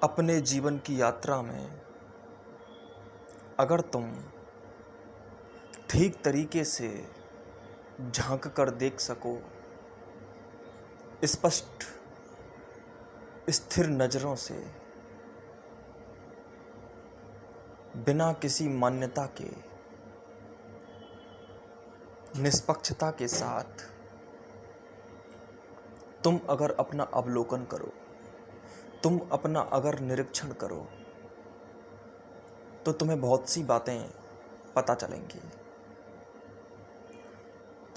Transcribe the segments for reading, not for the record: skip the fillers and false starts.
अपने जीवन की यात्रा में अगर तुम ठीक तरीके से झांक कर देख सको, स्पष्ट स्थिर नज़रों से, बिना किसी मान्यता के, निष्पक्षता के साथ तुम अगर अपना अवलोकन करो, तुम अपना अगर निरीक्षण करो, तो तुम्हें बहुत सी बातें पता चलेंगी।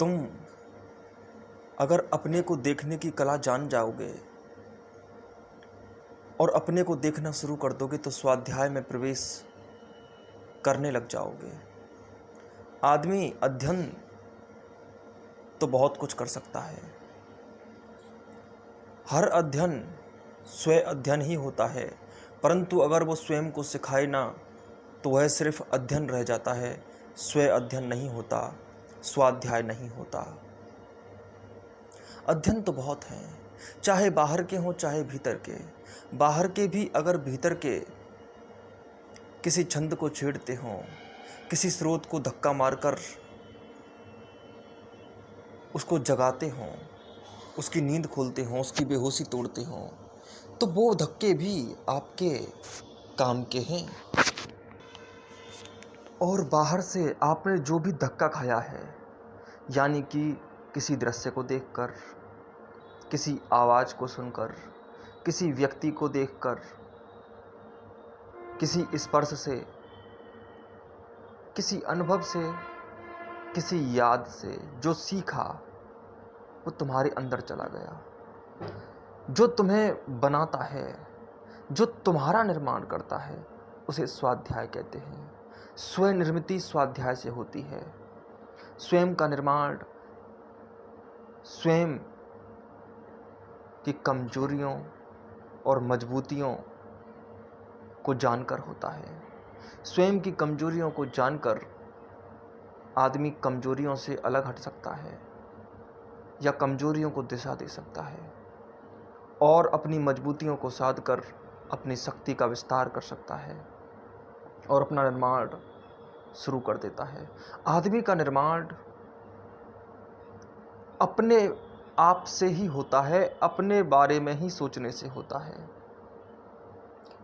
तुम अगर अपने को देखने की कला जान जाओगे और अपने को देखना शुरू कर दोगे तो स्वाध्याय में प्रवेश करने लग जाओगे। आदमी अध्ययन तो बहुत कुछ कर सकता है। हर अध्ययन स्वयं अध्ययन ही होता है, परंतु अगर वो स्वयं को सिखाए ना तो वह सिर्फ अध्ययन रह जाता है, स्वयं अध्ययन नहीं होता, स्वाध्याय नहीं होता। अध्ययन तो बहुत हैं, चाहे बाहर के हों चाहे भीतर के। बाहर के भी अगर भीतर के किसी छंद को छेड़ते हों, किसी स्रोत को धक्का मारकर उसको जगाते हों, उसकी नींद खोलते हों, उसकी बेहोशी तोड़ते हों, तो वो धक्के भी आपके काम के हैं। और बाहर से आपने जो भी धक्का खाया है, यानी कि किसी दृश्य को देखकर, किसी आवाज़ को सुनकर, किसी व्यक्ति को देखकर, किसी स्पर्श से, किसी अनुभव से, किसी याद से जो सीखा वो तुम्हारे अंदर चला गया। जो तुम्हें बनाता है, जो तुम्हारा निर्माण करता है, उसे स्वाध्याय कहते हैं। स्वयं निर्मिति स्वाध्याय से होती है। स्वयं का निर्माण स्वयं की कमजोरियों और मजबूतियों को जानकर होता है। स्वयं की कमजोरियों को जानकर आदमी कमजोरियों से अलग हट सकता है या कमजोरियों को दिशा दे सकता है और अपनी मजबूतियों को साध कर अपनी शक्ति का विस्तार कर सकता है और अपना निर्माण शुरू कर देता है। आदमी का निर्माण अपने आप से ही होता है, अपने बारे में ही सोचने से होता है।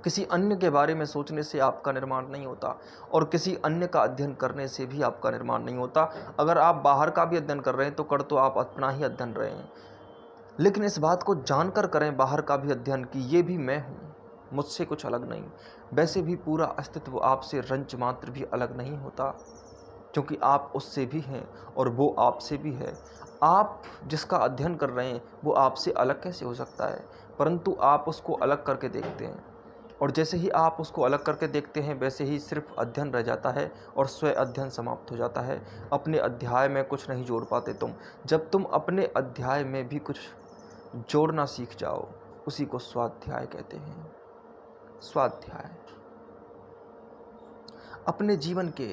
किसी अन्य के बारे में सोचने से आपका निर्माण नहीं होता और किसी अन्य का अध्ययन करने से भी आपका निर्माण नहीं होता। अगर आप बाहर का भी अध्ययन कर रहे हैं तो कर तो आप अपना ही अध्ययन रहे हैं, लेकिन इस बात को जानकर करें बाहर का भी अध्ययन कि ये भी मैं हूँ, मुझसे कुछ अलग नहीं। वैसे भी पूरा अस्तित्व आपसे रंच मात्र भी अलग नहीं होता, क्योंकि आप उससे भी हैं और वो आपसे भी है। आप जिसका अध्ययन कर रहे हैं वो आपसे अलग कैसे हो सकता है, परंतु आप उसको अलग करके देखते हैं और जैसे ही आप उसको अलग करके देखते हैं वैसे ही सिर्फ अध्ययन रह जाता है और स्वयं अध्ययन समाप्त हो जाता है। अपने अध्याय में कुछ नहीं जोड़ पाते तुम। जब तुम अपने अध्याय में भी कुछ जोड़ना सीख जाओ, उसी को स्वाध्याय कहते हैं। स्वाध्याय अपने जीवन के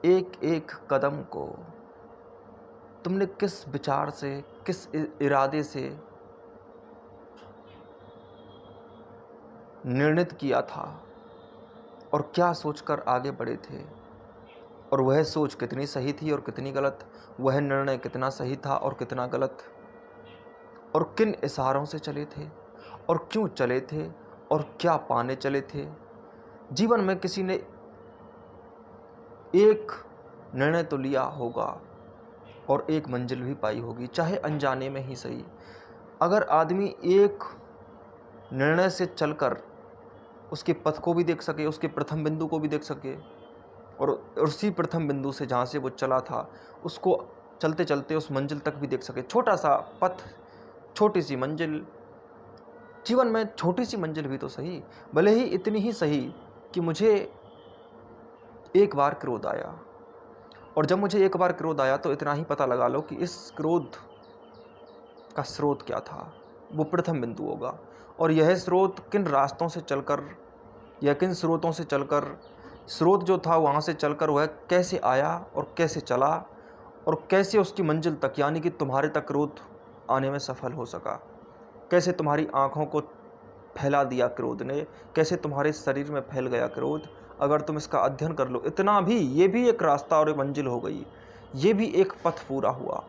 एक एक कदम को तुमने किस विचार से, किस इरादे से निर्णित किया था और क्या सोचकर आगे बढ़े थे, और वह सोच कितनी सही थी और कितनी गलत, वह निर्णय कितना सही था और कितना गलत, और किन इशारों से चले थे और क्यों चले थे और क्या पाने चले थे। जीवन में किसी ने एक निर्णय तो लिया होगा और एक मंजिल भी पाई होगी, चाहे अनजाने में ही सही। अगर आदमी एक निर्णय से चलकर उसके पथ को भी देख सके, उसके प्रथम बिंदु को भी देख सके और उसी प्रथम बिंदु से जहाँ से वो चला था उसको चलते चलते उस मंजिल तक भी देख सके, छोटा सा पथ, छोटी सी मंजिल। जीवन में छोटी सी मंजिल भी तो सही, भले ही इतनी ही सही कि मुझे एक बार क्रोध आया, और जब मुझे एक बार क्रोध आया तो इतना ही पता लगा लो कि इस क्रोध का स्रोत क्या था, वो प्रथम बिंदु होगा। और यह स्रोत किन रास्तों से चलकर या किन स्रोतों से चलकर, स्रोत जो था वहाँ से चलकर वह कैसे आया और कैसे चला और कैसे उसकी मंजिल तक यानी कि तुम्हारे तक क्रोध आने में सफल हो सका, कैसे तुम्हारी आँखों को फैला दिया क्रोध ने, कैसे तुम्हारे शरीर में फैल गया क्रोध। अगर तुम इसका अध्ययन कर लो, इतना भी, ये भी एक रास्ता और एक मंजिल हो गई, ये भी एक पथ पूरा हुआ।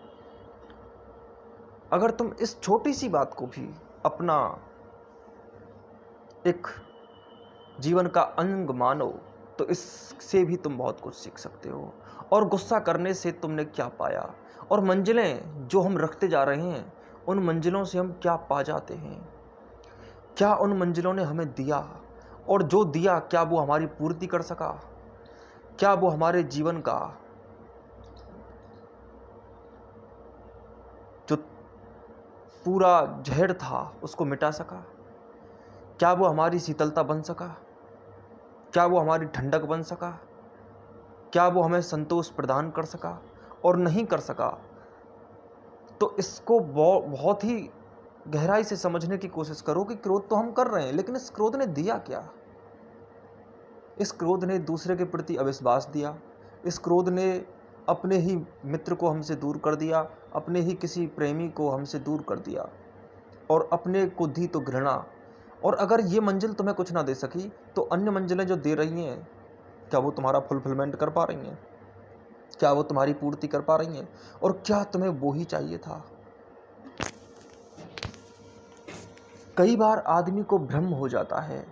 अगर तुम इस छोटी सी बात को भी अपना एक जीवन का अंग मानो, तो इससे भी तुम बहुत कुछ सीख सकते हो। और गुस्सा करने से तुमने क्या पाया, और मंजिलें जो हम रखते जा रहे हैं, उन मंजिलों से हम क्या पा जाते हैं। क्या उन मंजिलों ने हमें दिया, और जो दिया क्या वो हमारी पूर्ति कर सका, क्या वो हमारे जीवन का जो पूरा जहर था उसको मिटा सका, क्या वो हमारी शीतलता बन सका, क्या वो हमारी ठंडक बन सका, क्या वो हमें संतोष प्रदान कर सका। और नहीं कर सका तो इसको बहुत ही गहराई से समझने की कोशिश करो कि क्रोध तो हम कर रहे हैं, लेकिन इस क्रोध ने दिया क्या। इस क्रोध ने दूसरे के प्रति अविश्वास दिया, इस क्रोध ने अपने ही मित्र को हमसे दूर कर दिया, अपने ही किसी प्रेमी को हमसे दूर कर दिया, और अपने को दी तो घृणा। और अगर ये मंजिल तुम्हें कुछ ना दे सकी, तो अन्य मंजिलें जो दे रही हैं, क्या वो तुम्हारा फुलफिलमेंट कर पा रही हैं, क्या वो तुम्हारी पूर्ति कर पा रही हैं, और क्या तुम्हें वो ही चाहिए था। कई बार आदमी को भ्रम हो जाता है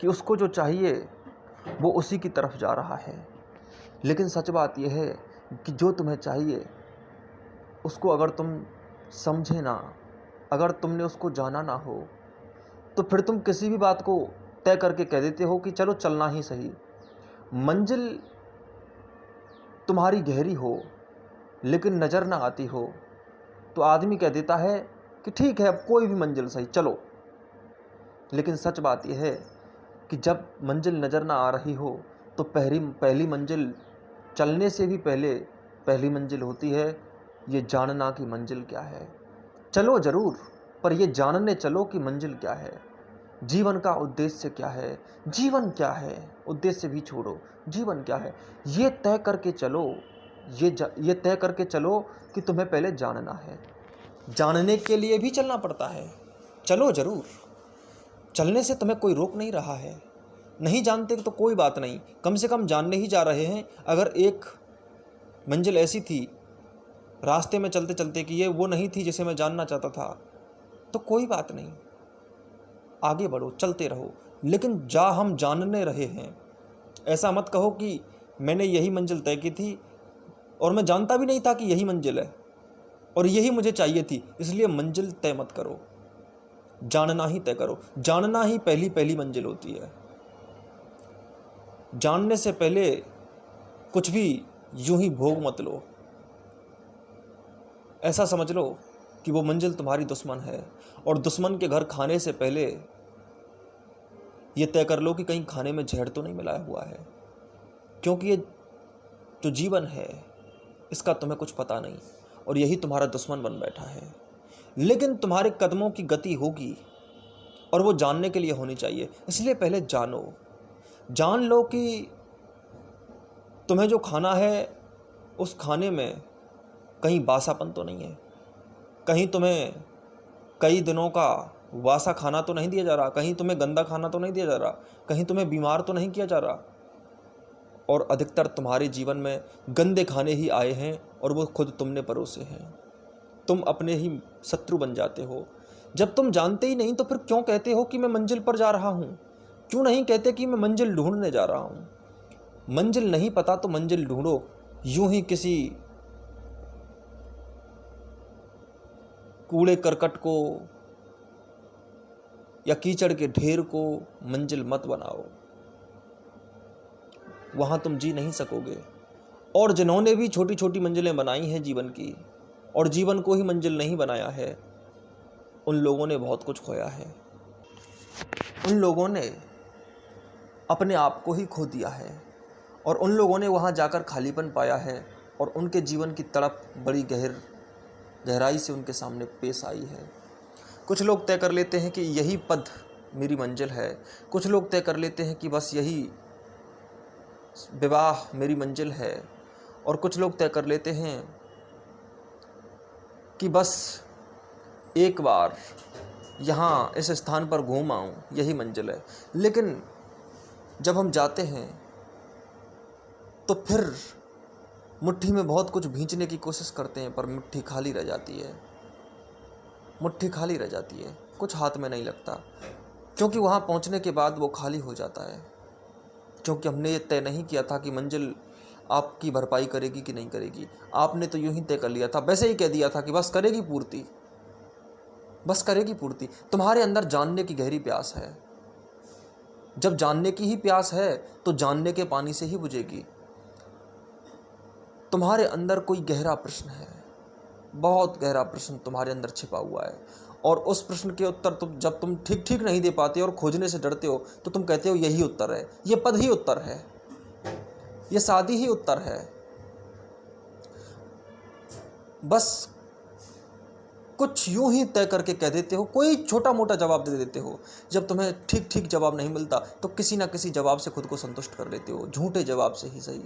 कि उसको जो चाहिए वो उसी की तरफ जा रहा है, लेकिन सच बात यह है कि जो तुम्हें चाहिए उसको अगर तुम समझे ना, अगर तुमने उसको जाना ना हो, तो फिर तुम किसी भी बात को तय करके कह देते हो कि चलो चलना ही सही। मंजिल तुम्हारी गहरी हो लेकिन नज़र ना आती हो, तो आदमी कह देता है कि ठीक है, अब कोई भी मंजिल सही, चलो। लेकिन सच बात यह है कि जब मंजिल नज़र ना आ रही हो, तो पहली मंजिल चलने से भी पहले पहली मंजिल होती है ये जानना कि मंजिल क्या है। चलो ज़रूर, पर ये जानने चलो कि मंजिल क्या है, जीवन का उद्देश्य क्या है, जीवन क्या है, उद्देश्य भी छोड़ो, जीवन क्या है, ये तय करके चलो। ये तय करके चलो कि तुम्हें पहले जानना है। जानने के लिए भी चलना पड़ता है, चलो ज़रूर, चलने से तुम्हें कोई रोक नहीं रहा है। नहीं जानते तो कोई बात नहीं, कम से कम जानने ही जा रहे हैं। अगर एक मंजिल ऐसी थी रास्ते में चलते चलते कि ये वो नहीं थी जिसे मैं जानना चाहता था, तो कोई बात नहीं, आगे बढ़ो, चलते रहो। लेकिन हम जानने रहे हैं, ऐसा मत कहो कि मैंने यही मंजिल तय की थी और मैं जानता भी नहीं था कि यही मंजिल है और यही मुझे चाहिए थी, इसलिए मंजिल तय मत करो, जानना ही तय करो। जानना ही पहली मंजिल होती है। जानने से पहले कुछ भी यूं ही भोग मत लो। ऐसा समझ लो कि वो मंजिल तुम्हारी दुश्मन है, और दुश्मन के घर खाने से पहले ये तय कर लो कि कहीं खाने में जहर तो नहीं मिलाया हुआ है, क्योंकि ये जो जीवन है इसका तुम्हें कुछ पता नहीं, और यही तुम्हारा दुश्मन बन बैठा है। लेकिन तुम्हारे कदमों की गति होगी, और वो जानने के लिए होनी चाहिए। इसलिए पहले जान लो कि तुम्हें जो खाना है उस खाने में कहीं बासापन तो नहीं है, कहीं तुम्हें कई दिनों का वासा खाना तो नहीं दिया जा रहा, कहीं तुम्हें गंदा खाना तो नहीं दिया जा रहा, कहीं तुम्हें बीमार तो नहीं किया जा रहा। और अधिकतर तुम्हारे जीवन में गंदे खाने ही आए हैं, और वो खुद तुमने परोसे हैं। तुम अपने ही शत्रु बन जाते हो। जब तुम जानते ही नहीं तो फिर क्यों कहते हो कि मैं मंजिल पर जा रहा हूँ? क्यों नहीं कहते कि मैं मंजिल ढूंढने जा रहा हूँ? मंजिल नहीं पता तो मंजिल ढूंढो। यूं ही किसी कूड़े करकट को या कीचड़ के ढेर को मंजिल मत बनाओ, वहां तुम जी नहीं सकोगे। और जिन्होंने भी छोटी छोटी मंजिलें बनाई हैं जीवन की, और जीवन को ही मंजिल नहीं बनाया है, उन लोगों ने बहुत कुछ खोया है। उन लोगों ने अपने आप को ही खो दिया है, और उन लोगों ने वहां जाकर खालीपन पाया है, और उनके जीवन की तड़प बड़ी गहराई से उनके सामने पेश आई है। कुछ लोग तय कर लेते हैं कि यही पद मेरी मंजिल है, कुछ लोग तय कर लेते हैं कि बस यही विवाह मेरी मंजिल है, और कुछ लोग तय कर लेते हैं कि बस एक बार यहाँ इस स्थान पर घूम आऊँ, यही मंजिल है। लेकिन जब हम जाते हैं तो फिर मुट्ठी में बहुत कुछ भींचने की कोशिश करते हैं, पर मुट्ठी खाली रह जाती है, मुट्ठी खाली रह जाती है, कुछ हाथ में नहीं लगता, क्योंकि वहाँ पहुँचने के बाद वो खाली हो जाता है। क्योंकि हमने ये तय नहीं किया था कि मंजिल आपकी भरपाई करेगी कि नहीं करेगी। आपने तो यूं ही तय कर लिया था, वैसे ही कह दिया था कि बस करेगी पूर्ति, बस करेगी पूर्ति। तुम्हारे अंदर जानने की गहरी प्यास है। जब जानने की ही प्यास है तो जानने के पानी से ही बुझेगी। तुम्हारे अंदर कोई गहरा प्रश्न है, बहुत गहरा प्रश्न तुम्हारे अंदर छिपा हुआ है, और उस प्रश्न के उत्तर जब तुम ठीक ठीक नहीं दे पाते और खोजने से डरते हो तो तुम कहते हो यही उत्तर है, ये पद ही उत्तर है, ये शादी ही उत्तर है। बस कुछ यूं ही तय करके कह देते हो, कोई छोटा मोटा जवाब दे देते हो। जब तुम्हें ठीक ठीक जवाब नहीं मिलता तो किसी ना किसी जवाब से खुद को संतुष्ट कर लेते हो, झूठे जवाब से ही सही।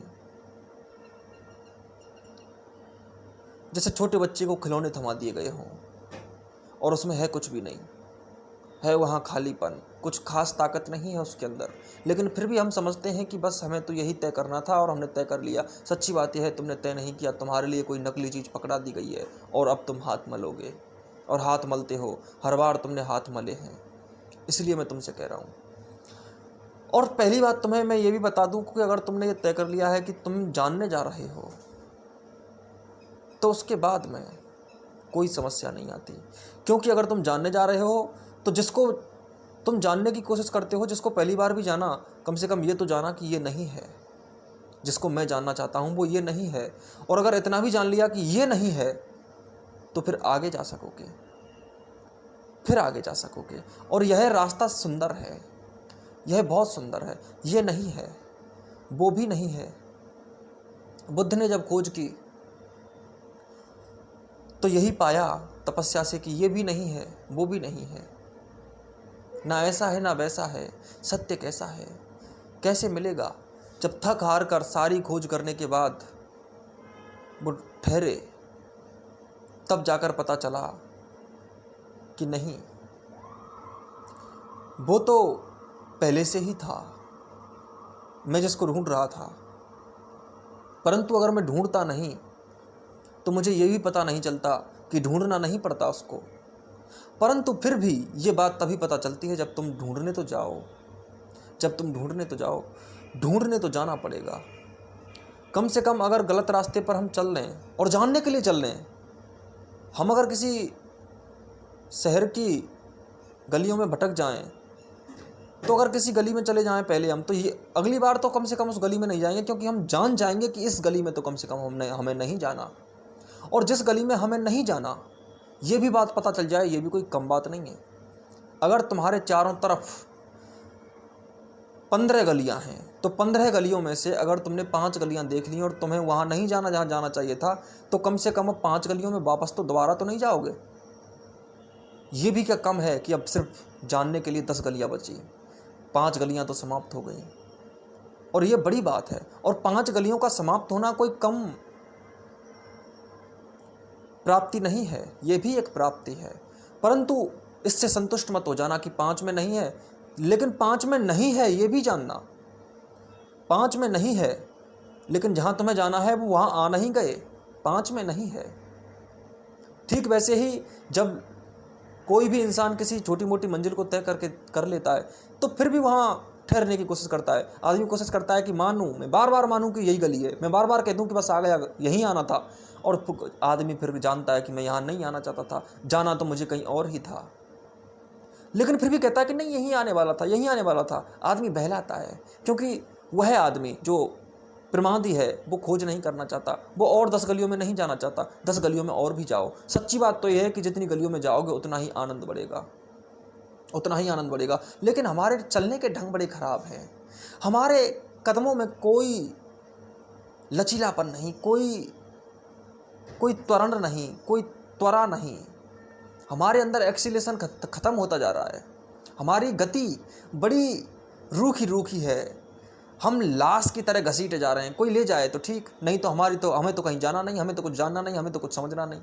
जैसे छोटे बच्चे को खिलौने थमा दिए गए हों और उसमें है कुछ भी नहीं, है वहाँ खालीपन, कुछ खास ताकत नहीं है उसके अंदर, लेकिन फिर भी हम समझते हैं कि बस हमें तो यही तय करना था और हमने तय कर लिया। सच्ची बात यह है तुमने तय नहीं किया, तुम्हारे लिए कोई नकली चीज़ पकड़ा दी गई है और अब तुम हाथ मलोगे, और हाथ मलते हो, हर बार तुमने हाथ मले हैं। इसलिए मैं तुमसे कह रहा हूँ। और पहली बात तुम्हें मैं ये भी बता दूँ कि अगर तुमने ये तय कर लिया है कि तुम जानने जा रहे हो तो उसके बाद में कोई समस्या नहीं आती। क्योंकि अगर तुम जानने जा रहे हो तो जिसको तुम जानने की कोशिश करते हो, जिसको पहली बार भी जाना, कम से कम ये तो जाना कि ये नहीं है। जिसको मैं जानना चाहता हूँ वो ये नहीं है, और अगर इतना भी जान लिया कि ये नहीं है तो फिर आगे जा सकोगे, फिर आगे जा सकोगे। और यह रास्ता सुंदर है, यह बहुत सुंदर है। ये नहीं है, वो भी नहीं है। बुद्ध ने जब खोज की तो यही पाया तपस्या से कि ये भी नहीं है, वो भी नहीं है, ना ऐसा है ना वैसा है। सत्य कैसा है, कैसे मिलेगा? जब थक हार कर सारी खोज करने के बाद वो ठहरे, तब जाकर पता चला कि नहीं, वो तो पहले से ही था, मैं जिसको ढूंढ रहा था। परंतु अगर मैं ढूंढता नहीं तो मुझे ये भी पता नहीं चलता कि ढूंढना नहीं पड़ता उसको। परंतु फिर भी ये बात तभी पता चलती है जब तुम ढूंढने तो जाओ, जब तुम ढूंढने तो जाओ। ढूंढने तो जाना पड़ेगा। कम से कम अगर गलत रास्ते पर हम चल रहे हैं और जानने के लिए चल रहे हैं, हम अगर किसी शहर की गलियों में भटक जाएं, तो अगर किसी गली में चले जाएं पहले हम, तो ये अगली बार तो कम से कम उस गली में नहीं जाएंगे, क्योंकि हम जान जाएंगे कि इस गली में तो कम से कम हमें नहीं जाना। और जिस गली में हमें नहीं जाना, ये भी बात पता चल जाए, ये भी कोई कम बात नहीं है। अगर तुम्हारे चारों तरफ 15 गलियां हैं तो 15 गलियों में से अगर तुमने 5 गलियां देख ली और तुम्हें वहां नहीं जाना जहां जाना चाहिए था, तो कम से कम अब 5 गलियों में वापस तो दोबारा तो नहीं जाओगे। ये भी क्या कम है कि अब सिर्फ जानने के लिए 10 गलियां बची, 5 गलियां तो समाप्त हो गई, और ये बड़ी बात है। और 5 गलियों का समाप्त होना कोई कम प्राप्ति नहीं है, ये भी एक प्राप्ति है। परंतु इससे संतुष्ट मत हो जाना कि 5 में नहीं है, लेकिन 5 में नहीं है ये भी जानना। 5 में नहीं है, लेकिन जहां तुम्हें जाना है वो वहां आ नहीं गए, 5 में नहीं है। ठीक वैसे ही जब कोई भी इंसान किसी छोटी मोटी मंजिल को तय करके कर लेता है, तो फिर भी वहां ठहरने की कोशिश करता है। आदमी कोशिश करता है कि मानूं, मैं बार बार मानूं कि यही गली है, मैं बार बार कह दूं कि बस आ गया, यहीं आना था। और आदमी फिर भी जानता है कि मैं यहाँ नहीं आना चाहता था, जाना तो मुझे कहीं और ही था, लेकिन फिर भी कहता है कि नहीं यहीं आने वाला था, यहीं आने वाला था। आदमी बहलाता है, क्योंकि वह आदमी जो प्रमादी है वो खोज नहीं करना चाहता, वो और 10 गलियों में नहीं जाना चाहता। 10 गलियों में और भी जाओ। सच्ची बात तो यह है कि जितनी गलियों में जाओगे उतना ही आनंद बढ़ेगा, उतना ही आनंद बढ़ेगा। लेकिन हमारे चलने के ढंग बड़े खराब हैं। हमारे कदमों में कोई लचीलापन नहीं, कोई त्वरण नहीं, कोई त्वरा नहीं। हमारे अंदर एक्सीलेशन खत्म होता जा रहा है। हमारी गति बड़ी रूखी रूखी है। हम लाश की तरह घसीटे जा रहे हैं। कोई ले जाए तो ठीक, नहीं तो हमें तो कहीं जाना नहीं, हमें तो कुछ जानना नहीं, हमें तो कुछ समझना नहीं।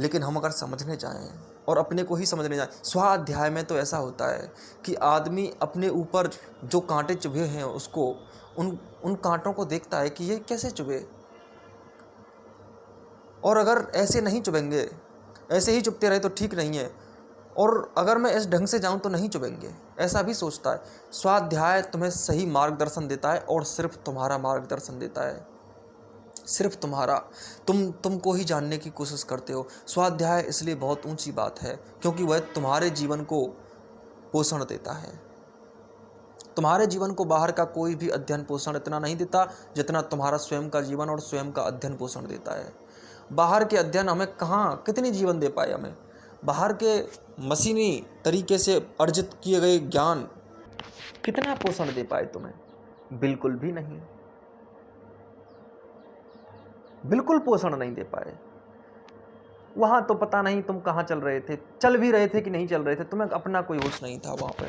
लेकिन हम अगर समझने जाएं और अपने को ही समझने जाएं, स्वाध्याय में तो ऐसा होता है कि आदमी अपने ऊपर जो कांटे चुभे हैं उसको उन उन कांटों को देखता है कि ये कैसे चुभे, और अगर ऐसे नहीं चुभेंगे, ऐसे ही चुभते रहे तो ठीक नहीं है, और अगर मैं इस ढंग से जाऊं तो नहीं चुभेंगे, ऐसा भी सोचता है। स्वाध्याय तुम्हें सही मार्गदर्शन देता है और सिर्फ तुम्हारा मार्गदर्शन देता है, सिर्फ तुम्हारा। तुमको ही जानने की कोशिश करते हो। स्वाध्याय इसलिए बहुत ऊंची बात है क्योंकि वह तुम्हारे जीवन को पोषण देता है। तुम्हारे जीवन को बाहर का कोई भी अध्ययन पोषण इतना नहीं देता जितना तुम्हारा स्वयं का जीवन और स्वयं का अध्ययन पोषण देता है। बाहर के अध्ययन हमें कहाँ कितनी जीवन दे पाए, हमें बाहर के मशीनी तरीके से अर्जित किए गए ज्ञान कितना पोषण दे पाए तुम्हें? बिल्कुल भी नहीं, बिल्कुल पोषण नहीं दे पाए। वहां तो पता नहीं तुम कहाँ चल रहे थे, चल भी रहे थे कि नहीं चल रहे थे, तुम्हें अपना कोई होश नहीं था वहां पर।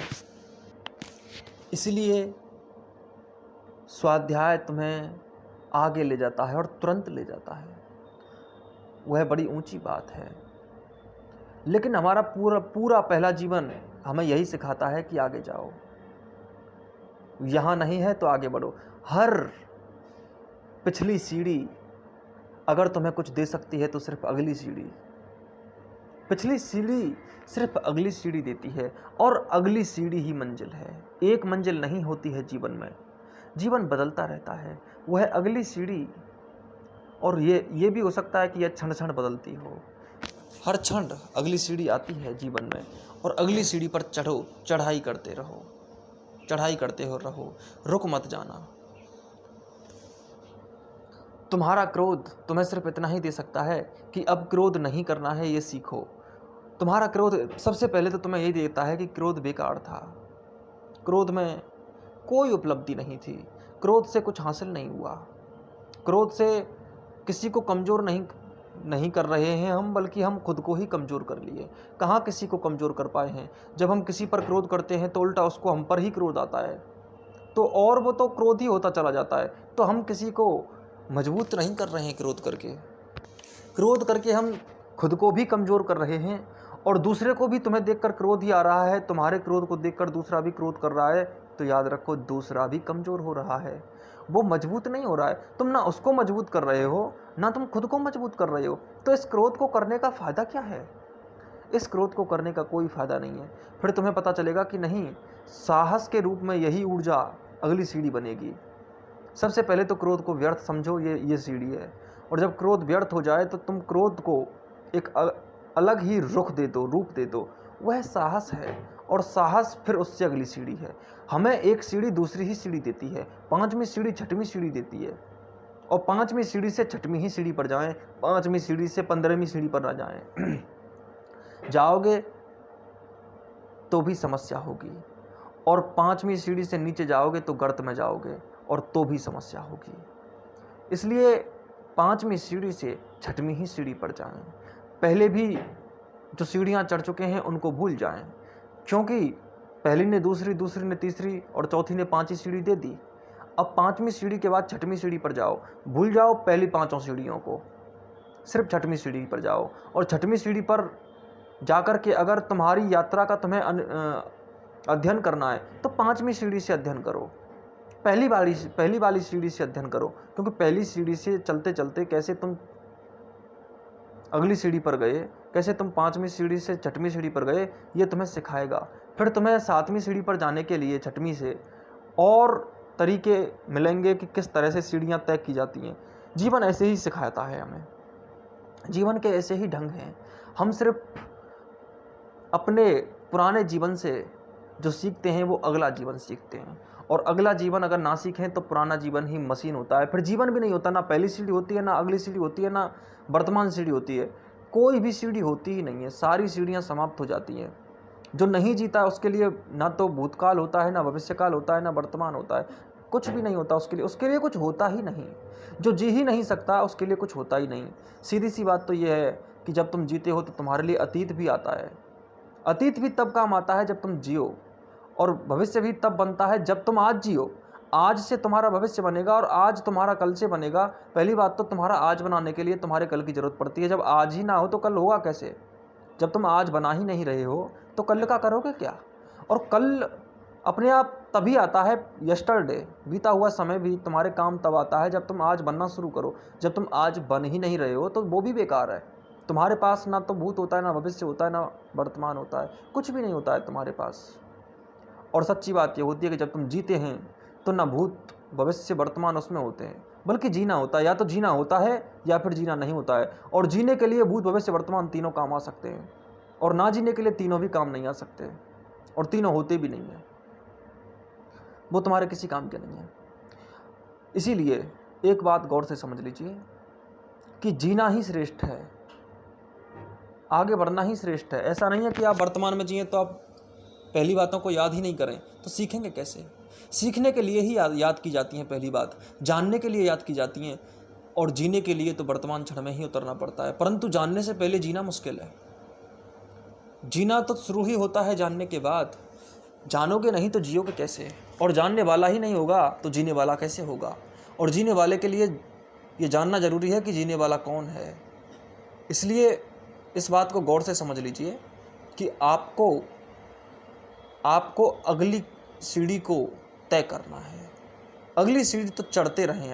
इसलिए स्वाध्याय तुम्हें आगे ले जाता है और तुरंत ले जाता है, वह बड़ी ऊंची बात है। लेकिन हमारा पूरा पहला जीवन हमें यही सिखाता है कि आगे जाओ, यहां नहीं है तो आगे बढ़ो। हर पिछली सीढ़ी अगर तुम्हें कुछ दे सकती है तो सिर्फ अगली सीढ़ी, पिछली सीढ़ी सिर्फ अगली सीढ़ी देती है, और अगली सीढ़ी ही मंजिल है। एक मंजिल नहीं होती है जीवन में, जीवन बदलता रहता है, वह अगली सीढ़ी। और ये भी हो सकता है कि यह क्षण क्षण बदलती हो, हर क्षण अगली सीढ़ी आती है जीवन में, और अगली सीढ़ी पर चढ़ो, चढ़ाई करते रहो, चढ़ाई करते हो रहो, रुक मत जाना। तुम्हारा क्रोध तुम्हें सिर्फ इतना ही दे सकता है कि अब क्रोध नहीं करना है, ये सीखो। तुम्हारा क्रोध सबसे पहले तो तुम्हें यही देता है कि क्रोध बेकार था, क्रोध में कोई उपलब्धि नहीं थी, क्रोध से कुछ हासिल नहीं हुआ, क्रोध से किसी को कमज़ोर नहीं कर रहे हैं हम, बल्कि हम खुद को ही कमज़ोर कर लिए। कहाँ किसी को कमज़ोर कर पाए हैं? जब हम किसी पर क्रोध करते हैं तो उल्टा उसको हम पर ही क्रोध आता है, तो और वो तो क्रोध ही होता चला जाता है। तो हम किसी को मजबूत नहीं कर रहे हैं क्रोध करके हम खुद को भी कमज़ोर कर रहे हैं, और दूसरे को भी तुम्हें देखकर क्रोध ही आ रहा है, तुम्हारे क्रोध को देखकर दूसरा भी क्रोध कर रहा है, तो याद रखो दूसरा भी कमज़ोर हो रहा है, वो मजबूत नहीं हो रहा है। तुम ना उसको मजबूत कर रहे हो, ना तुम खुद को मजबूत कर रहे हो। तो इस क्रोध को करने का फ़ायदा क्या है? इस क्रोध को करने का कोई फ़ायदा नहीं है। फिर तुम्हें पता चलेगा कि नहीं, साहस के रूप में यही ऊर्जा अगली सीढ़ी बनेगी। सबसे पहले तो क्रोध को व्यर्थ समझो, ये सीढ़ी है, और जब क्रोध व्यर्थ हो जाए तो तुम क्रोध को एक अलग ही रुख दे दो, रूप दे दो, वह साहस है, और साहस फिर उससे अगली सीढ़ी है। हमें एक सीढ़ी दूसरी ही सीढ़ी देती है, पांचवीं सीढ़ी छठवीं सीढ़ी देती है, और पांचवीं सीढ़ी से छठवीं ही सीढ़ी पर जाएं, पांचवीं सीढ़ी से 15वीं सीढ़ी पर ना जाएं। जाओगे तो भी समस्या होगी, और पांचवीं सीढ़ी से नीचे जाओगे तो गर्त में जाओगे, और तो भी समस्या होगी। इसलिए पांचवीं सीढ़ी से छठवीं ही सीढ़ी पर जाएं। पहले भी जो सीढ़ियां चढ़ चुके हैं उनको भूल जाएं, क्योंकि पहली ने दूसरी, दूसरी ने तीसरी, और चौथी ने पांचवी सीढ़ी दे दी। अब पांचवीं सीढ़ी के बाद छठवीं सीढ़ी पर जाओ, भूल जाओ पहली पांचों सीढ़ियों को, सिर्फ छठवीं सीढ़ी पर जाओ। और छठवीं सीढ़ी पर जाकर के अगर तुम्हारी यात्रा का तुम्हें अध्ययन करना है तो पांचवीं सीढ़ी से अध्ययन करो, पहली वाली सीढ़ी से अध्ययन करो, क्योंकि पहली सीढ़ी से चलते चलते कैसे तुम अगली सीढ़ी पर गए, कैसे तुम पांचवीं सीढ़ी से छठवीं सीढ़ी पर गए, ये तुम्हें सिखाएगा। फिर तुम्हें सातवीं सीढ़ी पर जाने के लिए छठवीं से और तरीके मिलेंगे कि किस तरह से सीढ़ियां तय की जाती हैं। जीवन ऐसे ही सिखाता है हमें, जीवन के ऐसे ही ढंग हैं। हम सिर्फ अपने पुराने जीवन से जो सीखते हैं वो अगला जीवन सीखते हैं, और अगला जीवन अगर ना सीखें तो पुराना जीवन ही मशीन होता है, फिर जीवन भी नहीं होता। ना पहली सीढ़ी होती है, ना अगली सीढ़ी होती है, ना वर्तमान सीढ़ी होती है, कोई भी सीढ़ी होती ही नहीं है, सारी सीढ़ियां समाप्त हो जाती हैं। जो नहीं जीता है उसके लिए ना तो भूतकाल होता है, ना भविष्यकाल होता है, ना वर्तमान होता है, कुछ भी नहीं होता उसके लिए कुछ होता ही नहीं। जो जी ही नहीं सकता उसके लिए कुछ होता ही नहीं। सीधी सी बात तो यह है कि जब तुम जीते हो तो तुम्हारे लिए अतीत भी आता है, अतीत भी तब काम आता है जब तुम जियो, और भविष्य भी तब बनता है जब तुम आज जियो। आज से तुम्हारा भविष्य बनेगा और आज तुम्हारा कल से बनेगा। पहली बात तो तुम्हारा आज बनाने के लिए तुम्हारे कल की ज़रूरत पड़ती है। जब आज ही ना हो तो कल होगा कैसे? जब तुम आज बना ही नहीं रहे हो तो कल का करोगे क्या? और कल अपने आप तभी आता है, यस्टरडे, बीता हुआ समय भी तुम्हारे काम तब आता है जब तुम आज बनना शुरू करो। जब तुम आज बन ही नहीं रहे हो तो वो भी बेकार है। तुम्हारे पास ना तो भूत होता है, ना भविष्य होता है, ना वर्तमान होता है, कुछ भी नहीं होता है तुम्हारे पास। और सच्ची बात ये होती है कि जब तुम जीते हैं तो ना भूत, भविष्य, वर्तमान उसमें होते हैं, बल्कि जीना होता है। या तो जीना होता है या फिर जीना नहीं होता है। और जीने के लिए भूत, भविष्य, वर्तमान तीनों काम आ सकते हैं, और ना जीने के लिए तीनों भी काम नहीं आ सकते, और तीनों होते भी नहीं हैं। वो तुम्हारे किसी काम के नहीं है। इसीलिए एक बात गौर से समझ लीजिए कि जीना ही श्रेष्ठ है, आगे बढ़ना ही श्रेष्ठ है। ऐसा नहीं है कि आप वर्तमान में जिए तो आप पहली बातों को याद ही नहीं करें, तो सीखेंगे कैसे? सीखने के लिए ही याद की जाती हैं पहली बात, जानने के लिए याद की जाती हैं, और जीने के लिए तो वर्तमान क्षण में ही उतरना पड़ता है। परंतु जानने से पहले जीना मुश्किल है। जीना तो शुरू ही होता है जानने के बाद। जानोगे नहीं तो जियोगे कैसे? और जानने वाला ही नहीं होगा तो जीने वाला कैसे होगा? और जीने वाले के लिए ये जानना जरूरी है कि जीने वाला कौन है। इसलिए इस बात को गौर से समझ लीजिए कि आपको अगली सीढ़ी को तय करना है। अगली सीढ़ी तो चढ़ते रहें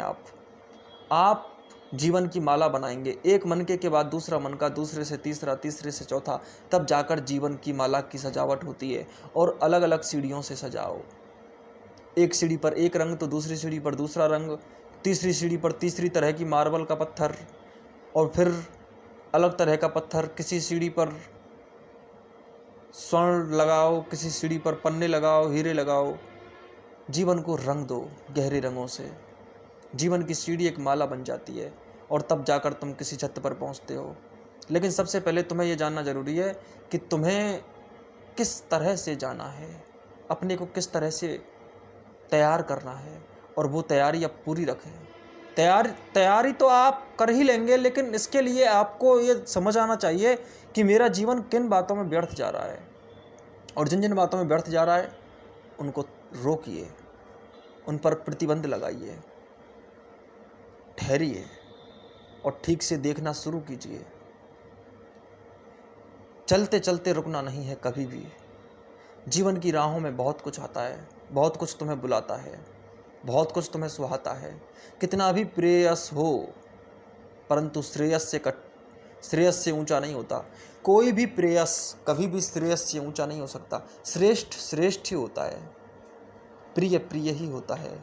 आप जीवन की माला बनाएंगे, एक मनके के बाद दूसरा मनका, दूसरे से तीसरा, तीसरे से चौथा, तब जाकर जीवन की माला की सजावट होती है। और अलग अलग सीढ़ियों से सजाओ। एक सीढ़ी पर एक रंग तो दूसरी सीढ़ी पर दूसरा रंग, तीसरी सीढ़ी पर तीसरी तरह की मार्बल का पत्थर, और फिर अलग तरह का पत्थर। किसी सीढ़ी पर स्वर्ण लगाओ, किसी सीढ़ी पर पन्ने लगाओ, हीरे लगाओ। जीवन को रंग दो गहरे रंगों से। जीवन की सीढ़ी एक माला बन जाती है, और तब जाकर तुम किसी छत पर पहुंचते हो। लेकिन सबसे पहले तुम्हें यह जानना जरूरी है कि तुम्हें किस तरह से जाना है, अपने को किस तरह से तैयार करना है, और वो तैयारी अब पूरी रखें। तैयारी तो आप कर ही लेंगे, लेकिन इसके लिए आपको ये समझ आना चाहिए कि मेरा जीवन किन बातों में व्यर्थ जा रहा है, और जिन जिन बातों में व्यर्थ जा रहा है उनको रोकिए, उन पर प्रतिबंध लगाइए, ठहरिए और ठीक से देखना शुरू कीजिए। चलते चलते रुकना नहीं है कभी भी। जीवन की राहों में बहुत कुछ आता है, बहुत कुछ तुम्हें बुलाता है, बहुत कुछ तुम्हें सुहाता है। कितना भी प्रेयस हो, परंतु श्रेयस से ऊंचा नहीं होता। कोई भी प्रेयस कभी भी श्रेयस से ऊंचा नहीं हो सकता। श्रेष्ठ श्रेष्ठ ही होता है, प्रिय प्रिय ही होता है।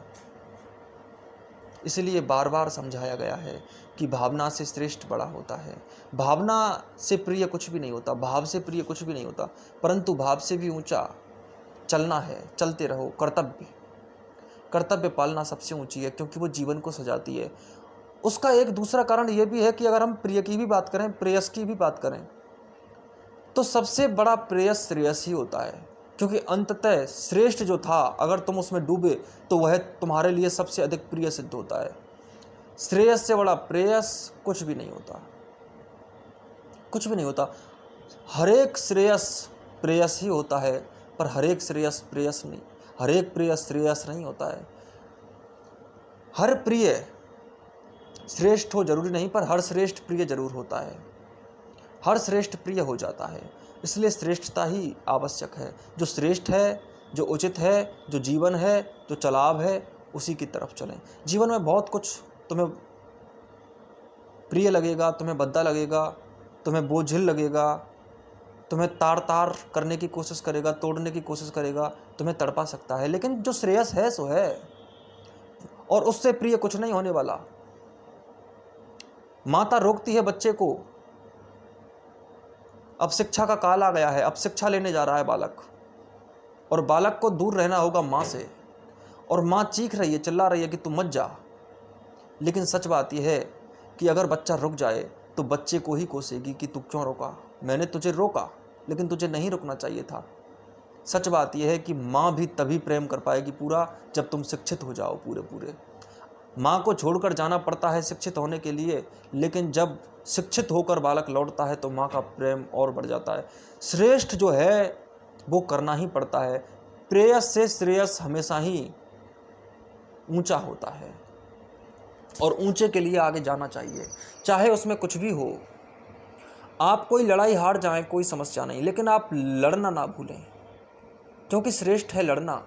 इसलिए बार बार समझाया गया है कि भावना से श्रेष्ठ बड़ा होता है। भावना से प्रिय कुछ भी नहीं होता, भाव से प्रिय कुछ भी नहीं होता, परंतु भाव से भी ऊंचा चलना है। चलते रहो। कर्तव्य पालना सबसे ऊंची है, क्योंकि वो जीवन को सजाती है। उसका एक दूसरा कारण यह भी है कि अगर हम प्रिय की भी बात करें, प्रेयस की भी बात करें, तो सबसे बड़ा प्रेयस श्रेयस ही होता है। क्योंकि अंततः श्रेष्ठ जो था, अगर तुम उसमें डूबे तो वह तुम्हारे लिए सबसे अधिक प्रिय सिद्ध होता है। श्रेयस से बड़ा प्रेयस कुछ भी नहीं होता, कुछ भी नहीं होता। हर एक श्रेयस प्रेयस ही होता है, पर हर एक श्रेयस प्रेयस नहीं, हर एक प्रेयस श्रेयस नहीं होता है। हर प्रिय श्रेष्ठ हो जरूरी नहीं, पर हर श्रेष्ठ प्रिय जरूर होता है। हर श्रेष्ठ प्रिय हो जाता है। इसलिए श्रेष्ठता ही आवश्यक है। जो श्रेष्ठ है, जो उचित है, जो जीवन है, जो चलाव है, उसी की तरफ चलें। जीवन में बहुत कुछ तुम्हें प्रिय लगेगा, तुम्हें भद्दा लगेगा, तुम्हें बोझिल लगेगा, तुम्हें तार तार करने की कोशिश करेगा, तोड़ने की कोशिश करेगा, तुम्हें तड़पा सकता है। लेकिन जो श्रेयस है सो है, और उससे प्रिय कुछ नहीं होने वाला। माता रोकती है बच्चे को, अब शिक्षा का काल आ गया है, अब शिक्षा लेने जा रहा है बालक, और बालक को दूर रहना होगा माँ से, और माँ चीख रही है, चिल्ला रही है कि तू मत जा। लेकिन सच बात यह है कि अगर बच्चा रुक जाए तो बच्चे को ही कोसेगी कि तू क्यों रोका, मैंने तुझे रोका, लेकिन तुझे नहीं रुकना चाहिए था। सच बात यह है कि माँ भी तभी प्रेम कर पाएगी पूरा, जब तुम शिक्षित हो जाओ पूरे। माँ को छोड़कर जाना पड़ता है शिक्षित होने के लिए, लेकिन जब शिक्षित होकर बालक लौटता है तो माँ का प्रेम और बढ़ जाता है। श्रेष्ठ जो है वो करना ही पड़ता है। प्रेयस से श्रेयस हमेशा ही ऊंचा होता है और ऊंचे के लिए आगे जाना चाहिए, चाहे उसमें कुछ भी हो। आप कोई लड़ाई हार जाएं कोई समस्या नहीं, लेकिन आप लड़ना ना भूलें, क्योंकि श्रेष्ठ है लड़ना।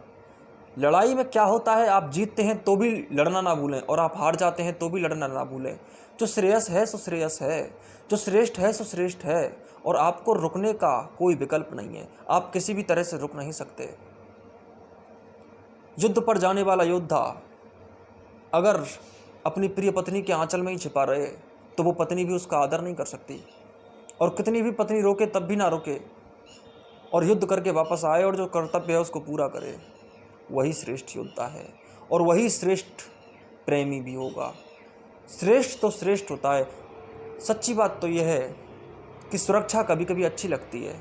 लड़ाई में क्या होता है, आप जीतते हैं तो भी लड़ना ना भूलें और आप हार जाते हैं तो भी लड़ना ना भूलें। जो श्रेयस है सो श्रेयस है, जो श्रेष्ठ है सो श्रेष्ठ है, और आपको रुकने का कोई विकल्प नहीं है। आप किसी भी तरह से रुक नहीं सकते। युद्ध पर जाने वाला योद्धा अगर अपनी प्रिय पत्नी के आंचल में ही छिपा रहे तो वो पत्नी भी उसका आदर नहीं कर सकती, और कितनी भी पत्नी रोके तब भी ना रुके, और युद्ध करके वापस आए और जो कर्तव्य है उसको पूरा करे। वही श्रेष्ठ योद्धा है और वही श्रेष्ठ प्रेमी भी होगा। श्रेष्ठ तो श्रेष्ठ होता है। सच्ची बात तो यह है कि सुरक्षा कभी कभी अच्छी लगती है,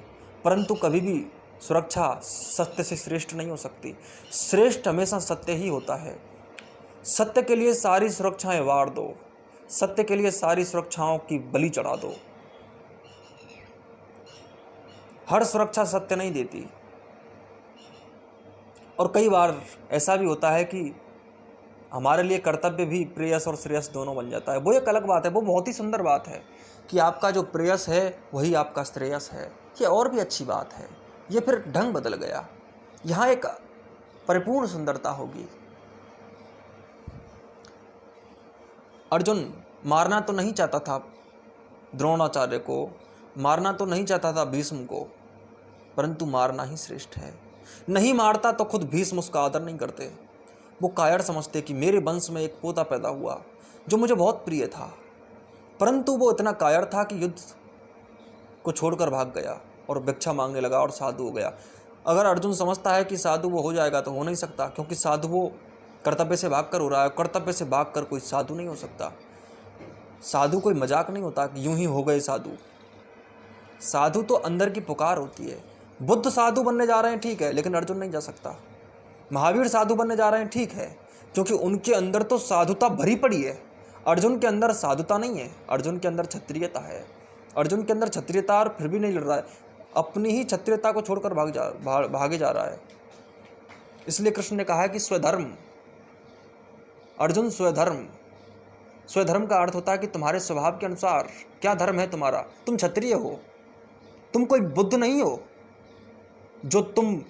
परंतु कभी भी सुरक्षा सत्य से श्रेष्ठ नहीं हो सकती। श्रेष्ठ हमेशा सत्य ही होता है। सत्य के लिए सारी सुरक्षाएं वार दो, सत्य के लिए सारी सुरक्षाओं की बलि चढ़ा दो। हर सुरक्षा सत्य नहीं देती, और कई बार ऐसा भी होता है कि हमारे लिए कर्तव्य भी प्रेयस और श्रेयस दोनों बन जाता है। वो एक अलग बात है, वो बहुत ही सुंदर बात है कि आपका जो प्रेयस है वही आपका श्रेयस है। ये और भी अच्छी बात है, ये फिर ढंग बदल गया। यहाँ एक परिपूर्ण सुंदरता होगी। अर्जुन मारना तो नहीं चाहता था द्रोणाचार्य को, मारना तो नहीं चाहता था भीष्म को, परंतु मारना ही श्रेष्ठ है। नहीं मारता तो खुद भीष्म उसका आदर नहीं करते। वो कायर समझते कि मेरे वंश में एक पोता पैदा हुआ जो मुझे बहुत प्रिय था, परंतु वो इतना कायर था कि युद्ध को छोड़कर भाग गया और भिक्षा मांगने लगा और साधु हो गया। अगर अर्जुन समझता है कि साधु वो हो जाएगा तो हो नहीं सकता, क्योंकि साधु वो कर्तव्य से भागकर हो रहा है। कर्तव्य से भागकर कोई साधु नहीं हो सकता। साधु कोई मजाक नहीं होता कि यूं ही हो गए साधु। साधु तो अंदर की पुकार होती है। बुद्ध साधु बनने जा रहे हैं ठीक है, लेकिन अर्जुन नहीं जा सकता। महावीर साधु बनने जा रहे हैं ठीक है, क्योंकि उनके अंदर तो साधुता भरी पड़ी है। अर्जुन के अंदर साधुता नहीं है, अर्जुन के अंदर क्षत्रियता है। अर्जुन के अंदर क्षत्रियता, और फिर भी नहीं लड़ रहा है, अपनी ही क्षत्रियता को छोड़कर भागे जा रहा है। इसलिए कृष्ण ने कहा है कि स्वधर्म, अर्जुन स्वधर्म। स्वधर्म का अर्थ होता है कि तुम्हारे स्वभाव के अनुसार क्या धर्म है तुम्हारा। तुम क्षत्रिय हो, तुम कोई बुद्ध नहीं हो जो तुम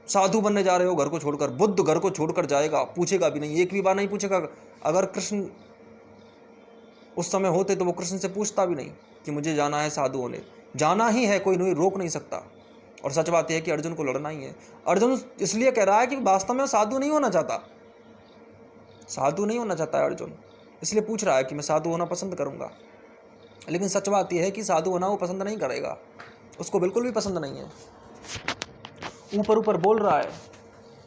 साधु बनने जा रहे हो घर को छोड़कर। बुद्ध घर को छोड़कर जाएगा, पूछेगा भी नहीं, एक भी बार नहीं पूछेगा। अगर कृष्ण उस समय होते तो वो कृष्ण से पूछता भी नहीं कि मुझे जाना है साधु होने। जाना ही है, कोई नहीं रोक नहीं सकता। और सच बात यह है कि अर्जुन को लड़ना ही है। अर्जुन इसलिए कह रहा है कि वास्तव में साधु नहीं होना चाहता, साधु नहीं होना चाहता है अर्जुन, इसलिए पूछ रहा है कि मैं साधु होना पसंद करूंगा। लेकिन सच बात यह है कि साधु होना वो पसंद नहीं करेगा, उसको बिल्कुल भी पसंद नहीं है। ऊपर ऊपर बोल रहा है,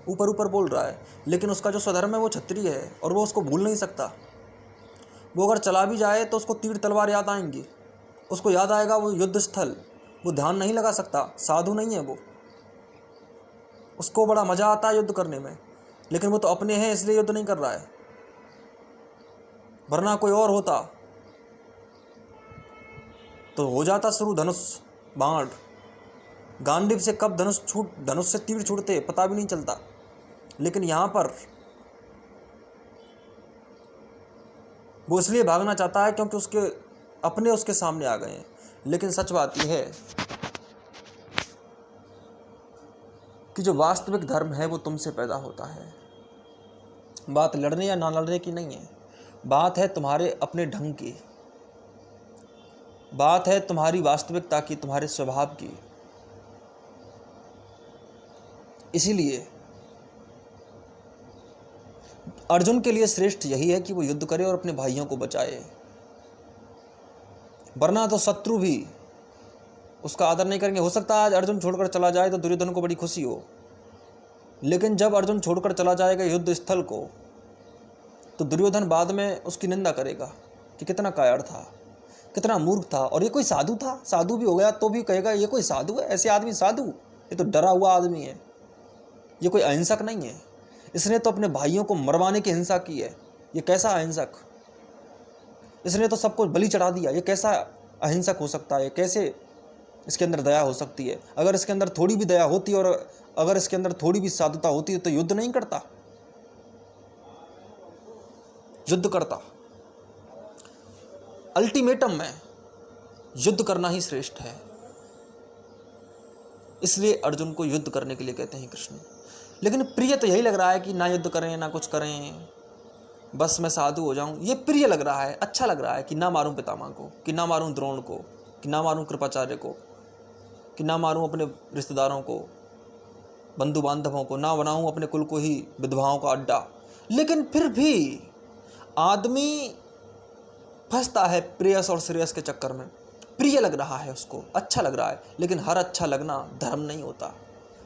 ऊपर ऊपर बोल रहा है, लेकिन उसका जो स्वधर्म है वो क्षत्रिय है और वो उसको भूल नहीं सकता। वो अगर चला भी जाए तो उसको तीर तलवार याद आएंगी, उसको याद आएगा वो युद्ध स्थल, वो ध्यान नहीं लगा सकता। साधु नहीं है वो, उसको बड़ा मजा आता है युद्ध करने में, लेकिन वो तो अपने हैं इसलिए युद्ध नहीं कर रहा है। वरना कोई और होता तो हो जाता शुरू धनुष बाण। गांडीव से कब धनुष से तीर छूटते पता भी नहीं चलता। लेकिन यहां पर वो इसलिए भागना चाहता है क्योंकि उसके अपने उसके सामने आ गए हैं। लेकिन सच बात यह है कि जो वास्तविक धर्म है वो तुमसे पैदा होता है। बात लड़ने या ना लड़ने की नहीं है, बात है तुम्हारे अपने ढंग की, बात है तुम्हारी वास्तविकता की, तुम्हारे स्वभाव की। इसीलिए अर्जुन के लिए श्रेष्ठ यही है कि वो युद्ध करे और अपने भाइयों को बचाए। वरना तो शत्रु भी उसका आदर नहीं करेंगे। हो सकता है आज अर्जुन छोड़कर चला जाए तो दुर्योधन को बड़ी खुशी हो, लेकिन जब अर्जुन छोड़कर चला जाएगा युद्ध स्थल को तो दुर्योधन बाद में उसकी निंदा करेगा कि कितना कायर था, कितना मूर्ख था। और ये कोई साधु था, साधु भी हो गया तो भी कहेगा ये कोई साधु है, ऐसे आदमी साधु, ये तो डरा हुआ आदमी है, ये कोई अहिंसक नहीं है, इसने तो अपने भाइयों को मरवाने की हिंसा की है, ये कैसा अहिंसक, इसने तो सबको बलि चढ़ा दिया, ये कैसा अहिंसक हो सकता है, कैसे इसके अंदर दया हो सकती है। अगर इसके अंदर थोड़ी भी दया होती और अगर इसके अंदर थोड़ी भी साधुता होती तो युद्ध नहीं करता। युद्ध करता। अल्टीमेटम में युद्ध करना ही श्रेष्ठ है, इसलिए अर्जुन को युद्ध करने के लिए कहते हैं कृष्ण। लेकिन प्रिय तो यही लग रहा है कि ना युद्ध करें ना कुछ करें, बस मैं साधु हो जाऊं। ये प्रिय लग रहा है, अच्छा लग रहा है कि ना मारूं पितामह को, कि ना मारूं द्रोण को, कि ना मारूं कृपाचार्य को, कि ना मारूं अपने रिश्तेदारों को, बंधु बांधवों को, ना बनाऊं अपने कुल को ही विधवाओं का अड्डा। लेकिन फिर भी आदमी फंसता है प्रेयस और श्रेयस के चक्कर में। प्रिय लग रहा है उसको, अच्छा लग रहा है, लेकिन हर अच्छा लगना धर्म नहीं होता,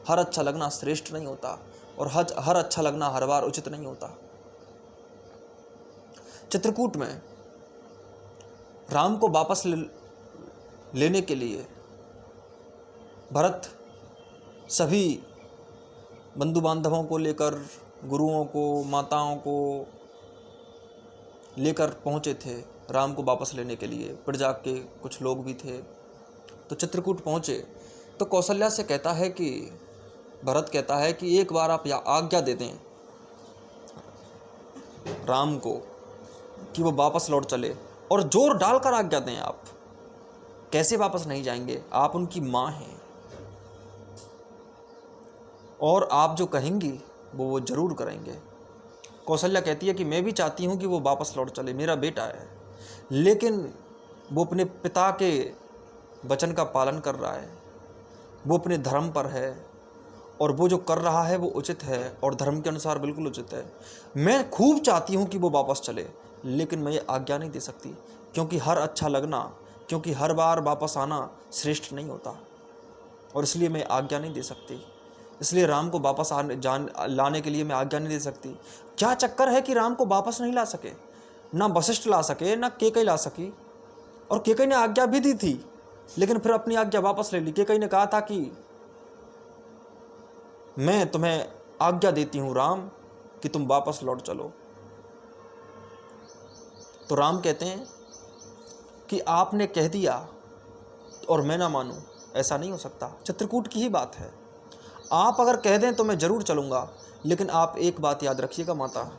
हर अच्छा लगना श्रेष्ठ नहीं होता, और हर अच्छा लगना हर बार उचित नहीं होता। चित्रकूट में राम को वापस लेने के लिए भरत सभी बंधु बांधवों को लेकर, गुरुओं को, माताओं को लेकर पहुंचे थे राम को वापस लेने के लिए। प्रजा के कुछ लोग भी थे। तो चित्रकूट पहुंचे तो कौशल्या से कहता है कि भरत कहता है कि एक बार आप आज्ञा दे दें राम को कि वो वापस लौट चले, और जोर डालकर आज्ञा दें। आप कैसे वापस नहीं जाएंगे, आप उनकी माँ हैं, और आप जो कहेंगी वो जरूर करेंगे। कौशल्या कहती है कि मैं भी चाहती हूँ कि वो वापस लौट चले, मेरा बेटा है, लेकिन वो अपने पिता के वचन का पालन कर रहा है, वो अपने धर्म पर है, और वो जो कर रहा है वो उचित है और धर्म के अनुसार बिल्कुल उचित है। मैं खूब चाहती हूँ कि वो वापस चले, लेकिन मैं ये आज्ञा नहीं दे सकती, क्योंकि हर अच्छा लगना, क्योंकि हर बार वापस आना श्रेष्ठ नहीं होता, और इसलिए मैं आज्ञा नहीं दे सकती। इसलिए राम को वापस लाने के लिए मैं आज्ञा नहीं दे सकती। क्या चक्कर है कि राम को वापस नहीं ला सके? ना वशिष्ठ ला सके, ना केकई ला सकी, और केकई ने आज्ञा भी दी थी, लेकिन फिर अपनी आज्ञा वापस ले ली। केकई ने कहा था कि मैं तुम्हें आज्ञा देती हूं राम कि तुम वापस लौट चलो। तो राम कहते हैं कि आपने कह दिया और मैं ना मानूं, ऐसा नहीं हो सकता। चित्रकूट की ही बात है। आप अगर कह दें तो मैं ज़रूर चलूँगा, लेकिन आप एक बात याद रखिएगा माता,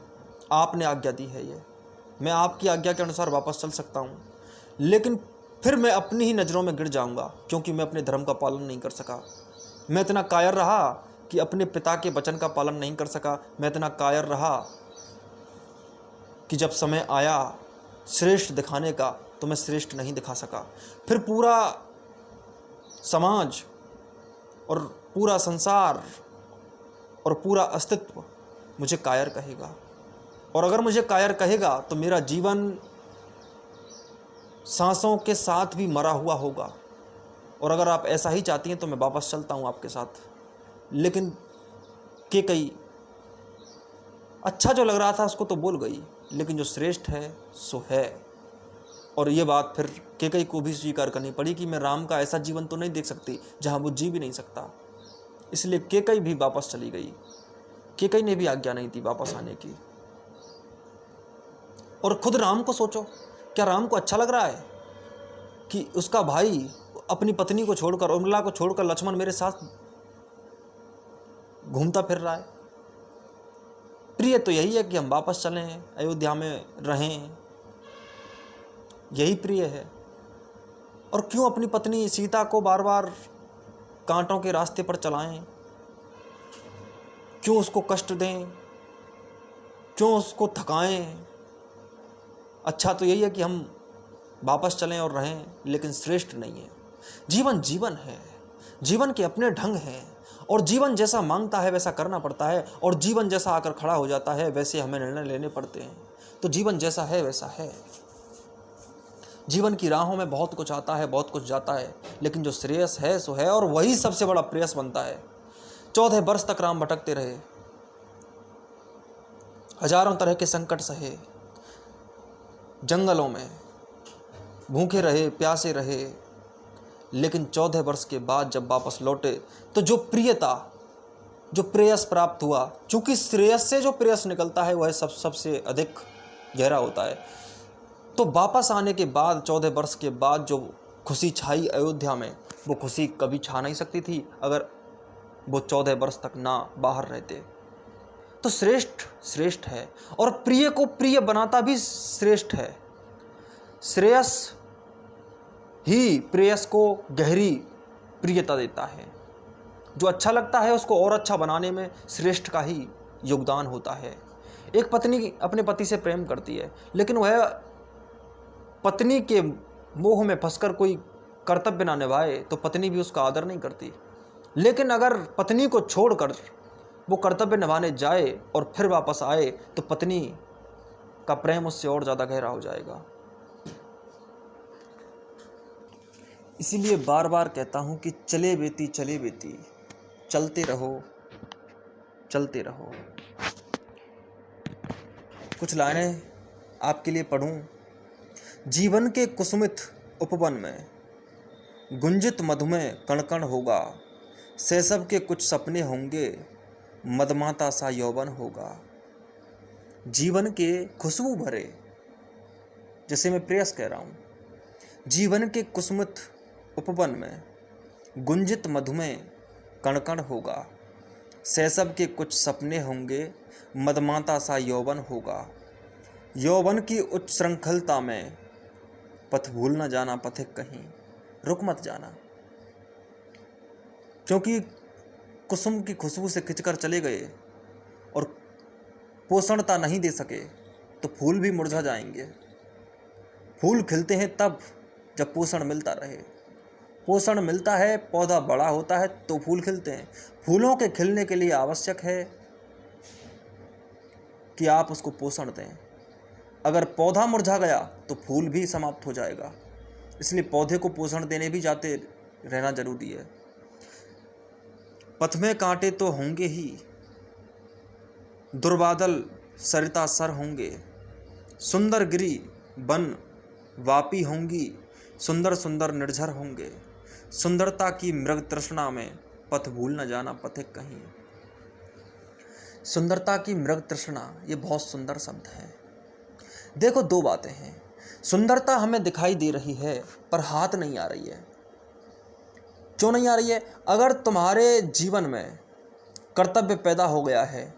आपने आज्ञा दी है, ये मैं आपकी आज्ञा के अनुसार वापस चल सकता हूँ, लेकिन फिर मैं अपनी ही नज़रों में गिर जाऊँगा, क्योंकि मैं अपने धर्म का पालन नहीं कर सका। मैं इतना कायर रहा कि अपने पिता के वचन का पालन नहीं कर सका। मैं इतना कायर रहा कि जब समय आया श्रेष्ठ दिखाने का तो मैं श्रेष्ठ नहीं दिखा सका। फिर पूरा समाज और पूरा संसार और पूरा अस्तित्व मुझे कायर कहेगा, और अगर मुझे कायर कहेगा तो मेरा जीवन सांसों के साथ भी मरा हुआ होगा। और अगर आप ऐसा ही चाहती हैं तो मैं वापस चलता हूँ आपके साथ। लेकिन केकई अच्छा जो लग रहा था उसको तो बोल गई, लेकिन जो श्रेष्ठ है सो है। और ये बात फिर केकई को भी स्वीकार करनी पड़ी कि मैं राम का ऐसा जीवन तो नहीं देख सकती जहाँ वो जी भी नहीं सकता। इसलिए केकई भी वापस चली गई। केकई ने भी आज्ञा नहीं दी वापस आने की। और खुद राम को सोचो, क्या राम को अच्छा लग रहा है कि उसका भाई अपनी पत्नी को छोड़कर, उर्मिला को छोड़कर लक्ष्मण मेरे साथ घूमता फिर रहा है? प्रिय तो यही है कि हम वापस चलें, अयोध्या में रहें, यही प्रिय है। और क्यों अपनी पत्नी सीता को बार बार कांटों के रास्ते पर चलाएं? क्यों उसको कष्ट दें? क्यों उसको थकाएं? अच्छा तो यही है कि हम वापस चलें और रहें, लेकिन श्रेष्ठ नहीं है। जीवन जीवन है, जीवन के अपने ढंग हैं, और जीवन जैसा मांगता है वैसा करना पड़ता है, और जीवन जैसा आकर खड़ा हो जाता है वैसे हमें निर्णय लेने पड़ते हैं। तो जीवन जैसा है वैसा है। जीवन की राहों में बहुत कुछ आता है, बहुत कुछ जाता है, लेकिन जो श्रेयस है सो है, और वही सबसे बड़ा प्रेयस बनता है। 14 वर्ष तक राम भटकते रहे, हजारों तरह के संकट सहे, जंगलों में भूखे रहे, प्यासे रहे, लेकिन 14 वर्ष के बाद जब वापस लौटे तो जो प्रियता, जो प्रेयस प्राप्त हुआ, चूंकि श्रेयस से जो प्रेयस निकलता है वह सबसे अधिक गहरा होता है। तो वापस आने के बाद 14 वर्ष के बाद जो खुशी छाई अयोध्या में, वो खुशी कभी छा नहीं सकती थी अगर वो 14 वर्ष तक ना बाहर रहते। तो श्रेष्ठ श्रेष्ठ है, और प्रिय को प्रिय बनाता भी श्रेष्ठ है। श्रेयस ही प्रेयस को गहरी प्रियता देता है। जो अच्छा लगता है उसको और अच्छा बनाने में श्रेष्ठ का ही योगदान होता है। एक पत्नी अपने पति से प्रेम करती है, लेकिन वह पत्नी के मोह में फंसकर कोई कर्तव्य ना निभाए तो पत्नी भी उसका आदर नहीं करती। लेकिन अगर पत्नी को छोड़कर वो कर्तव्य निभाने जाए और फिर वापस आए तो पत्नी का प्रेम उससे और ज़्यादा गहरा हो जाएगा। इसीलिए बार बार कहता हूँ कि चले बेटी चलते रहो चलते रहो। कुछ लाइनें आपके लिए पढ़ूं। जीवन के कुसुमित उपवन में गुंजित मधुमेह कण होगा, शैशव के कुछ सपने होंगे, मदमाता सा यौवन होगा। जीवन के खुशबू भरे, जैसे मैं प्रेयस कह रहा हूँ, जीवन के कुसुमित उपवन में गुंजित मधुमेह कण होगा, शैशव के कुछ सपने होंगे, मदमाता सा यौवन होगा। यौवन की उच्च श्रृंखलता में पथ भूल न जाना, पथिक कहीं रुक मत जाना। क्योंकि कुसुम की खुशबू से खिंचकर चले गए और पोषणता नहीं दे सके तो फूल भी मुरझा जाएंगे। फूल खिलते हैं तब जब पोषण मिलता रहे। पोषण मिलता है, पौधा बड़ा होता है तो फूल खिलते हैं। फूलों के खिलने के लिए आवश्यक है कि आप उसको पोषण दें। अगर पौधा मुरझा गया तो फूल भी समाप्त हो जाएगा। इसलिए पौधे को पोषण देने भी जाते रहना जरूरी है। पथ में कांटे तो होंगे ही, दुर्बादल सरिता सर होंगे, सुंदर गिरी बन वापी होंगी, सुंदर सुंदर निर्झर होंगे। सुंदरता की मृग तृष्णा में पथ भूल न जाना, पथिक कहीं। सुंदरता की मृग तृष्णा, ये बहुत सुंदर शब्द है। देखो, दो बातें हैं। सुंदरता हमें दिखाई दे रही है पर हाथ नहीं आ रही है। क्यों नहीं आ रही है? अगर तुम्हारे जीवन में कर्तव्य पैदा हो गया है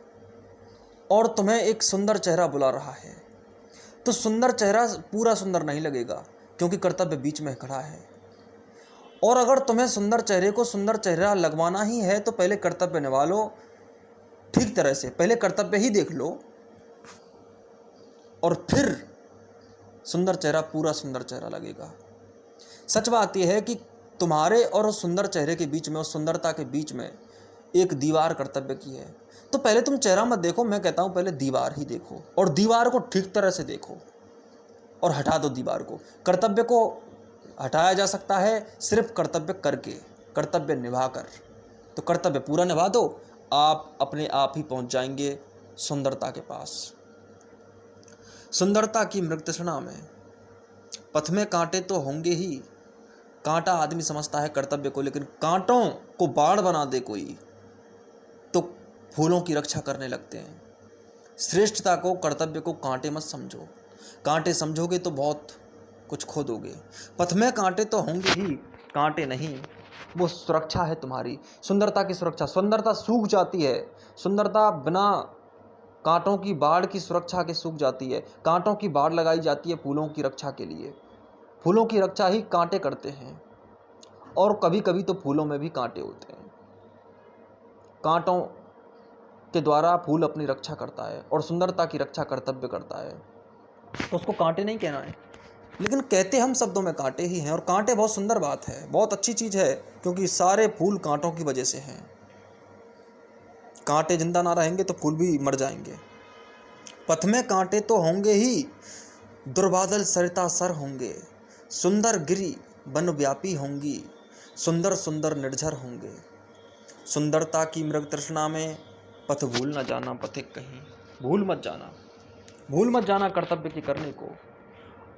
और तुम्हें एक सुंदर चेहरा बुला रहा है तो सुंदर चेहरा पूरा सुंदर नहीं लगेगा, क्योंकि कर्तव्य बीच में खड़ा है। और अगर तुम्हें सुंदर चेहरे को सुंदर चेहरा लगवाना ही है तो पहले कर्तव्य निभा लो ठीक तरह से। पहले कर्तव्य ही देख लो और फिर सुंदर चेहरा पूरा सुंदर चेहरा लगेगा। सच बात यह है कि तुम्हारे और उस सुंदर चेहरे के बीच में, उस सुंदरता के बीच में एक दीवार कर्तव्य की है। तो पहले तुम चेहरा मत देखो, मैं कहता हूं पहले दीवार ही देखो, और दीवार को ठीक तरह से देखो और हटा दो दीवार को। कर्तव्य को हटाया जा सकता है सिर्फ कर्तव्य करके, कर्तव्य निभाकर। तो कर्तव्य पूरा निभा दो, आप अपने आप ही पहुंच जाएंगे सुंदरता के पास। सुंदरता की मृग तृष्णा में पथ में कांटे तो होंगे ही। कांटा आदमी समझता है कर्तव्य को, लेकिन कांटों को बाढ़ बना दे कोई तो फूलों की रक्षा करने लगते हैं। श्रेष्ठता को, कर्तव्य को कांटे मत समझो। कांटे समझोगे तो बहुत कुछ खो दोगे। पथ में कांटे तो होंगे ही, कांटे नहीं, वो सुरक्षा है तुम्हारी, सुंदरता की सुरक्षा। सुंदरता सूख जाती है, सुंदरता बिना कांटों की बाढ़ की सुरक्षा के सूख जाती है। कांटों की बाढ़ लगाई जाती है फूलों की रक्षा के लिए। फूलों की रक्षा ही कांटे करते हैं, और कभी कभी तो फूलों में भी कांटे होते हैं। कांटों के द्वारा फूल अपनी रक्षा करता है और सुंदरता की रक्षा कर्तव्य करता है, तो उसको कांटे नहीं कहना है। लेकिन कहते हम शब्दों में कांटे ही हैं, और कांटे बहुत सुंदर बात है, बहुत अच्छी चीज़ है, क्योंकि सारे फूल कांटों की वजह से हैं। कांटे जिंदा ना रहेंगे तो फूल भी मर जाएंगे। पथ में कांटे तो होंगे ही, दुर्बादल सरिता सर होंगे, सुंदर गिरी वन व्यापी होंगी, सुंदर सुंदर निर्झर होंगे। सुंदरता की मृग तृष्णा में पथ भूल न जाना, पथिक कहीं। भूल मत जाना, भूल मत जाना कर्तव्य के करने को,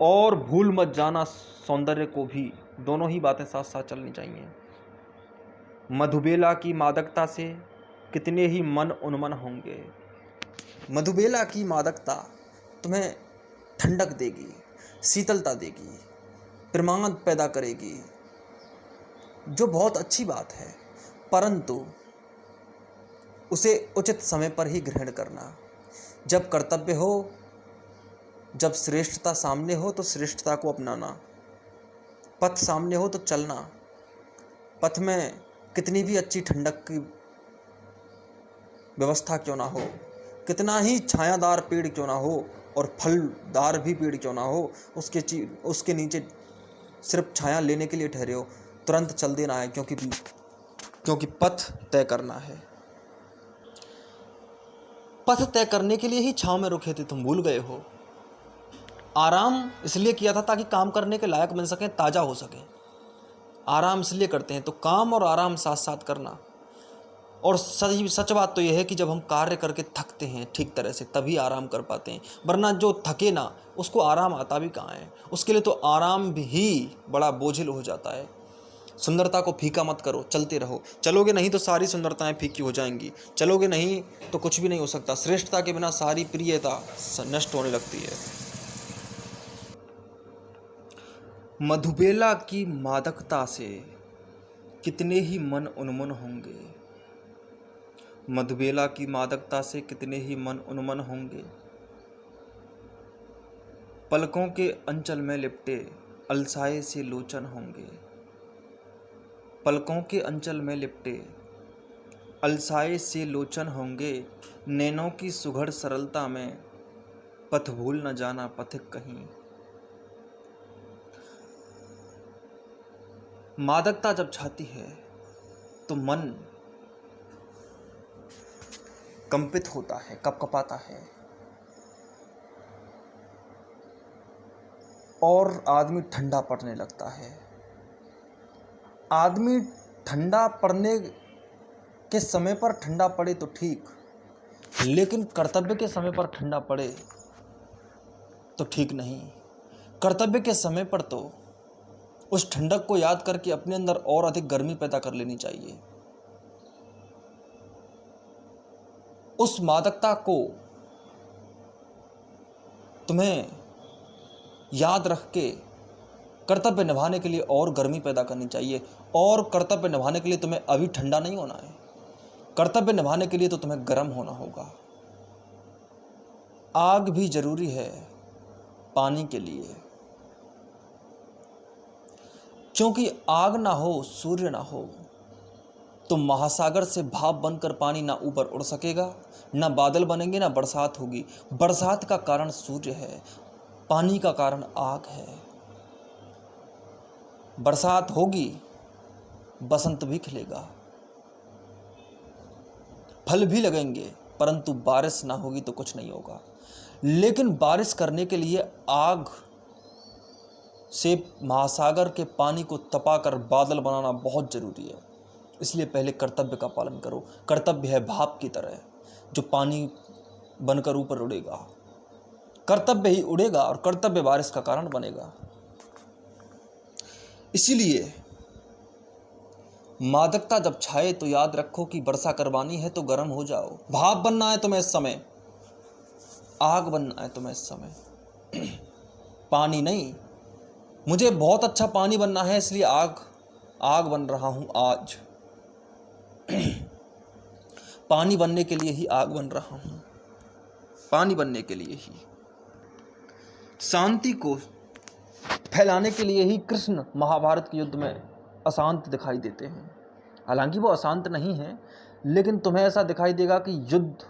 और भूल मत जाना सौंदर्य को भी। दोनों ही बातें साथ साथ चलनी चाहिए। मधुबेला की मादकता से कितने ही मन उन्मन होंगे। मधुबेला की मादकता तुम्हें ठंडक देगी, शीतलता देगी, प्रेमानंद पैदा करेगी, जो बहुत अच्छी बात है। परंतु उसे उचित समय पर ही ग्रहण करना। जब कर्तव्य हो, जब श्रेष्ठता सामने हो तो श्रेष्ठता को अपनाना। पथ सामने हो तो चलना। पथ में कितनी भी अच्छी ठंडक की व्यवस्था क्यों ना हो, कितना ही छायादार पेड़ क्यों ना हो और फलदार भी पेड़ क्यों ना हो, उसके नीचे सिर्फ छाया लेने के लिए ठहरे हो, तुरंत चल देना है, क्योंकि पथ तय करना है। पथ तय करने के लिए ही छांव में रुके थे, तुम भूल गए हो। आराम इसलिए किया था ताकि काम करने के लायक बन सके, ताजा हो सके। आराम इसलिए करते हैं, तो काम और आराम साथ साथ करना। और सच बात तो यह है कि जब हम कार्य करके थकते हैं ठीक तरह से, तभी आराम कर पाते हैं, वरना जो थके ना उसको आराम आता भी कहाँ है। उसके लिए तो आराम भी बड़ा बोझिल हो जाता है। सुंदरता को फीका मत करो, चलते रहो। चलोगे नहीं तो सारी सुंदरताएं फीकी हो जाएंगी, चलोगे नहीं तो कुछ भी नहीं हो सकता। श्रेष्ठता के बिना सारी प्रियता नष्ट होने लगती है। मधुबेला की मादकता से कितने ही मन उन्मन होंगे। मधुबेला की मादकता से कितने ही मन उन्मन होंगे। पलकों के अंचल में लिपटे अलसाए से लोचन होंगे। पलकों के अंचल में लिपटे अलसाए से लोचन होंगे। नैनों की सुघड़ सरलता में पथ भूल न जाना पथिक कहीं। मादकता जब छाती है तो मन कंपित होता है, कपकपाता है, और आदमी ठंडा पड़ने लगता है। आदमी ठंडा पड़ने के समय पर ठंडा पड़े तो ठीक, लेकिन कर्तव्य के समय पर ठंडा पड़े तो ठीक नहीं। कर्तव्य के समय पर तो उस ठंडक को याद करके अपने अंदर और अधिक गर्मी पैदा कर लेनी चाहिए। उस मादकता को तुम्हें याद रख के कर्तव्य निभाने के लिए और गर्मी पैदा करनी चाहिए। और कर्तव्य निभाने के लिए तुम्हें अभी ठंडा नहीं होना है, कर्तव्य निभाने के लिए तो तुम्हें गर्म होना होगा। आग भी जरूरी है पानी के लिए, क्योंकि आग ना हो, सूर्य ना हो तो महासागर से भाप बनकर पानी ना ऊपर उड़ सकेगा, ना बादल बनेंगे, ना बरसात होगी। बरसात का कारण सूर्य है, पानी का कारण आग है। बरसात होगी, बसंत भी खिलेगा, फल भी लगेंगे, परंतु बारिश ना होगी तो कुछ नहीं होगा। लेकिन बारिश करने के लिए आग से महासागर के पानी को तपाकर बादल बनाना बहुत जरूरी है। इसलिए पहले कर्तव्य का पालन करो। कर्तव्य है भाप की तरह जो पानी बनकर ऊपर उड़ेगा। कर्तव्य ही उड़ेगा और कर्तव्य बारिश का कारण बनेगा। इसीलिए मादकता जब छाए तो याद रखो कि वर्षा करवानी है तो गर्म हो जाओ। भाप बनना है तुम्हें इस समय, आग बनना है तुम्हें इस समय, पानी नहीं। मुझे बहुत अच्छा पानी बनना है इसलिए आग बन रहा हूं आज। पानी बनने के लिए ही आग बन रहा हूं, पानी बनने के लिए ही। शांति को फैलाने के लिए ही कृष्ण महाभारत के युद्ध में अशांत दिखाई देते हैं। हालांकि वो अशांत नहीं है, लेकिन तुम्हें ऐसा दिखाई देगा कि युद्ध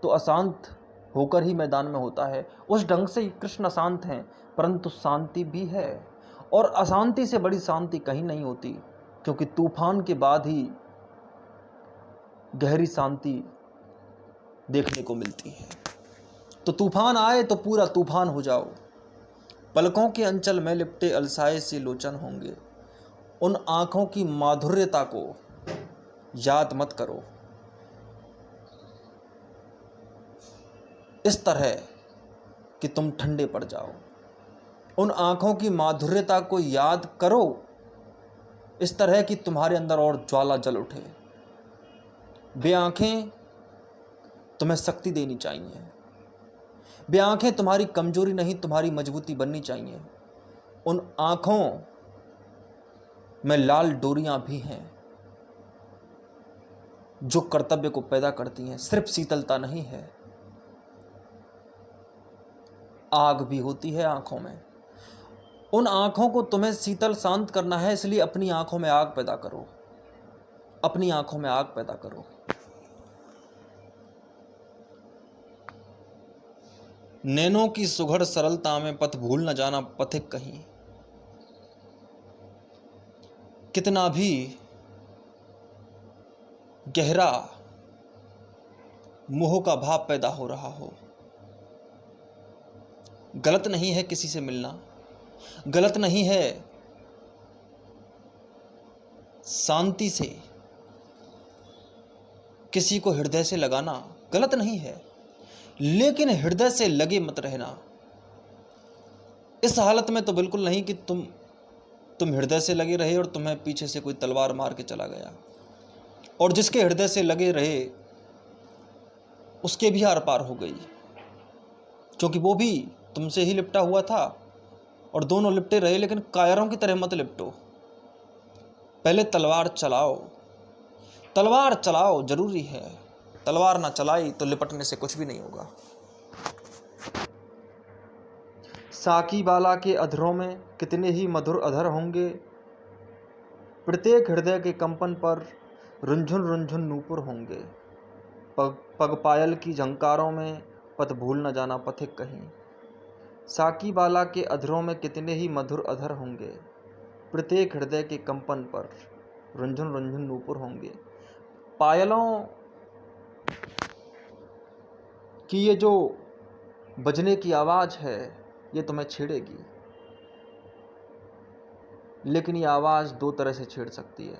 तो अशांत होकर ही मैदान में होता है। उस ढंग से ही कृष्ण अशांत हैं, परंतु शांति भी है। और अशांति से बड़ी शांति कहीं नहीं होती, क्योंकि तूफान के बाद ही गहरी शांति देखने को मिलती है। तो तूफान आए तो पूरा तूफान हो जाओ। पलकों के अंचल में लिपटे अलसाए से लोचन होंगे। उन आंखों की माधुर्यता को याद मत करो इस तरह कि तुम ठंडे पड़ जाओ। उन आंखों की माधुर्यता को याद करो इस तरह कि तुम्हारे अंदर और ज्वाला जल उठे। वे आंखें तुम्हें शक्ति देनी चाहिए। वे आंखें तुम्हारी कमजोरी नहीं, तुम्हारी मजबूती बननी चाहिए। उन आंखों में लाल डोरियां भी हैं। जो कर्तव्य को पैदा करती हैं। सिर्फ शीतलता नहीं है, आग भी होती है आंखों में। उन आंखों को तुम्हें शीतल शांत करना है, इसलिए अपनी आंखों में आग पैदा करो, अपनी आंखों में आग पैदा करो। नैनों की सुघड़ सरलता में पथ भूल न जाना पथिक कहीं। कितना भी गहरा मोह का भाव पैदा हो रहा हो, गलत नहीं है किसी से मिलना, गलत नहीं है शांति से किसी को हृदय से लगाना, गलत नहीं है, लेकिन हृदय से लगे मत रहना। इस हालत में तो बिल्कुल नहीं कि तुम हृदय से लगे रहे और तुम्हें पीछे से कोई तलवार मार के चला गया, और जिसके हृदय से लगे रहे उसके भी आर पार हो गई, क्योंकि वो भी तुमसे ही लिपटा हुआ था और दोनों लिपटे रहे। लेकिन कायरों की तरह मत लिपटो, पहले तलवार चलाओ, तलवार चलाओ, जरूरी है। तलवार ना चलाई तो लिपटने से कुछ भी नहीं होगा। साकी बाला के अधरों में कितने ही मधुर अधर होंगे, प्रत्येक हृदय के कंपन पर रुंझुन रुंझुन नूपुर होंगे। पग पायल की झंकारों में पथ भूल न जाना पथिक कहीं। साकी बाला के अधरों में कितने ही मधुर अधर होंगे, प्रत्येक हृदय के कंपन पर रुंझुन रुंझुन नूपुर होंगे। पायलों की ये जो बजने की आवाज़ है, ये तुम्हें छेड़ेगी, लेकिन ये आवाज़ दो तरह से छेड़ सकती है,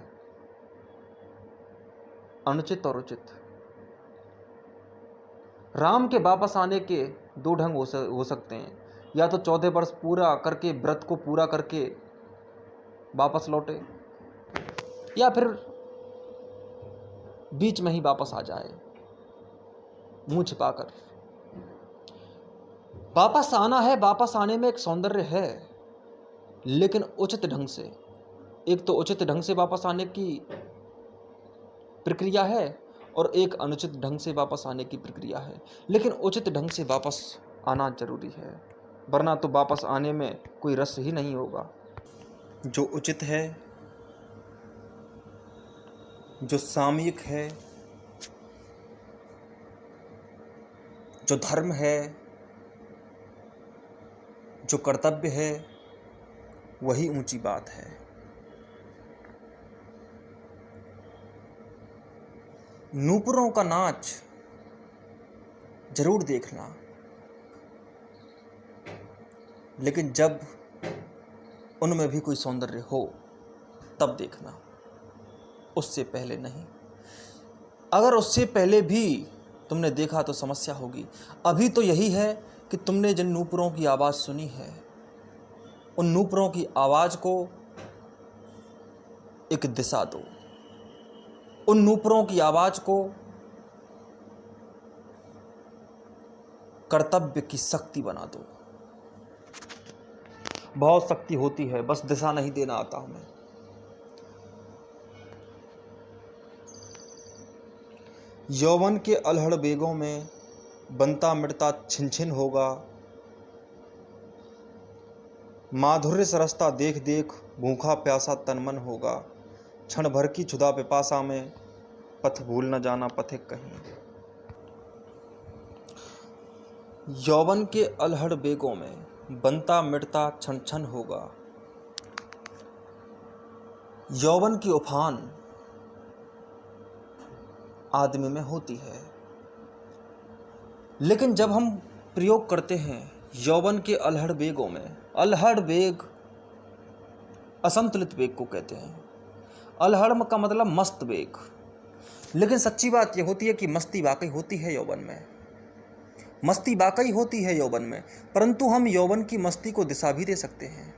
अनुचित और उचित। राम के वापस आने के दो ढंग हो सकते हैं, या तो 14 वर्ष पूरा करके, व्रत को पूरा करके वापस लौटे, या फिर बीच में ही वापस आ जाए मुंह छिपाकर। वापस आना है, वापस आने में एक सौंदर्य है, लेकिन उचित ढंग से। एक तो उचित ढंग से वापस आने की प्रक्रिया है और एक अनुचित ढंग से वापस आने की प्रक्रिया है, लेकिन उचित ढंग से वापस आना जरूरी है, वरना तो वापस आने में कोई रस ही नहीं होगा। जो उचित है, जो सामयिक है, जो धर्म है, जो कर्तव्य है, वही ऊंची बात है। नूपुरों का नाच जरूर देखना, लेकिन जब उनमें भी कोई सौंदर्य हो तब देखना, उससे पहले नहीं। अगर उससे पहले भी तुमने देखा तो समस्या होगी। अभी तो यही है कि तुमने जिन नूपुरों की आवाज़ सुनी है, उन नूपुरों की आवाज़ को एक दिशा दो, उन नूपुरों की आवाज़ को कर्तव्य की शक्ति बना दो। बहुत शक्ति होती है, बस दिशा नहीं देना आता हमें। यौवन के अलहड़ बेगों में बनता मिटता छिन छिन होगा, माधुर्य सरसता देख देख भूखा प्यासा तनमन होगा। क्षण भर की क्षुधा पिपासा में पथ भूल न जाना पथिक कहीं। यौवन के अलहड़ बेगों में बनता मिटता छन छन होगा। यौवन की उफान आदमी में होती है, लेकिन जब हम प्रयोग करते हैं यौवन के अलहड़ बेगों में, अलहड़ बेग असंतुलित वेग को कहते हैं। अलहड़ का मतलब मस्त वेग, लेकिन सच्ची बात यह होती है कि मस्ती वाकई होती है यौवन में, मस्ती वाकई होती है यौवन में, परंतु हम यौवन की मस्ती को दिशा भी दे सकते हैं।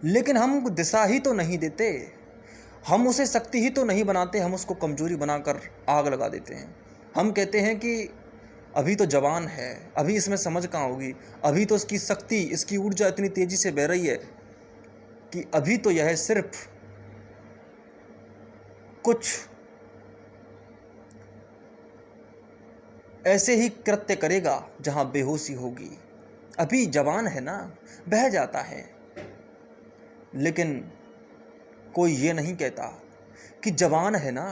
लेकिन हम दिशा ही तो नहीं देते, हम उसे शक्ति ही तो नहीं बनाते, हम उसको कमजोरी बनाकर आग लगा देते हैं। हम कहते हैं कि अभी तो जवान है, अभी इसमें समझ कहाँ होगी, अभी तो इसकी शक्ति, इसकी ऊर्जा इतनी तेजी से बह रही है कि अभी तो यह सिर्फ कुछ ऐसे ही कृत्य करेगा जहां बेहोशी होगी। अभी जवान है ना, बह जाता है, लेकिन कोई ये नहीं कहता कि जवान है ना,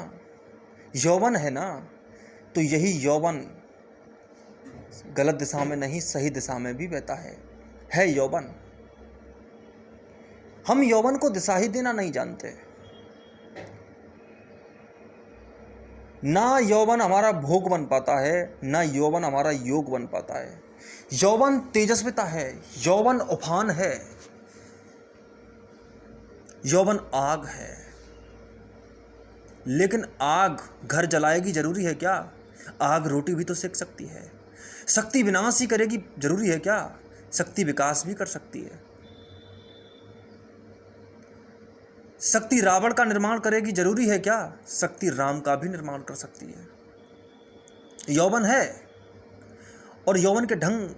यौवन है ना, तो यही यौवन गलत दिशा में नहीं सही दिशा में भी बहता है यौवन। हम यौवन को दिशा ही देना नहीं जानते। ना यौवन हमारा भोग बन पाता है, ना यौवन हमारा योग बन पाता है। यौवन तेजस्विता है, यौवन उफान है, यौवन आग है। लेकिन आग घर जलाएगी जरूरी है क्या? आग रोटी भी तो सेक सकती है। शक्ति विनाश ही करेगी जरूरी है क्या? शक्ति विकास भी कर सकती है। शक्ति रावण का निर्माण करेगी जरूरी है क्या? शक्ति राम का भी निर्माण कर सकती है। यौवन है, और यौवन के ढंग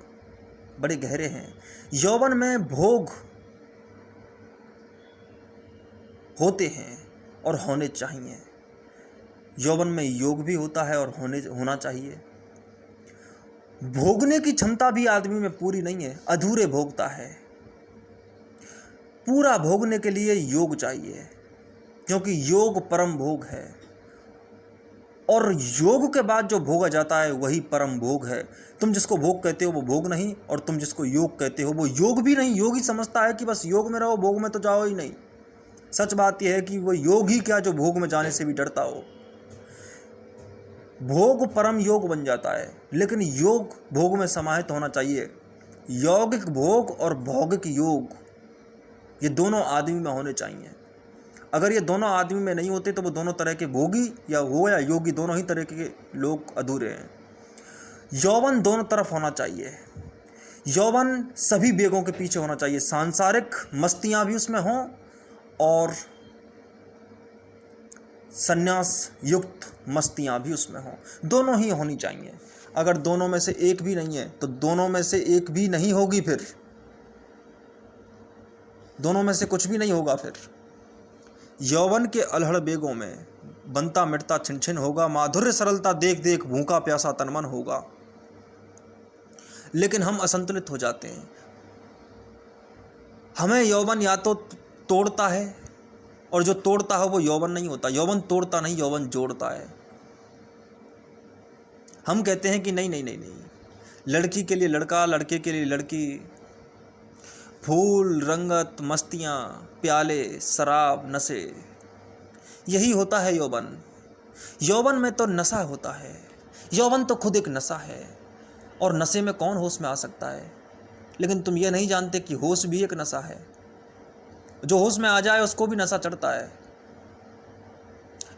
बड़े गहरे हैं। यौवन में भोग होते हैं और होने चाहिए। यौवन में योग भी होता है और होना चाहिए। भोगने की क्षमता भी आदमी में पूरी नहीं है, अधूरे भोगता है। पूरा भोगने के लिए योग चाहिए, क्योंकि योग परम भोग है, और योग के बाद जो भोगा जाता है वही परम भोग है। तुम जिसको भोग कहते हो वो भोग नहीं, और तुम जिसको योग कहते हो वो योग भी नहीं। योग ही समझता है कि बस योग में रहो, भोग में तो जाओ ही नहीं। सच बात यह है कि वो योग ही क्या जो भोग में जाने से भी डरता हो। भोग परम योग बन जाता है, लेकिन योग भोग में समाहित होना चाहिए। यौगिक भोग और भौगिक योग, ये दोनों आदमी में होने चाहिए। अगर ये दोनों आदमी में नहीं होते तो वो दोनों तरह के भोगी या योगी, दोनों ही तरह के लोग अधूरे हैं। यौवन दोनों तरफ होना चाहिए। यौवन सभी वेगों के पीछे होना चाहिए। सांसारिक मस्तियां भी उसमें हों और संन्यास युक्त मस्तियां भी उसमें हों। दोनों ही होनी चाहिए। अगर दोनों में से एक भी नहीं है तो दोनों में से एक भी नहीं होगी, फिर दोनों में से कुछ भी नहीं होगा। फिर यौवन के अलहड़ बेगों में बनता मिटता छिन छिन होगा। माधुर्य सरलता देख देख भूखा प्यासा तन मन होगा। लेकिन हम असंतुलित हो जाते हैं। हमें यौवन या तो तोड़ता है, और जो तोड़ता है वो यौवन नहीं होता। यौवन तोड़ता नहीं, यौवन जोड़ता है। हम कहते हैं कि नहीं नहीं नहीं नहीं, लड़की के लिए लड़का, लड़के के लिए लड़की, फूल, रंगत, मस्तियाँ, प्याले, शराब, नशे, यही होता है यौवन। यौवन में तो नशा होता है। यौवन तो खुद एक नशा है, और नशे में कौन होश में आ सकता है? लेकिन तुम ये नहीं जानते कि होश भी एक नशा है। जो होश में आ जाए उसको भी नशा चढ़ता है।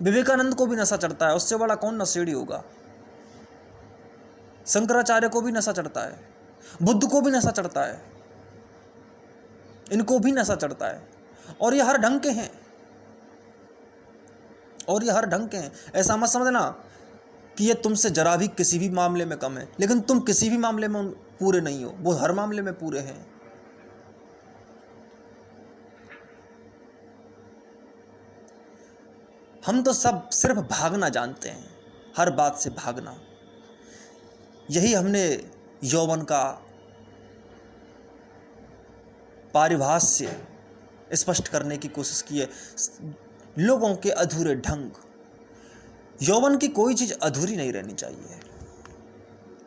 विवेकानंद को भी नशा चढ़ता है, उससे बड़ा कौन नशेड़ी होगा? शंकराचार्य को भी नशा चढ़ता है, बुद्ध को भी नशा चढ़ता है, इनको भी नशा चढ़ता है। और ये हर ढंग के हैं, और ये हर ढंग के हैं। ऐसा मत समझना कि ये तुमसे जरा भी किसी भी मामले में कम है, लेकिन तुम किसी भी मामले में पूरे नहीं हो, वो हर मामले में पूरे हैं। हम तो सब सिर्फ भागना जानते हैं, हर बात से भागना। यही हमने यौवन का पारिभाष्य स्पष्ट करने की कोशिश की है। लोगों के अधूरे ढंग। यौवन की कोई चीज अधूरी नहीं रहनी चाहिए,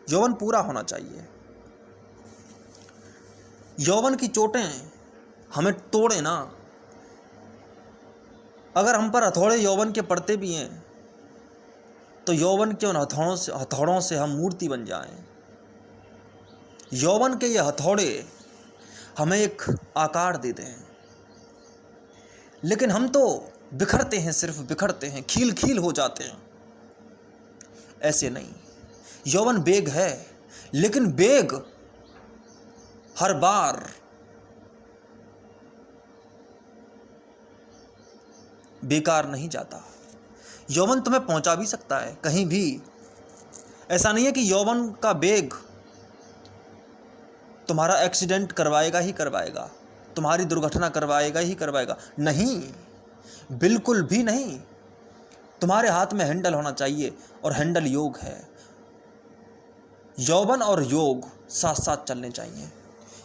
यौवन पूरा होना चाहिए। यौवन की चोटें हमें तोड़े ना। अगर हम पर हथौड़े यौवन के पड़ते भी हैं तो यौवन के उन हथौड़ों से हम मूर्ति बन जाएं। यौवन के ये हथौड़े हमें एक आकार दे दें, लेकिन हम तो बिखरते हैं, सिर्फ बिखरते हैं, खील खील हो जाते हैं। ऐसे नहीं। यौवन बेग है, लेकिन बेग हर बार बेकार नहीं जाता। यौवन तुम्हें पहुंचा भी सकता है कहीं भी। ऐसा नहीं है कि यौवन का बेग तुम्हारा एक्सीडेंट करवाएगा ही करवाएगा, तुम्हारी दुर्घटना करवाएगा ही करवाएगा। नहीं, बिल्कुल भी नहीं। तुम्हारे हाथ में हैंडल होना चाहिए, और हैंडल योग है। यौवन और योग साथ साथ चलने चाहिए।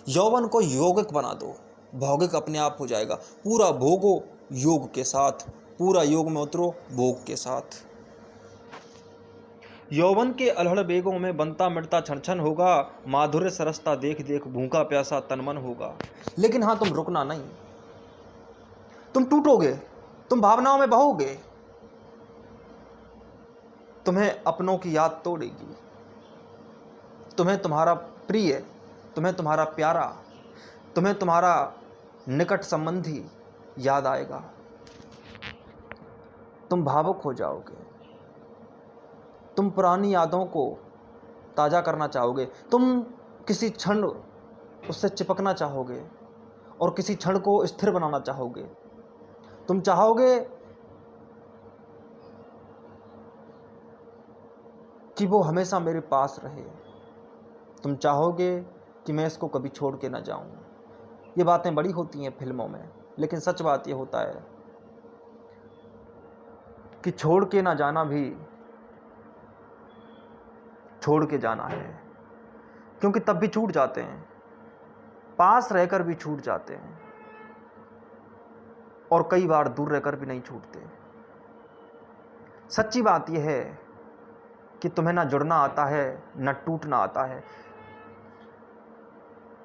यौवन को यौगिक बना दो, भौगिक अपने आप हो जाएगा। पूरा भोगो योग के साथ, पूरा योग में उतरो भोग के साथ। यौवन के अलहड़ बेगों में बनता मिटता छन छन होगा, माधुर्य सरसता देख देख भूखा प्यासा तन मन होगा। लेकिन हाँ, तुम रुकना नहीं, तुम टूटोगे, तुम भावनाओं में बहोगे, तुम्हें अपनों की याद तोड़ेगी, तुम्हें तुम्हारा प्रिय, तुम्हें तुम्हारा प्यारा, तुम्हें तुम्हारा निकट संबंधी याद आएगा, तुम भावुक हो जाओगे, तुम पुरानी यादों को ताज़ा करना चाहोगे, तुम किसी क्षण उससे चिपकना चाहोगे और किसी क्षण को स्थिर बनाना चाहोगे। तुम चाहोगे कि वो हमेशा मेरे पास रहे, तुम चाहोगे कि मैं इसको कभी छोड़ के ना जाऊं। ये बातें बड़ी होती हैं फिल्मों में, लेकिन सच बात ये होता है कि छोड़ के ना जाना भी छोड़ के जाना है, क्योंकि तब भी छूट जाते हैं, पास रहकर भी छूट जाते हैं और कई बार दूर रहकर भी नहीं छूटते। सच्ची बात यह है कि तुम्हें ना जुड़ना आता है ना टूटना आता है,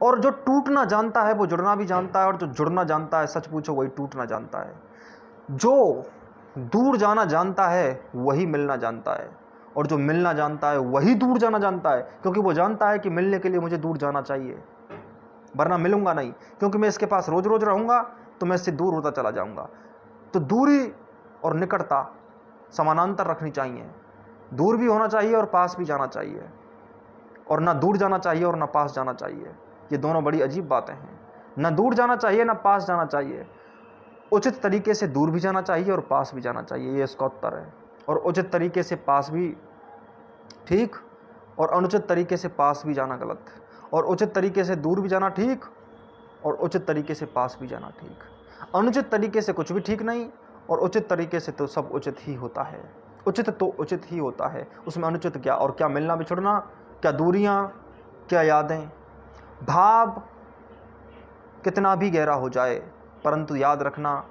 और जो टूटना जानता है वो जुड़ना भी जानता है, और जो जुड़ना जानता है सच पूछो वही टूटना जानता है। जो दूर जाना जानता है वही मिलना जानता है, और जो मिलना जानता है वही दूर जाना जानता है, क्योंकि वो जानता है कि मिलने के लिए मुझे दूर जाना चाहिए, वरना मिलूंगा नहीं, क्योंकि मैं इसके पास रोज रोज रहूंगा तो मैं इससे दूर होता चला जाऊंगा। तो दूरी और निकटता समानांतर रखनी चाहिए, दूर भी होना चाहिए और पास भी जाना चाहिए, और ना दूर जाना चाहिए और ना पास जाना चाहिए। ये दोनों बड़ी अजीब बातें हैं, ना दूर जाना चाहिए ना पास जाना चाहिए। उचित तरीके से दूर भी जाना चाहिए और पास भी जाना चाहिए, ये इसका उत्तर है। और उचित तरीके से पास भी ठीक, और अनुचित तरीके से पास भी जाना गलत, और उचित तरीके से दूर भी जाना ठीक, और उचित तरीके से पास भी जाना ठीक। अनुचित तरीके से कुछ भी ठीक नहीं, और उचित तरीके से तो सब उचित ही होता है। उचित तो उचित ही होता है, उसमें अनुचित क्या, और क्या मिलना बिछुड़ना, क्या दूरियां, क्या यादें। भाव कितना भी गहरा हो जाए, परंतु याद रखना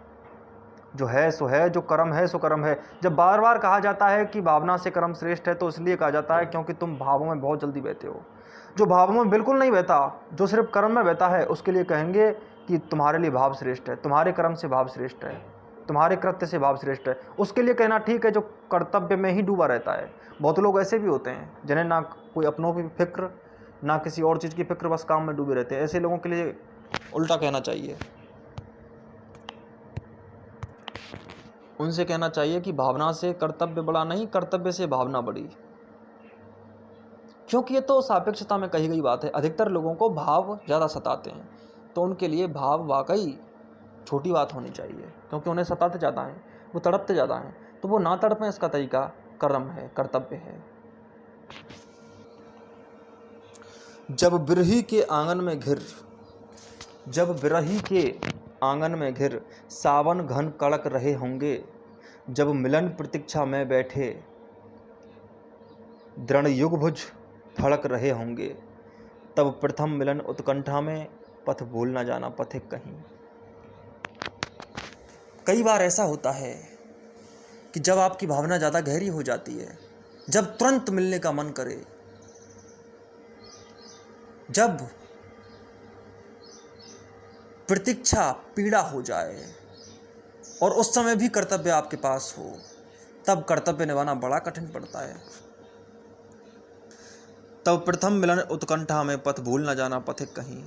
जो है सो है, जो कर्म है सो कर्म है। जब बार बार कहा जाता है कि भावना से कर्म श्रेष्ठ है, तो इसलिए कहा जाता है क्योंकि तुम भावों में बहुत जल्दी बहते हो। जो भावों में बिल्कुल नहीं बहता, जो सिर्फ कर्म में बहता है, उसके लिए कहेंगे कि तुम्हारे लिए भाव श्रेष्ठ है, तुम्हारे कर्म से भाव श्रेष्ठ है, तुम्हारे कृत्य से भाव श्रेष्ठ है। उसके लिए कहना ठीक है जो कर्तव्य में ही डूबा रहता है। बहुत लोग ऐसे भी होते हैं जिन्हें ना कोई अपनों की फिक्र ना किसी और चीज़ की फिक्र, बस काम में डूबे रहते हैं। ऐसे लोगों के लिए उल्टा कहना चाहिए, उनसे कहना चाहिए कि भावना से कर्तव्य बड़ा नहीं, कर्तव्य से भावना बड़ी। क्योंकि ये तो सापेक्षता में कही गई बात है। अधिकतर लोगों को भाव ज़्यादा सताते हैं, तो उनके लिए भाव वाकई छोटी बात होनी चाहिए, क्योंकि उन्हें सताते ज़्यादा हैं, वो तड़पते ज़्यादा हैं। तो वो ना तड़पें, इसका तरीका कर्म है, कर्तव्य है। जब बिरही के आंगन में घिर, जब बिरही के आंगन में घिर, सावन घन कड़क रहे होंगे, जब मिलन प्रतीक्षा में बैठे, दृढ़ युगभुज फड़क रहे होंगे, तब प्रथम मिलन उत्कंठा में, पथ भूल न जाना पथिक कहीं। कई बार ऐसा होता है कि जब आपकी भावना ज़्यादा गहरी हो जाती है, जब तुरंत मिलने का मन करे, जब प्रतीक्षा पीड़ा हो जाए और उस समय भी कर्तव्य आपके पास हो, तब कर्तव्य निभाना बड़ा कठिन पड़ता है। तब प्रथम मिलन उत्कंठा में, पथ भूल न जाना पथिक कहीं।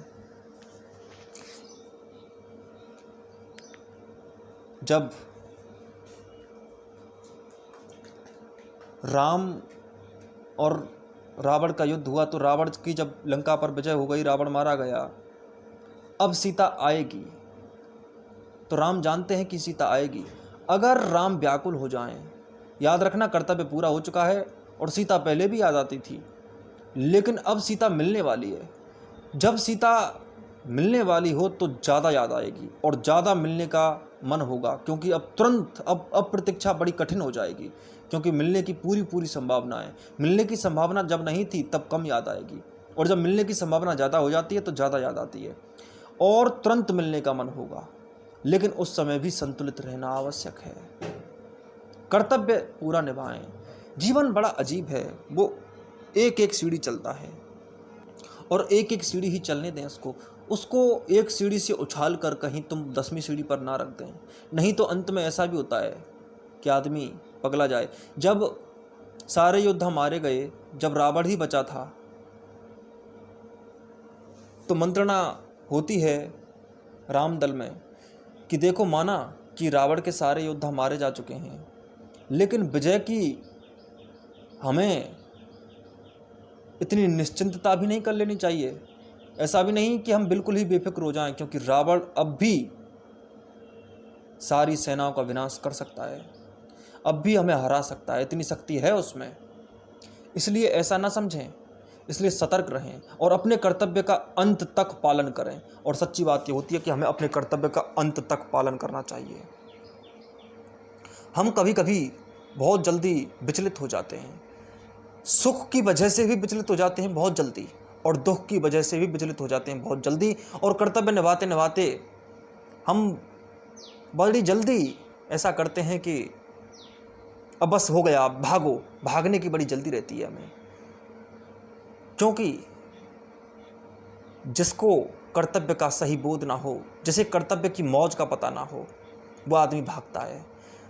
जब राम और रावण का युद्ध हुआ, तो रावण की जब लंका पर विजय हो गई, रावण मारा गया, अब सीता आएगी, तो राम जानते हैं कि सीता आएगी। अगर राम व्याकुल हो जाएं, याद रखना कर्तव्य पूरा हो चुका है और सीता पहले भी याद आती थी, लेकिन अब सीता मिलने वाली है। जब सीता मिलने वाली हो तो ज़्यादा याद आएगी, और ज़्यादा मिलने का मन होगा, क्योंकि अब तुरंत अब प्रतीक्षा बड़ी कठिन हो जाएगी, क्योंकि मिलने की पूरी संभावना है। मिलने की संभावना जब नहीं थी तब कम याद आएगी, और जब मिलने की संभावना ज़्यादा हो जाती है तो ज़्यादा याद आती है, और तुरंत मिलने का मन होगा। लेकिन उस समय भी संतुलित रहना आवश्यक है। कर्तव्य पूरा निभाएं। जीवन बड़ा अजीब है, वो एक एक सीढ़ी चलता है, और एक एक सीढ़ी ही चलने दें उसको एक सीढ़ी से उछाल कर कहीं तुम 10वीं सीढ़ी पर ना रख दें। नहीं तो अंत में ऐसा भी होता है कि आदमी पगला जाए। जब सारे योद्धा मारे गए, जब रावण ही बचा था, तो मंत्रणा होती है रामदल में कि देखो, माना कि रावण के सारे योद्धा मारे जा चुके हैं, लेकिन विजय की हमें इतनी निश्चिंतता भी नहीं कर लेनी चाहिए। ऐसा भी नहीं कि हम बिल्कुल ही बेफिक्र हो जाएं, क्योंकि रावण अब भी सारी सेनाओं का विनाश कर सकता है, अब भी हमें हरा सकता है, इतनी शक्ति है उसमें। इसलिए ऐसा ना समझें, इसलिए सतर्क रहें और अपने कर्तव्य का अंत तक पालन करें। और सच्ची बात ये होती है कि हमें अपने कर्तव्य का अंत तक पालन करना चाहिए। हम कभी कभी बहुत जल्दी विचलित हो जाते हैं, सुख की वजह से भी विचलित हो जाते हैं बहुत जल्दी, और दुख की वजह से भी विचलित हो जाते हैं बहुत जल्दी, और कर्तव्य निभाते निभाते हम बड़ी जल्दी ऐसा करते हैं कि अब बस हो गया, भागो, भागने की बड़ी जल्दी रहती है हमें। क्योंकि जिसको कर्तव्य का सही बोध ना हो, जिसे कर्तव्य की मौज का पता ना हो, वो आदमी भागता है।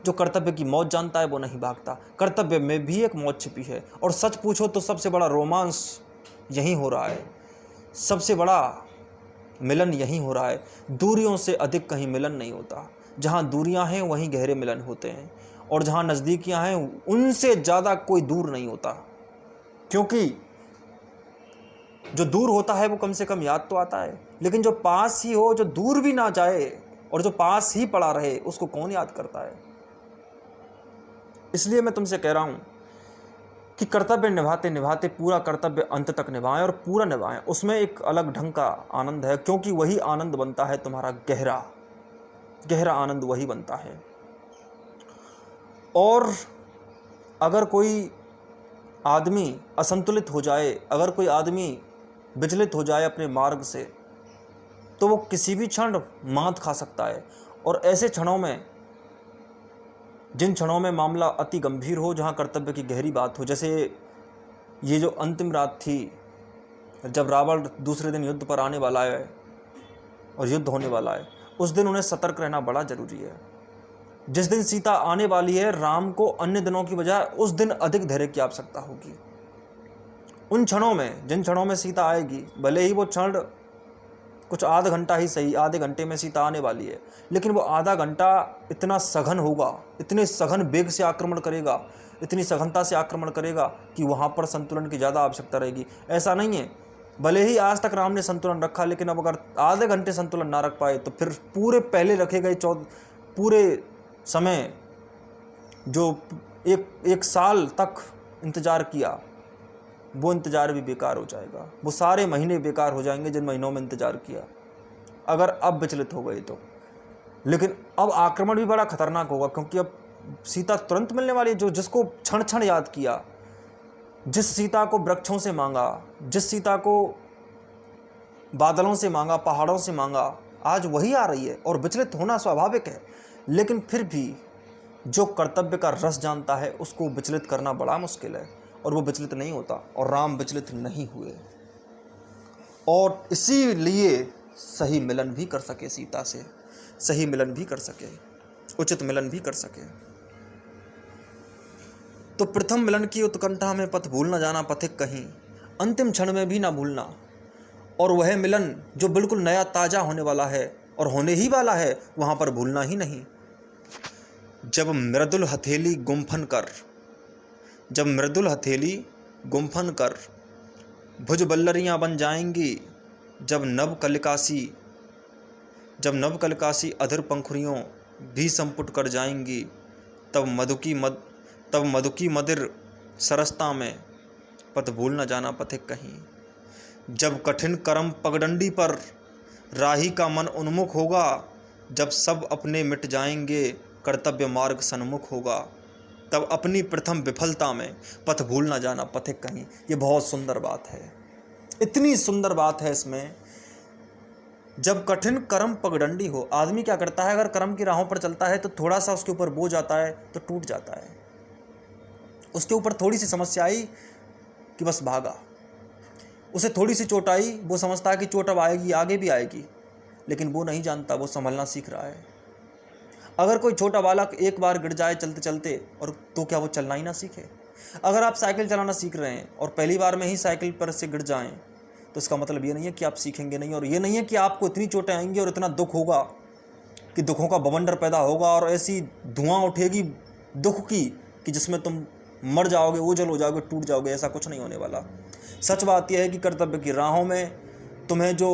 जो कर्तव्य की मौज जानता है वो नहीं भागता। कर्तव्य में भी एक मौज छिपी है, और सच पूछो तो सबसे बड़ा रोमांस यहीं हो रहा है, सबसे बड़ा मिलन यहीं हो रहा है। दूरियों से अधिक कहीं मिलन नहीं होता। जहाँ दूरियां हैं वहीं गहरे मिलन होते हैं, और जहाँ नज़दीकियां हैं उनसे ज़्यादा कोई दूर नहीं होता। क्योंकि जो दूर होता है वो कम से कम याद तो आता है, लेकिन जो पास ही हो, जो दूर भी ना जाए और जो पास ही पड़ा रहे, उसको कौन याद करता है। इसलिए मैं तुमसे कह रहा हूं कि कर्तव्य निभाते निभाते पूरा कर्तव्य अंत तक निभाएं, और पूरा निभाएं। उसमें एक अलग ढंग का आनंद है, क्योंकि वही आनंद बनता है तुम्हारा गहरा गहरा आनंद वही बनता है। और अगर कोई आदमी असंतुलित हो जाए, अगर कोई आदमी विचलित हो जाए अपने मार्ग से, तो वो किसी भी क्षण मात खा सकता है। और ऐसे क्षणों में, जिन क्षणों में मामला अति गंभीर हो, जहाँ कर्तव्य की गहरी बात हो, जैसे ये जो अंतिम रात थी जब रावण दूसरे दिन युद्ध पर आने वाला है और युद्ध होने वाला है, उस दिन उन्हें सतर्क रहना बड़ा जरूरी है। जिस दिन सीता आने वाली है, राम को अन्य दिनों की बजाय उस दिन अधिक धैर्य की आवश्यकता होगी। उन क्षणों में, जिन क्षणों में सीता आएगी, भले ही वो क्षण कुछ आधा घंटा ही सही, आधे घंटे में सीता आने वाली है, लेकिन वो आधा घंटा इतना सघन होगा, इतने सघन वेग से आक्रमण करेगा, इतनी सघनता से आक्रमण करेगा कि वहाँ पर संतुलन की ज़्यादा आवश्यकता रहेगी। ऐसा नहीं है, भले ही आज तक राम ने संतुलन रखा, लेकिन अब अगर आधे घंटे संतुलन ना रख पाए, तो फिर पूरे पहले रखे गए पूरे समय जो एक साल तक इंतज़ार किया, वो इंतज़ार भी बेकार हो जाएगा। वो सारे महीने बेकार हो जाएंगे जिन महीनों में इंतज़ार किया, अगर अब विचलित हो गए तो। लेकिन अब आक्रमण भी बड़ा खतरनाक होगा, क्योंकि अब सीता तुरंत मिलने वाली है। जिसको क्षण क्षण याद किया, जिस सीता को वृक्षों से मांगा, जिस सीता को बादलों से मांगा, पहाड़ों से मांगा, आज वही आ रही है। और विचलित होना स्वाभाविक है, लेकिन फिर भी जो कर्तव्य का रस जानता है उसको विचलित करना बड़ा मुश्किल है, और वो विचलित नहीं होता। और राम विचलित नहीं हुए, और इसीलिए सही मिलन भी कर सके सीता से, सही मिलन भी कर सके, उचित मिलन भी कर सके। तो प्रथम मिलन की उत्कंठा में पथ भूल न जाना पथिक कहीं, अंतिम क्षण में भी ना भूलना। और वह मिलन जो बिल्कुल नया ताजा होने वाला है और होने ही वाला है, वहां पर भूलना ही नहीं। जब मृदुल हथेली गुम्फन कर, जब मृदुल हथेली गुम्फन कर भुज बल्लरियाँ बन जाएंगी, जब नव कलकासी अधर पंखुड़ियों भी संपुट कर जाएंगी, तब मधुकी मदिर सरसता में पथ भूल न जाना पथिक कहीं। जब कठिन कर्म पगडंडी पर राही का मन उन्मुख होगा, जब सब अपने मिट जाएंगे, कर्तव्य मार्ग सन्मुख होगा, तब अपनी प्रथम विफलता में पथ भूल ना जाना पथिक कहीं। ये बहुत सुंदर बात है, इतनी सुंदर बात है इसमें। जब कठिन कर्म पगडंडी हो, आदमी क्या करता है, अगर कर्म की राहों पर चलता है तो थोड़ा सा उसके ऊपर बोझ आता है तो टूट जाता है। उसके ऊपर थोड़ी सी समस्या आई कि बस भागा, उसे थोड़ी सी चोट आई, वो समझता है कि चोट अब आएगी, आगे भी आएगी, लेकिन वो नहीं जानता वो संभलना सीख रहा है। अगर कोई छोटा बालक एक बार गिर जाए चलते चलते, और तो क्या वो चलना ही ना सीखे? अगर आप साइकिल चलाना सीख रहे हैं और पहली बार में ही साइकिल पर से गिर जाएं, तो इसका मतलब ये नहीं है कि आप सीखेंगे नहीं, और ये नहीं है कि आपको इतनी चोटें आएंगी और इतना दुख होगा कि दुखों का बवंडर पैदा होगा और ऐसी धुआं उठेगी दुख की कि जिसमें तुम मर जाओगे, ओझल हो जाओगे, टूट जाओगे। ऐसा कुछ नहीं होने वाला। सच बात यह है कि कर्तव्य की राहों में तुम्हें जो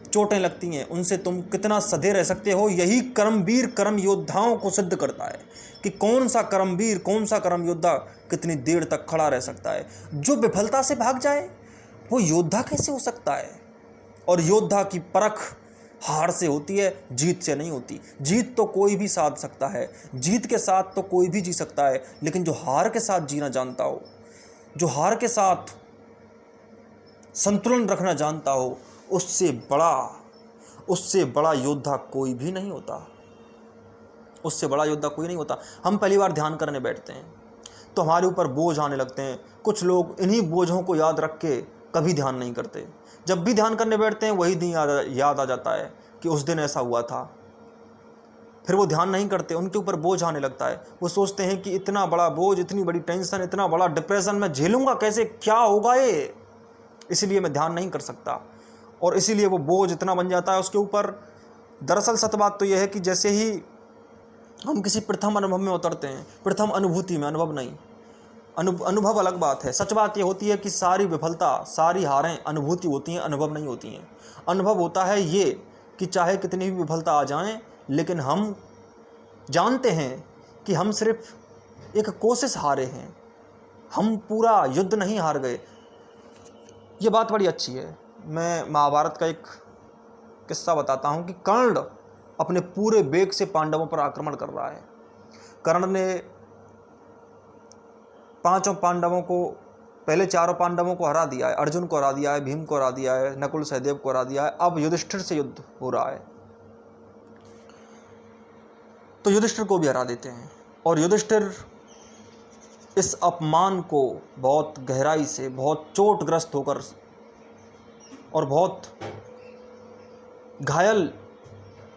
चोटें लगती हैं उनसे तुम कितना सधे रह सकते हो, यही कर्मवीर कर्म योद्धाओं को सिद्ध करता है कि कौन सा कर्मवीर, कौन सा कर्म योद्धा कितनी देर तक खड़ा रह सकता है। जो विफलता से भाग जाए वो योद्धा कैसे हो सकता है? और योद्धा की परख हार से होती है, जीत से नहीं होती। जीत तो कोई भी साध सकता है, जीत के साथ तो कोई भी जी सकता है, लेकिन जो हार के साथ जीना जानता हो, जो हार के साथ संतुलन रखना जानता हो, उससे बड़ा योद्धा कोई भी नहीं होता। उससे बड़ा योद्धा कोई नहीं होता। हम पहली बार ध्यान करने बैठते हैं तो हमारे ऊपर बोझ आने लगते हैं। कुछ लोग इन्हीं बोझों को याद रख के कभी ध्यान नहीं करते। जब भी ध्यान करने बैठते हैं वही दिन याद आ जाता है कि उस दिन ऐसा हुआ था। फिर वो ध्यान नहीं करते, उनके ऊपर बोझ आने लगता है। वो सोचते हैं कि इतना बड़ा बोझ, इतनी बड़ी टेंशन, इतना बड़ा डिप्रेशन मैं झेलूंगा कैसे, क्या होगा ये, इसलिए मैं ध्यान नहीं कर सकता। और इसीलिए वो बोझ इतना बन जाता है उसके ऊपर। दरअसल सत्य बात तो यह है कि जैसे ही हम किसी प्रथम अनुभव में उतरते हैं, प्रथम अनुभूति में, अनुभव नहीं, अनुभव अलग बात है। सच बात यह होती है कि सारी विफलता, सारी हारें अनुभूति होती हैं, अनुभव नहीं होती हैं। अनुभव होता है ये कि चाहे कितनी भी विफलता आ जाएं, लेकिन हम जानते हैं कि हम सिर्फ एक कोशिश हारे हैं, हम पूरा युद्ध नहीं हार गए। ये बात बड़ी अच्छी है। मैं महाभारत का एक किस्सा बताता हूँ कि कर्ण अपने पूरे वेग से पांडवों पर आक्रमण कर रहा है। कर्ण ने पांचों पांडवों को, पहले चारों पांडवों को हरा दिया है, अर्जुन को हरा दिया है, भीम को हरा दिया है, नकुल सहदेव को हरा दिया है। अब युधिष्ठिर से युद्ध हो रहा है तो युधिष्ठिर को भी हरा देते हैं। और युधिष्ठिर इस अपमान को बहुत गहराई से, बहुत चोटग्रस्त होकर और बहुत घायल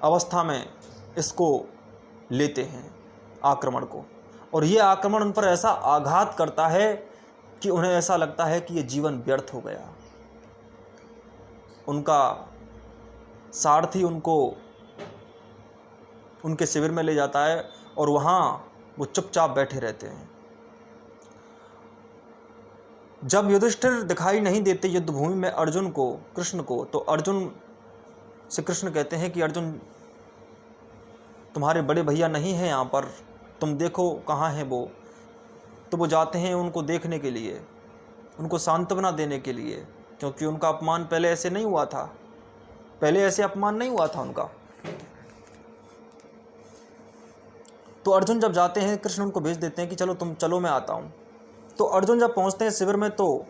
अवस्था में इसको लेते हैं, आक्रमण को। और ये आक्रमण उन पर ऐसा आघात करता है कि उन्हें ऐसा लगता है कि ये जीवन व्यर्थ हो गया। उनका सारथी उनको उनके शिविर में ले जाता है और वहाँ वो चुपचाप बैठे रहते हैं। जब युधिष्ठिर दिखाई नहीं देते युद्ध भूमि में अर्जुन को, कृष्ण को, तो अर्जुन से कृष्ण कहते हैं कि अर्जुन, तुम्हारे बड़े भैया नहीं हैं यहाँ पर, तुम देखो कहाँ हैं वो। तो वो जाते हैं उनको देखने के लिए, उनको सांत्वना देने के लिए, क्योंकि उनका अपमान पहले ऐसे नहीं हुआ था, पहले ऐसे अपमान नहीं हुआ था उनका। तो अर्जुन जब जाते हैं, कृष्ण उनको भेज देते हैं कि चलो तुम चलो, मैं आता हूँ। तो अर्जुन जब पहुँचते हैं शिविर में तो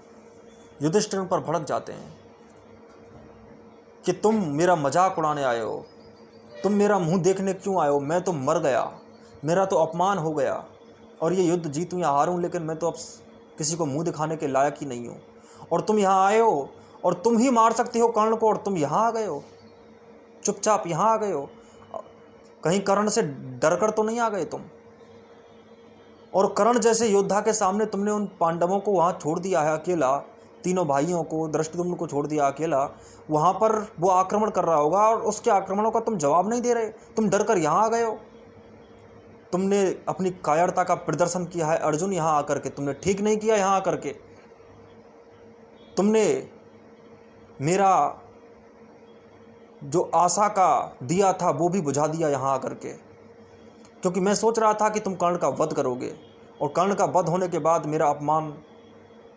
युधिष्ठिर उन पर भड़क जाते हैं कि तुम मेरा मजाक उड़ाने आए हो, तुम मेरा मुंह देखने क्यों आए हो, मैं तो मर गया, मेरा तो अपमान हो गया, और ये युद्ध जीतूं या हारूं, लेकिन मैं तो अब किसी को मुंह दिखाने के लायक ही नहीं हूँ। और तुम यहाँ आए हो और तुम ही मार सकते हो कर्ण को, और तुम यहाँ आ गए हो, चुपचाप यहाँ आ गए हो, कहीं कर्ण से डर कर तो नहीं आ गए तुम। और कर्ण जैसे योद्धा के सामने तुमने उन पांडवों को वहाँ छोड़ दिया है अकेला, तीनों भाइयों को, धृष्टद्युम्न को छोड़ दिया अकेला। वहाँ पर वो आक्रमण कर रहा होगा और उसके आक्रमणों का तुम जवाब नहीं दे रहे, तुम डर कर यहाँ आ गए हो। तुमने अपनी कायरता का प्रदर्शन किया है अर्जुन यहाँ आकर के, तुमने ठीक नहीं किया यहाँ आकर के। तुमने मेरा जो आशा का दिया था वो भी बुझा दिया यहाँ आकर के, क्योंकि मैं सोच रहा था कि तुम कर्ण का वध करोगे और कर्ण का वध होने के बाद मेरा अपमान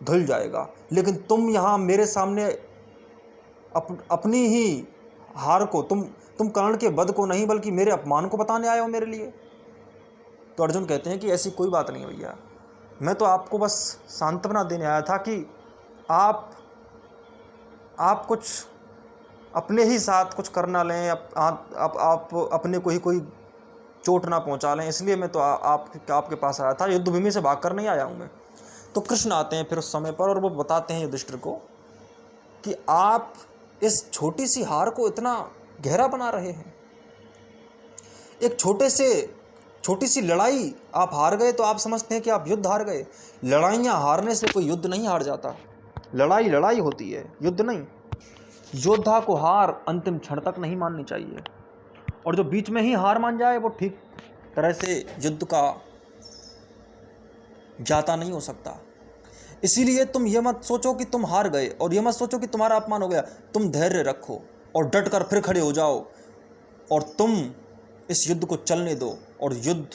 धुल जाएगा, लेकिन तुम यहाँ मेरे सामने अपनी ही हार को, तुम तुम कर्ण के वध को नहीं बल्कि मेरे अपमान को बताने आए हो मेरे लिए। तो अर्जुन कहते हैं कि ऐसी कोई बात नहीं भैया, मैं तो आपको बस सांत्वना देने आया था कि आप कुछ अपने ही साथ कुछ करना लें, आप अपने को ही कोई चोट ना पहुंचा लें, इसलिए मैं तो आपके पास आया था, युद्ध भूमि से भाग कर नहीं आया हूं मैं। तो कृष्ण आते हैं फिर उस समय पर और वो बताते हैं युधिष्ठिर को कि आप इस छोटी सी हार को इतना गहरा बना रहे हैं। एक छोटी सी लड़ाई आप हार गए तो आप समझते हैं कि आप युद्ध हार गए। लड़ाइयाँ हारने से कोई युद्ध नहीं हार जाता। लड़ाई होती है, युद्ध नहीं। योद्धा को हार अंतिम क्षण तक नहीं माननी चाहिए, और जो बीच में ही हार मान जाए वो ठीक तरह से युद्ध का जाता नहीं हो सकता। इसीलिए तुम ये मत सोचो कि तुम हार गए, और ये मत सोचो कि तुम्हारा अपमान हो गया। तुम धैर्य रखो और डट कर फिर खड़े हो जाओ, और तुम इस युद्ध को चलने दो और युद्ध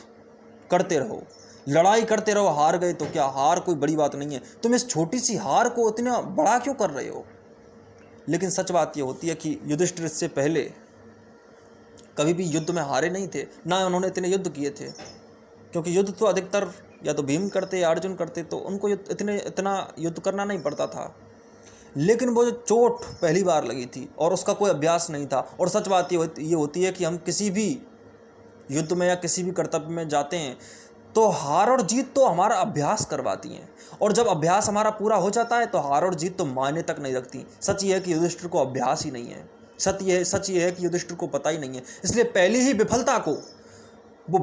करते रहो, लड़ाई करते रहो। हार गए तो क्या, हार कोई बड़ी बात नहीं है। तुम इस छोटी सी हार को इतना बड़ा क्यों कर रहे हो? लेकिन सच बात यह होती है कि युधिष्ठिर इससे पहले कभी भी युद्ध में हारे नहीं थे, ना उन्होंने इतने युद्ध किए थे, क्योंकि युद्ध तो अधिकतर या तो भीम करते या अर्जुन करते, तो उनको इतना युद्ध करना नहीं पड़ता था। लेकिन वो जो चोट पहली बार लगी थी और उसका कोई अभ्यास नहीं था। और सच बात ये होती है कि हम किसी भी युद्ध में या किसी भी कर्तव्य में जाते हैं तो हार और जीत तो हमारा अभ्यास करवाती हैं, और जब अभ्यास हमारा पूरा हो जाता है तो हार और जीत तो मायने तक नहीं रखती। सच ये है कि युधिष्ठिर को अभ्यास ही नहीं है। सच ये है कि युधिष्ठिर को पता ही नहीं है, इसलिए पहली ही विफलता को वो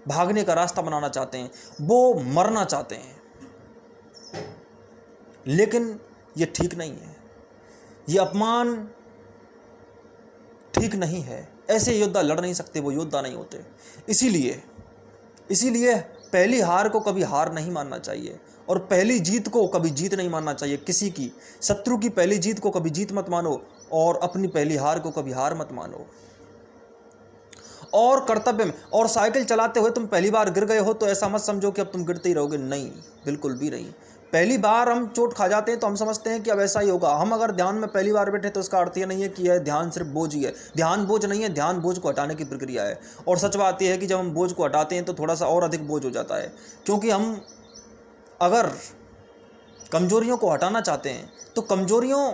भागने का रास्ता बनाना चाहते हैं, वो मरना चाहते हैं। लेकिन ये ठीक नहीं है, ये अपमान ठीक नहीं है। ऐसे योद्धा लड़ नहीं सकते, वो योद्धा नहीं होते। इसीलिए पहली हार को कभी हार नहीं मानना चाहिए, और पहली जीत को कभी जीत नहीं मानना चाहिए। किसी की शत्रु की पहली जीत को कभी जीत मत मानो, और अपनी पहली हार को कभी हार मत मानो। और कर्तव्य में, और साइकिल चलाते हुए तुम पहली बार गिर गए हो तो ऐसा मत समझो कि अब तुम गिरते ही रहोगे, नहीं, बिल्कुल भी नहीं। पहली बार हम चोट खा जाते हैं तो हम समझते हैं कि अब ऐसा ही होगा। हम अगर ध्यान में पहली बार बैठे तो इसका अर्थ ये नहीं है कि यह ध्यान सिर्फ बोझ ही है। ध्यान बोझ नहीं है, ध्यान बोझ को हटाने की प्रक्रिया है। और सच बात यह है कि जब हम बोझ को हटाते हैं तो थोड़ा सा और अधिक बोझ हो जाता है, क्योंकि हम अगर कमजोरियों को हटाना चाहते हैं तो कमजोरियों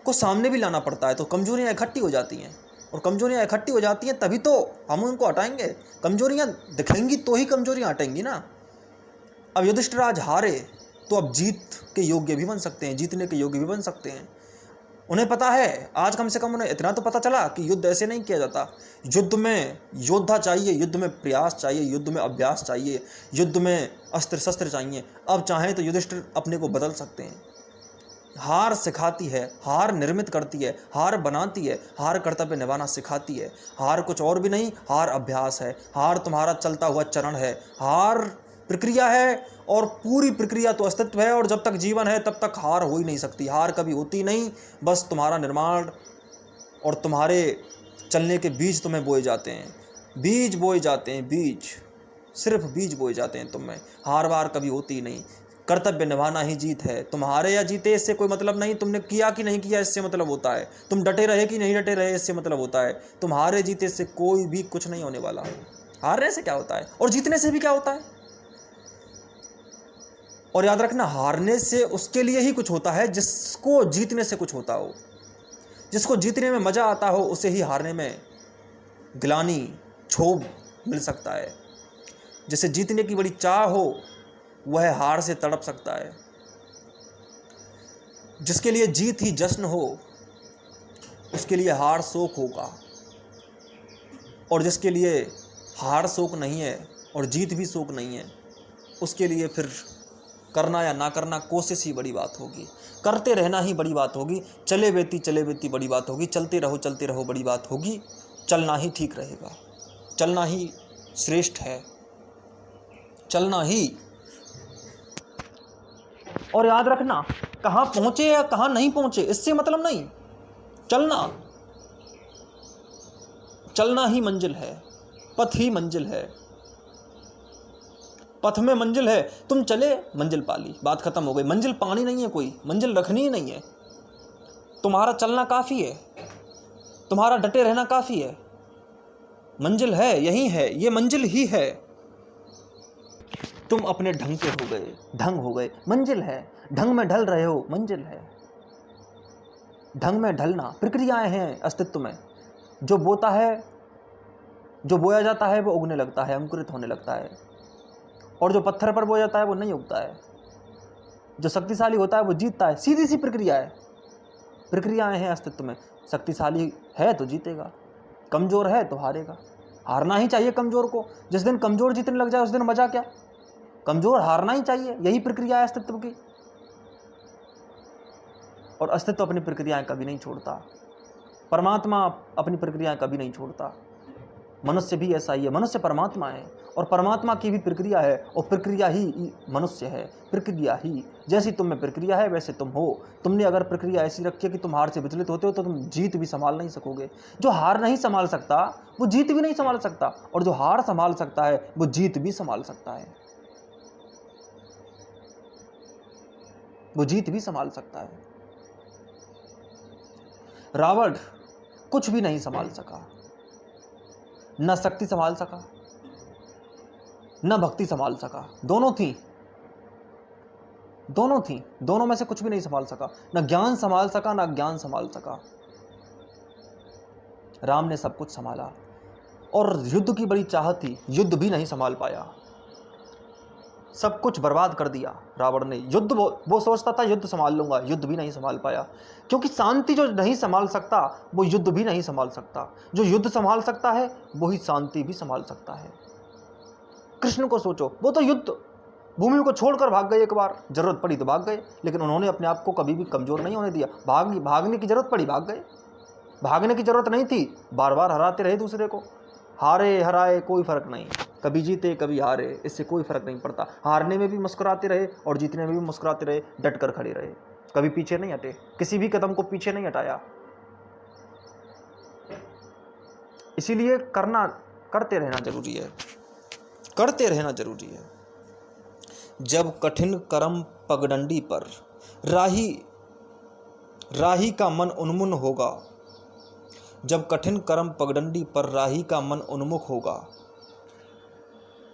को सामने भी लाना पड़ता है, तो कमजोरियाँ इकट्ठी हो जाती हैं, और कमजोरियाँ इकट्ठी हो जाती हैं तभी तो हम उनको हटाएंगे। कमजोरियाँ दिखेंगी तो ही कमजोरियाँ हटेंगी ना। अब युधिष्ठिर आज हारे तो अब जीत के योग्य भी बन सकते हैं, जीतने के योग्य भी बन सकते हैं। उन्हें पता है, आज कम से कम उन्हें इतना तो पता चला कि युद्ध ऐसे नहीं किया जाता। युद्ध में योद्धा चाहिए, युद्ध में प्रयास चाहिए, युद्ध में अभ्यास चाहिए, युद्ध में अस्त्र शस्त्र चाहिए। अब चाहें तो युधिष्ठिर अपने को बदल सकते हैं। हार सिखाती है, हार निर्मित करती है, हार बनाती है, हार कर्तव्य निभाना सिखाती है। हार कुछ और भी नहीं, हार अभ्यास है, हार तुम्हारा चलता हुआ चरण है, हार प्रक्रिया है, और पूरी प्रक्रिया तो अस्तित्व है। और जब तक जीवन है तब तक हार हो ही नहीं सकती, हार कभी होती नहीं। बस तुम्हारा निर्माण और तुम्हारे चलने के बीज तुम्हें बोए जाते हैं, बीज बोए जाते हैं, बीज, सिर्फ बीज बोए जाते हैं तुम में। हार वार कभी होती नहीं। कर्तव्य निभाना ही जीत है। तुम हारे या जीते इससे कोई मतलब नहीं, तुमने किया कि नहीं किया इससे मतलब होता है। तुम डटे रहे कि नहीं डटे रहे इससे मतलब होता है। तुम हारे जीते इससे कोई भी कुछ नहीं होने वाला। हारने से क्या होता है और जीतने से भी क्या होता है? और याद रखना, हारने से उसके लिए ही कुछ होता है जिसको जीतने से कुछ होता हो। जिसको जीतने में मजा आता हो उसे ही हारने में ग्लानि, क्षोभ मिल सकता है। जिसे जीतने की बड़ी चाह हो वह हार से तड़प सकता है। जिसके लिए जीत ही जश्न हो उसके लिए हार शोक होगा, और जिसके लिए हार शोक नहीं है और जीत भी शोक नहीं है उसके लिए फिर करना या ना करना कोशिश ही बड़ी बात होगी, करते रहना ही बड़ी बात होगी, चले बेती बड़ी बात होगी, चलते रहो बड़ी बात होगी। चलना ही ठीक रहेगा, चलना ही श्रेष्ठ है, चलना ही। और याद रखना, कहाँ पहुंचे या कहाँ नहीं पहुंचे इससे मतलब नहीं, चलना ही मंजिल है, पथ ही मंजिल है, पथ में मंजिल है। तुम चले, मंजिल पाली, बात खत्म हो गई। मंजिल पानी नहीं है, कोई मंजिल रखनी ही नहीं है, तुम्हारा चलना काफी है। तुम्हारा डटे रहना काफ़ी है। मंजिल है, यही है, ये मंजिल ही है। तुम अपने ढंग के हो गए, ढंग हो गए, मंजिल है। ढंग में ढल रहे हो, मंजिल है। ढंग में ढलना, प्रक्रियाएं हैं अस्तित्व में। जो बोता है, जो बोया जाता है वो उगने लगता है, अंकुरित होने लगता है, और जो पत्थर पर बोया जाता है वो नहीं उगता है। जो शक्तिशाली होता है वो जीतता है। सीधी सी प्रक्रिया है, प्रक्रियाएं हैं अस्तित्व में। शक्तिशाली है तो जीतेगा, कमजोर है तो हारेगा। हारना ही चाहिए कमजोर को। जिस दिन कमजोर जीतने लग जाए उस दिन मजा क्या। कमजोर हारना ही चाहिए, यही प्रक्रिया है अस्तित्व की। और अस्तित्व अपनी प्रक्रियाएं कभी नहीं छोड़ता। परमात्मा अपनी प्रक्रियाएं कभी नहीं छोड़ता। मनुष्य भी ऐसा ही है। मनुष्य परमात्मा है और परमात्मा की भी प्रक्रिया है, और प्रक्रिया ही मनुष्य है। प्रक्रिया ही, जैसी तुम में प्रक्रिया है वैसे तुम हो। तुमने अगर प्रक्रिया ऐसी रखी है कि तुम हार से विचलित होते हो तो तुम जीत भी संभाल नहीं सकोगे। जो हार नहीं संभाल सकता वो जीत भी नहीं संभाल सकता, और जो हार संभाल सकता है वो जीत भी संभाल सकता है। वो जीत भी संभाल सकता है। रावण कुछ भी नहीं संभाल सका, न शक्ति संभाल सका, न भक्ति संभाल सका। दोनों थी, दोनों में से कुछ भी नहीं संभाल सका। न ज्ञान संभाल सका, न अज्ञान संभाल सका। राम ने सब कुछ संभाला, और युद्ध की बड़ी चाहत थी, युद्ध भी नहीं संभाल पाया। सब कुछ बर्बाद कर दिया रावण ने। युद्ध वो सोचता था युद्ध संभाल लूंगा, युद्ध भी नहीं संभाल पाया। क्योंकि शांति जो नहीं संभाल सकता वो युद्ध भी नहीं संभाल सकता। जो युद्ध संभाल सकता है वही शांति भी संभाल सकता है। कृष्ण को सोचो, वो तो युद्ध भूमि को छोड़कर भाग गए। एक बार जरूरत पड़ी तो भाग गए, लेकिन उन्होंने अपने आप को कभी भी कमजोर नहीं होने दिया। भागने की जरूरत पड़ी, भाग गए। भागने की जरूरत नहीं थी, बार बार हराते रहे दूसरे को। हारे हराए कोई फर्क नहीं, कभी जीते कभी हारे, इससे कोई फर्क नहीं पड़ता। हारने में भी मुस्कुराते रहे और जीतने में भी मुस्कुराते रहे, डट कर खड़े रहे, कभी पीछे नहीं हटे, किसी भी कदम को पीछे नहीं हटाया। इसीलिए करते रहना जरूरी है, करते रहना जरूरी है। जब कठिन कर्म पगडंडी पर राही का मन उन्मुन होगा, जब कठिन कर्म पगडंडी पर राही का मन उन्मुख होगा,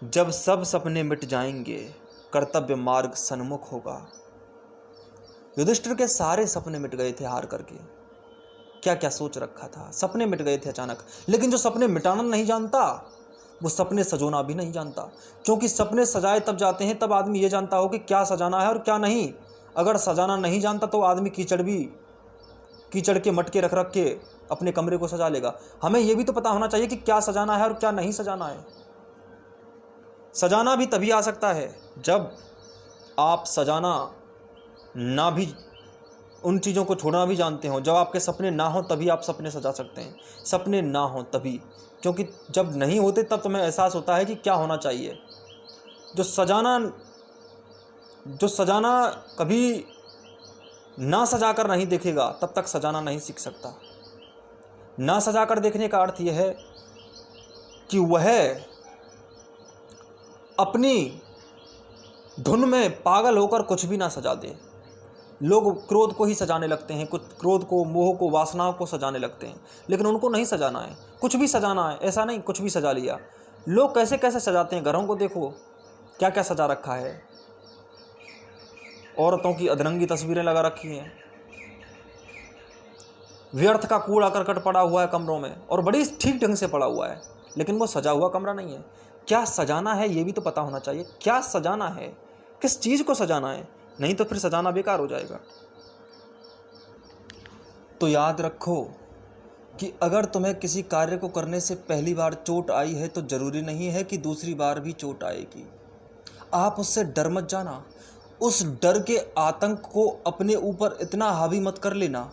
जब सब सपने मिट जाएंगे कर्तव्य मार्ग सन्मुख होगा। युधिष्ठिर के सारे सपने मिट गए थे हार करके। क्या क्या सोच रखा था, सपने मिट गए थे अचानक। लेकिन जो सपने मिटाना नहीं जानता वो सपने सजोना भी नहीं जानता। क्योंकि सपने सजाए तब जाते हैं तब आदमी ये जानता हो कि क्या सजाना है और क्या नहीं। अगर सजाना नहीं जानता तो आदमी कीचड़ के मटके रख रख के अपने कमरे को सजा लेगा। हमें यह भी तो पता होना चाहिए कि क्या सजाना है और क्या नहीं सजाना है। सजाना भी तभी आ सकता है जब आप सजाना ना भी, उन चीज़ों को छोड़ना भी जानते हो। जब आपके सपने ना हो तभी आप सपने सजा सकते हैं, सपने ना हो तभी। क्योंकि जब नहीं होते तब तुम्हें एहसास होता है कि क्या होना चाहिए। जो सजाना कभी ना सजा कर नहीं देखेगा तब तक सजाना नहीं सीख सकता। ना सजा कर देखने का अर्थ यह है कि वह अपनी धुन में पागल होकर कुछ भी ना सजा दे। लोग क्रोध को ही सजाने लगते हैं, कुछ क्रोध को, मोह को, वासनाओं को सजाने लगते हैं, लेकिन उनको नहीं सजाना है। कुछ भी सजाना है ऐसा नहीं, कुछ भी सजा लिया। लोग कैसे कैसे सजाते हैं, घरों को देखो क्या क्या सजा रखा है। औरतों की अधरंगी तस्वीरें लगा रखी हैं, व्यर्थ का कूड़ा करकट पड़ा हुआ है कमरों में, और बड़ी ठीक ढंग से पड़ा हुआ है, लेकिन वो सजा हुआ कमरा नहीं है। क्या सजाना है ये भी तो पता होना चाहिए। क्या सजाना है, किस चीज़ को सजाना है, नहीं तो फिर सजाना बेकार हो जाएगा। तो याद रखो कि अगर तुम्हें किसी कार्य को करने से पहली बार चोट आई है तो जरूरी नहीं है कि दूसरी बार भी चोट आएगी। आप उससे डर मत जाना। उस डर के आतंक को अपने ऊपर इतना हावी मत कर लेना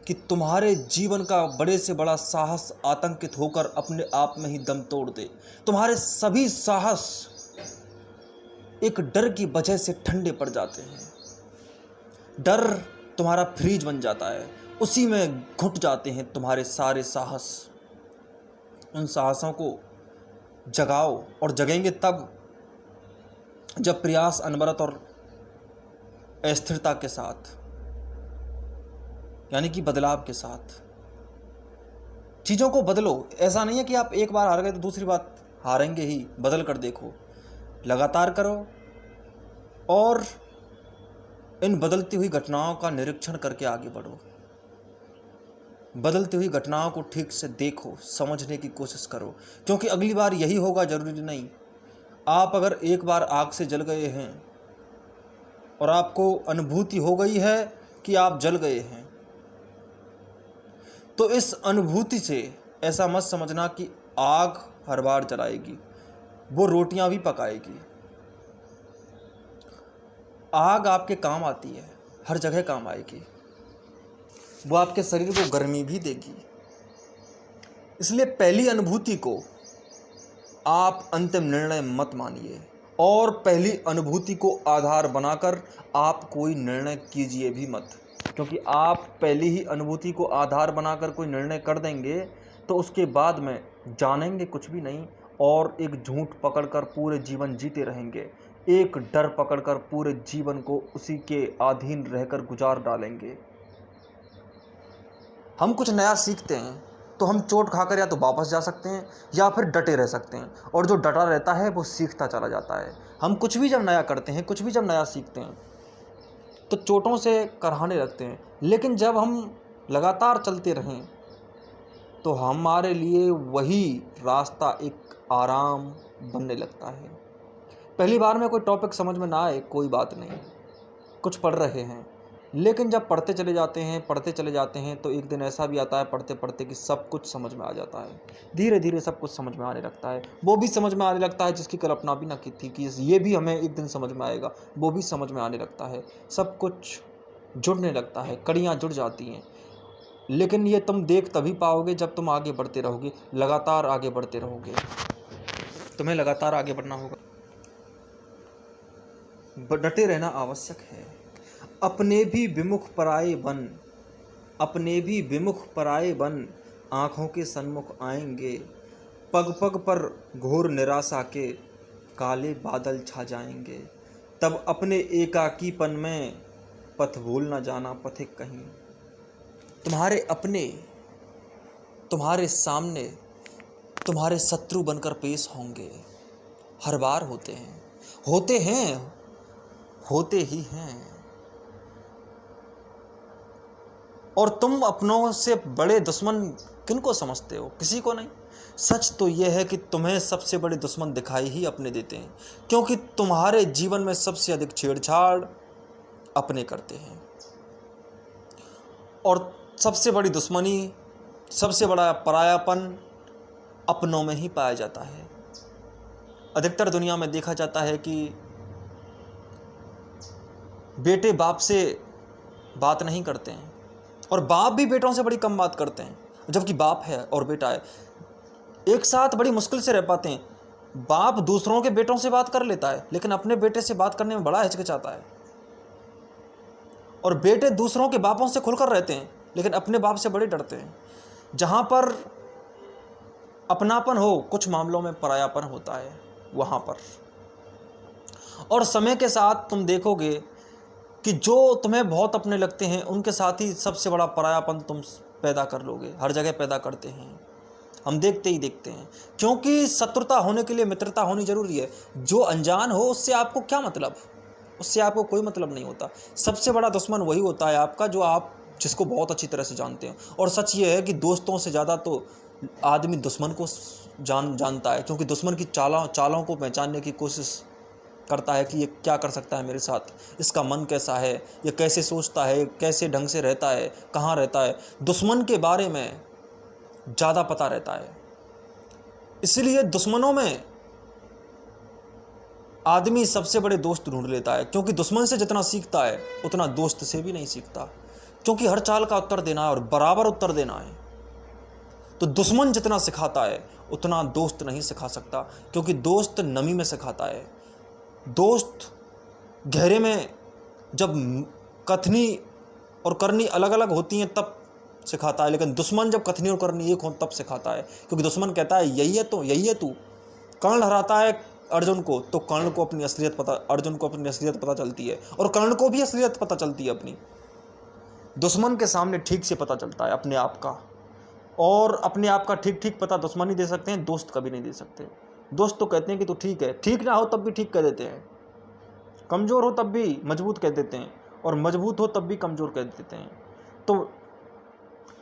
कि तुम्हारे जीवन का बड़े से बड़ा साहस आतंकित होकर अपने आप में ही दम तोड़ दे। तुम्हारे सभी साहस एक डर की वजह से ठंडे पड़ जाते हैं। डर तुम्हारा फ्रीज बन जाता है, उसी में घुट जाते हैं तुम्हारे सारे साहस। उन साहसों को जगाओ, और जगेंगे तब जब प्रयास अनवरत और अस्थिरता के साथ, यानी कि बदलाव के साथ, चीज़ों को बदलो। ऐसा नहीं है कि आप एक बार हार गए तो दूसरी बार हारेंगे ही, बदल कर देखो, लगातार करो और इन बदलती हुई घटनाओं का निरीक्षण करके आगे बढ़ो। बदलती हुई घटनाओं को ठीक से देखो, समझने की कोशिश करो, क्योंकि अगली बार यही होगा जरूरी नहीं। आप अगर एक बार आग से जल गए हैं और आपको अनुभूति हो गई है कि आप जल गए हैं, तो इस अनुभूति से ऐसा मत समझना कि आग हर बार जलाएगी, वो रोटियां भी पकाएगी। आग आपके काम आती है, हर जगह काम आएगी, वो आपके शरीर को गर्मी भी देगी। इसलिए पहली अनुभूति को आप अंतिम निर्णय मत मानिए और पहली अनुभूति को आधार बनाकर आप कोई निर्णय कीजिए भी मत, क्योंकि आप पहली ही अनुभूति को आधार बनाकर कोई निर्णय कर देंगे तो उसके बाद में जानेंगे कुछ भी नहीं और एक झूठ पकड़कर पूरे जीवन जीते रहेंगे, एक डर पकड़कर पूरे जीवन को उसी के अधीन रहकर गुजार डालेंगे। हम कुछ नया सीखते हैं तो हम चोट खाकर या तो वापस जा सकते हैं या फिर डटे रह सकते हैं, और जो डटा रहता है वो सीखता चला जाता है। हम कुछ भी जब नया करते हैं, कुछ भी जब नया सीखते हैं तो चोटों से कराहने लगते हैं, लेकिन जब हम लगातार चलते रहें तो हमारे लिए वही रास्ता एक आराम बनने लगता है। पहली बार में कोई टॉपिक समझ में ना आए कोई बात नहीं, कुछ पढ़ रहे हैं, लेकिन जब पढ़ते चले जाते हैं तो एक दिन ऐसा भी आता है पढ़ते पढ़ते कि सब कुछ समझ में आ जाता है। धीरे धीरे सब कुछ समझ में आने लगता है। वो भी समझ में आने लगता है जिसकी कल्पना भी ना की थी कि ये भी हमें एक दिन समझ में आएगा, वो भी समझ में आने लगता है। सब कुछ जुड़ने लगता है, कड़ियाँ जुड़ जाती हैं। लेकिन ये तुम देख तभी पाओगे जब तुम आगे बढ़ते रहोगे, लगातार आगे बढ़ते रहोगे। तुम्हें लगातार आगे बढ़ना होगा, डटे रहना आवश्यक है। अपने भी विमुख पराए बन आँखों के सन्मुख आएंगे, पग पग पर घोर निराशा के काले बादल छा जाएंगे। तब अपने एकाकीपन में पथ भूल न जाना पथिक कहीं। तुम्हारे अपने तुम्हारे सामने तुम्हारे शत्रु बनकर पेश होंगे, हर बार होते ही हैं। और तुम अपनों से बड़े दुश्मन किनको समझते हो? किसी को नहीं। सच तो यह है कि तुम्हें सबसे बड़े दुश्मन दिखाई ही अपने देते हैं, क्योंकि तुम्हारे जीवन में सबसे अधिक छेड़छाड़ अपने करते हैं। और सबसे बड़ी दुश्मनी, सबसे बड़ा परायापन अपनों में ही पाया जाता है। अधिकतर दुनिया में देखा जाता है कि बेटे बाप से बात नहीं करते हैं और बाप भी बेटों से बड़ी कम बात करते हैं, जबकि बाप है और बेटा है, एक साथ बड़ी मुश्किल से रह पाते हैं। बाप दूसरों के बेटों से बात कर लेता है, लेकिन अपने बेटे से बात करने में बड़ा हिचकिचाता है। और बेटे दूसरों के बापों से खुलकर रहते हैं, लेकिन अपने बाप से बड़े डरते हैं। जहाँ पर अपनापन हो, कुछ मामलों में परायापन होता है वहाँ पर। और समय के साथ तुम देखोगे कि जो तुम्हें बहुत अपने लगते हैं उनके साथ ही सबसे बड़ा परायापन तुम पैदा कर लोगे। हर जगह पैदा करते हैं, हम देखते हैं, क्योंकि शत्रुता होने के लिए मित्रता होनी जरूरी है। जो अनजान हो उससे आपको क्या मतलब, उससे आपको कोई मतलब नहीं होता। सबसे बड़ा दुश्मन वही होता है आपका जिसको बहुत अच्छी तरह से जानते हैं। और सच ये है कि दोस्तों से ज़्यादा तो आदमी दुश्मन को जानता है, क्योंकि दुश्मन की चालों को पहचानने की कोशिश करता है कि ये क्या कर सकता है मेरे साथ, इसका मन कैसा है, ये कैसे सोचता है, कैसे ढंग से रहता है, कहाँ रहता है। दुश्मन के बारे में ज़्यादा पता रहता है। इसलिए दुश्मनों में आदमी सबसे बड़े दोस्त ढूंढ लेता है, क्योंकि दुश्मन से जितना सीखता है उतना दोस्त से भी नहीं सीखता, क्योंकि हर चाल का उत्तर देना है और बराबर उत्तर देना है। तो दुश्मन जितना सिखाता है उतना दोस्त नहीं सिखा सकता, क्योंकि दोस्त नमी में सिखाता है। दोस्त गहरे में जब कथनी और करनी अलग अलग होती हैं तब सिखाता है, लेकिन दुश्मन जब कथनी और करनी एक हो तब सिखाता है। क्योंकि दुश्मन कहता है यही है तू। कर्ण हराता है अर्जुन को तो अर्जुन को अपनी असलियत पता चलती है, और कर्ण को भी असलियत पता चलती है अपनी। दुश्मन के सामने ठीक से पता चलता है अपने आप का। और अपने आप का ठीक ठीक पता दुश्मन ही दे सकते हैं, दोस्त कभी नहीं दे सकते। दोस्त तो कहते हैं कि तू ठीक है, ठीक ना हो तब भी ठीक कह देते हैं, कमज़ोर हो तब भी मजबूत कह देते हैं, और मजबूत हो तब भी कमज़ोर कह देते हैं। तो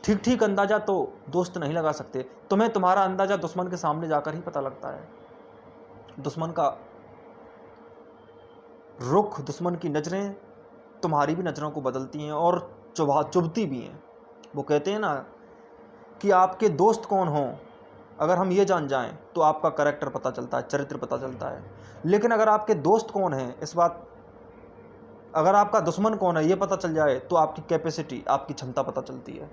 ठीक ठीक अंदाज़ा तो दोस्त नहीं लगा सकते। तुम्हें तुम्हारा अंदाज़ा दुश्मन के सामने जाकर ही पता लगता है। दुश्मन का रुख, दुश्मन की नज़रें तुम्हारी भी नज़रों को बदलती हैं और चुभती भी हैं। वो कहते हैं ना कि आपके दोस्त कौन हों, अगर हम ये जान जाएं तो आपका कैरेक्टर पता चलता है, चरित्र पता चलता है। लेकिन अगर आपके दोस्त कौन हैं, इस बात, अगर आपका दुश्मन कौन है ये पता चल जाए तो आपकी कैपेसिटी, आपकी क्षमता पता चलती है।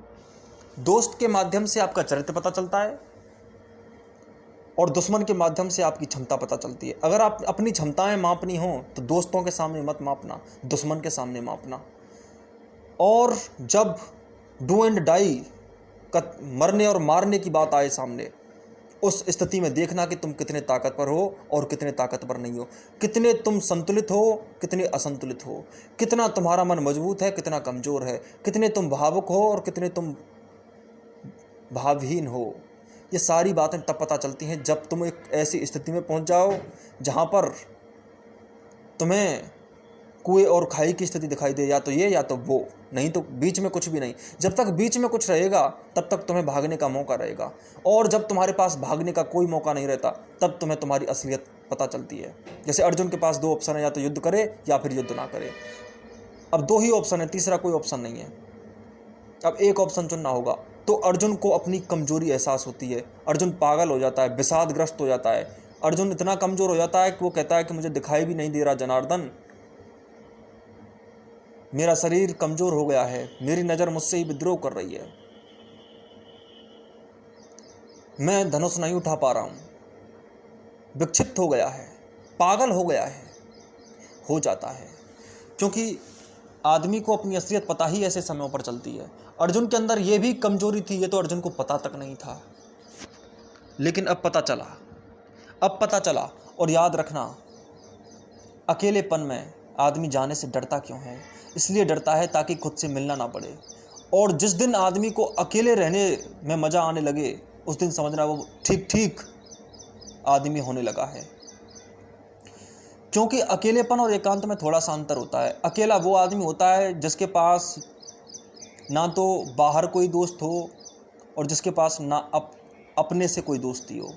दोस्त के माध्यम से आपका चरित्र पता चलता है और दुश्मन के माध्यम से आपकी क्षमता पता चलती है। अगर आप अपनी क्षमताएं मापनी हो तो दोस्तों के सामने मत मापना, दुश्मन के सामने मापना। और जब डू एंड डाई का, मरने और मारने की बात आए सामने, उस स्थिति में देखना कि तुम कितने ताकतवर हो और कितने ताकतवर नहीं हो, कितने तुम संतुलित हो, कितने असंतुलित हो, कितना तुम्हारा मन मजबूत है, कितना कमज़ोर है, कितने तुम भावुक हो और कितने तुम भावहीन हो। ये सारी बातें तब पता चलती हैं जब तुम एक ऐसी स्थिति में पहुंच जाओ जहां पर तुम्हें कुएं और खाई की स्थिति दिखाई दे, या तो ये या तो वो, नहीं तो बीच में कुछ भी नहीं। जब तक बीच में कुछ रहेगा तब तक तुम्हें भागने का मौका रहेगा, और जब तुम्हारे पास भागने का कोई मौका नहीं रहता तब तुम्हें तुम्हारी असलियत पता चलती है। जैसे अर्जुन के पास 2 ऑप्शन है, या तो युद्ध करे या फिर युद्ध ना करे। अब 2 ही ऑप्शन है, तीसरा कोई ऑप्शन नहीं है। अब एक ऑप्शन चुनना होगा। तो अर्जुन को अपनी कमजोरी एहसास होती है, अर्जुन पागल हो जाता है, विषादग्रस्त हो जाता है। अर्जुन इतना कमज़ोर हो जाता है कि वो कहता है कि मुझे दिखाई भी नहीं दे रहा जनार्दन, मेरा शरीर कमज़ोर हो गया है, मेरी नज़र मुझसे ही विद्रोह कर रही है, मैं धनुष नहीं उठा पा रहा हूँ, विक्षिप्त हो गया है, पागल हो गया है, हो जाता है। क्योंकि आदमी को अपनी असलियत पता ही ऐसे समयों पर चलती है। अर्जुन के अंदर ये भी कमजोरी थी, ये तो अर्जुन को पता तक नहीं था, लेकिन अब पता चला, अब पता चला। और याद रखना, अकेलेपन में आदमी जाने से डरता क्यों है? इसलिए डरता है ताकि खुद से मिलना ना पड़े। और जिस दिन आदमी को अकेले रहने में मज़ा आने लगे, उस दिन समझना वो ठीक ठीक आदमी होने लगा है। क्योंकि अकेलेपन और एकांत में थोड़ा सा अंतर होता है। अकेला वो आदमी होता है जिसके पास ना तो बाहर कोई दोस्त हो और जिसके पास ना अपने से कोई दोस्ती हो।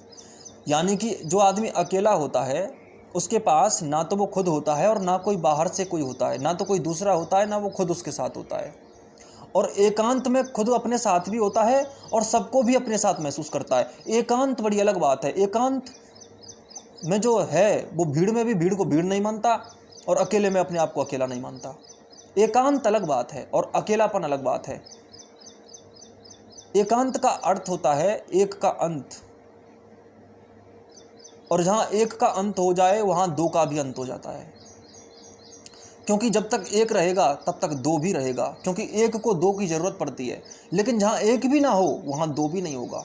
यानी कि जो आदमी अकेला होता है उसके पास ना तो वो खुद होता है और ना कोई बाहर से कोई होता है, ना तो कोई दूसरा होता है, ना वो खुद उसके साथ होता है। और एकांत में खुद अपने साथ भी होता है और सबको भी अपने साथ महसूस करता है। एकांत बड़ी अलग बात है। एकांत में जो है वो भीड़ में भी भीड़ को भीड़ नहीं मानता और अकेले में अपने आप को अकेला नहीं मानता। एकांत अलग बात है और अकेलापन अलग बात है। एकांत का अर्थ होता है एक का अंत, और जहां एक का अंत हो जाए वहां 2 का भी अंत हो जाता है। क्योंकि जब तक एक रहेगा तब तक 2 भी रहेगा, क्योंकि एक को 2 की जरूरत पड़ती है। लेकिन जहां एक भी ना हो वहां 2 भी नहीं होगा,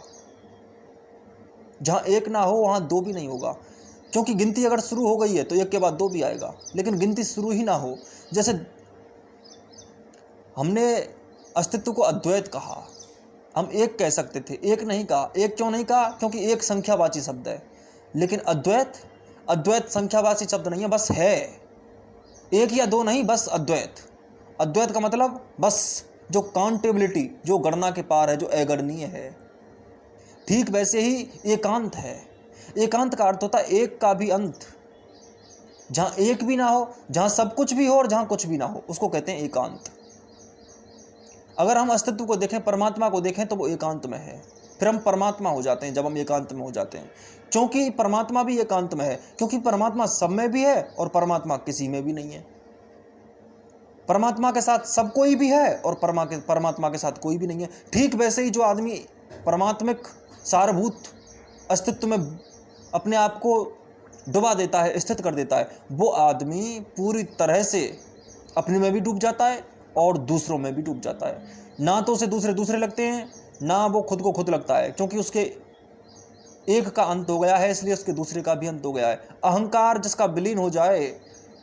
जहां एक ना हो वहां 2 भी नहीं होगा। क्योंकि गिनती अगर शुरू हो गई है तो एक के बाद 2 भी आएगा, लेकिन गिनती शुरू ही ना हो। जैसे हमने अस्तित्व को अद्वैत कहा, हम एक कह सकते थे, एक नहीं कहा। एक क्यों नहीं कहा? क्योंकि एक संख्यावाची शब्द है। लेकिन अद्वैत संख्यावाची शब्द नहीं है, बस है। 1 या 2 नहीं, बस अद्वैत। अद्वैत का मतलब बस जो काउंटेबिलिटी, जो गणना के पार है, जो अगणनीय है। ठीक वैसे ही एकांत है। एकांत का अर्थ होता है एक का भी अंत। जहां एक भी ना हो, जहां सब कुछ भी हो और जहां कुछ भी ना हो, उसको कहते हैं एकांत। अगर हम अस्तित्व को देखें, परमात्मा को देखें, तो वो एकांत में है। फिर हम परमात्मा हो जाते हैं जब हम एकांत में हो जाते हैं। क्योंकि परमात्मा भी एकांत में है, क्योंकि परमात्मा सब में भी है और परमात्मा किसी में भी नहीं है। परमात्मा के साथ सब कोई भी है और परमात्मा के साथ कोई भी नहीं है। ठीक वैसे ही जो आदमी परमात्मिक सारभूत अस्तित्व में अपने आप को डुबा देता है, स्थित कर देता है, वो आदमी पूरी तरह से अपने में भी डूब जाता है और दूसरों में भी डूब जाता है। ना तो उसे दूसरे लगते हैं, ना वो खुद को खुद लगता है, क्योंकि उसके एक का अंत हो गया है, इसलिए उसके दूसरे का भी अंत हो गया है। अहंकार जिसका विलीन हो जाए,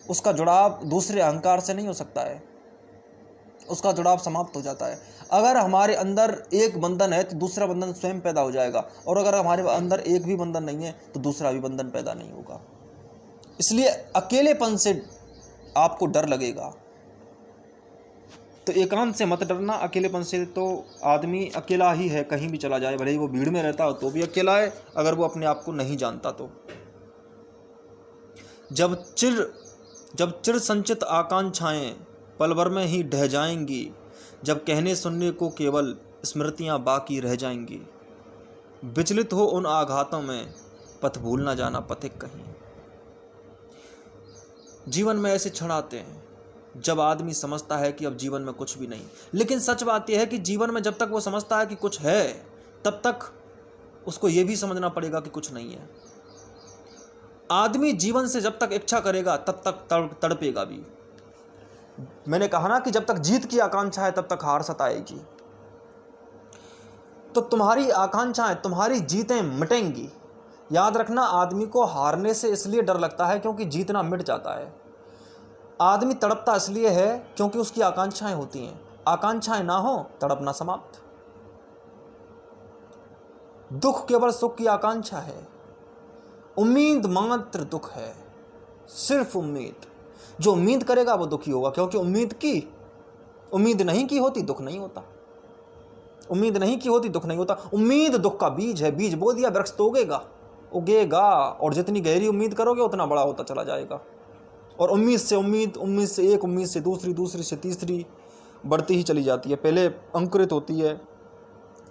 उसका जुड़ाव दूसरे अहंकार से नहीं हो सकता है। उसका जुड़ाव समाप्त हो जाता है। अगर हमारे अंदर एक बंधन है तो दूसरा बंधन स्वयं पैदा हो जाएगा, और अगर हमारे अंदर एक भी बंधन नहीं है तो दूसरा भी बंधन पैदा नहीं होगा। इसलिए अकेलेपन से आपको डर लगेगा तो एकांत से मत डरना। अकेलेपन से तो आदमी अकेला ही है, कहीं भी चला जाए, भले ही वो भीड़ में रहता हो तो भी अकेला है, अगर वो अपने आप को नहीं जानता तो। जब चिर संचित आकांक्षाएं पल भर में ही ढह जाएंगी, जब कहने सुनने को केवल स्मृतियां बाकी रह जाएंगी, विचलित हो उन आघातों में पथ भूल ना जाना पथिक कहीं। जीवन में ऐसे क्षण आते हैं जब आदमी समझता है कि अब जीवन में कुछ भी नहीं, लेकिन सच बात यह है कि जीवन में जब तक वो समझता है कि कुछ है, तब तक उसको ये भी समझना पड़ेगा कि कुछ नहीं है। आदमी जीवन से जब तक इच्छा करेगा तब तक तड़पेगा भी। मैंने कहा ना कि जब तक जीत की आकांक्षा है तब तक हार सताएगी। तो तुम्हारी आकांक्षाएं, तुम्हारी जीतें मिटेंगी। याद रखना, आदमी को हारने से इसलिए डर लगता है क्योंकि जीतना मिट जाता है। आदमी तड़पता इसलिए है क्योंकि उसकी आकांक्षाएं होती हैं। आकांक्षाएं ना हो, तड़पना समाप्त। दुख केवल सुख की आकांक्षा है, उम्मीद मात्र दुख है, सिर्फ उम्मीद। जो उम्मीद करेगा वो दुखी होगा, क्योंकि उम्मीद नहीं की होती दुख नहीं होता। उम्मीद नहीं की होती दुख नहीं होता। उम्मीद दुख का बीज है, बीज बो दिया वृक्ष तो उगेगा, और जितनी गहरी उम्मीद करोगे उतना बड़ा होता चला जाएगा। और उम्मीद से एक उम्मीद से दूसरी से तीसरी बढ़ती ही चली जाती है। पहले अंकुरित होती है,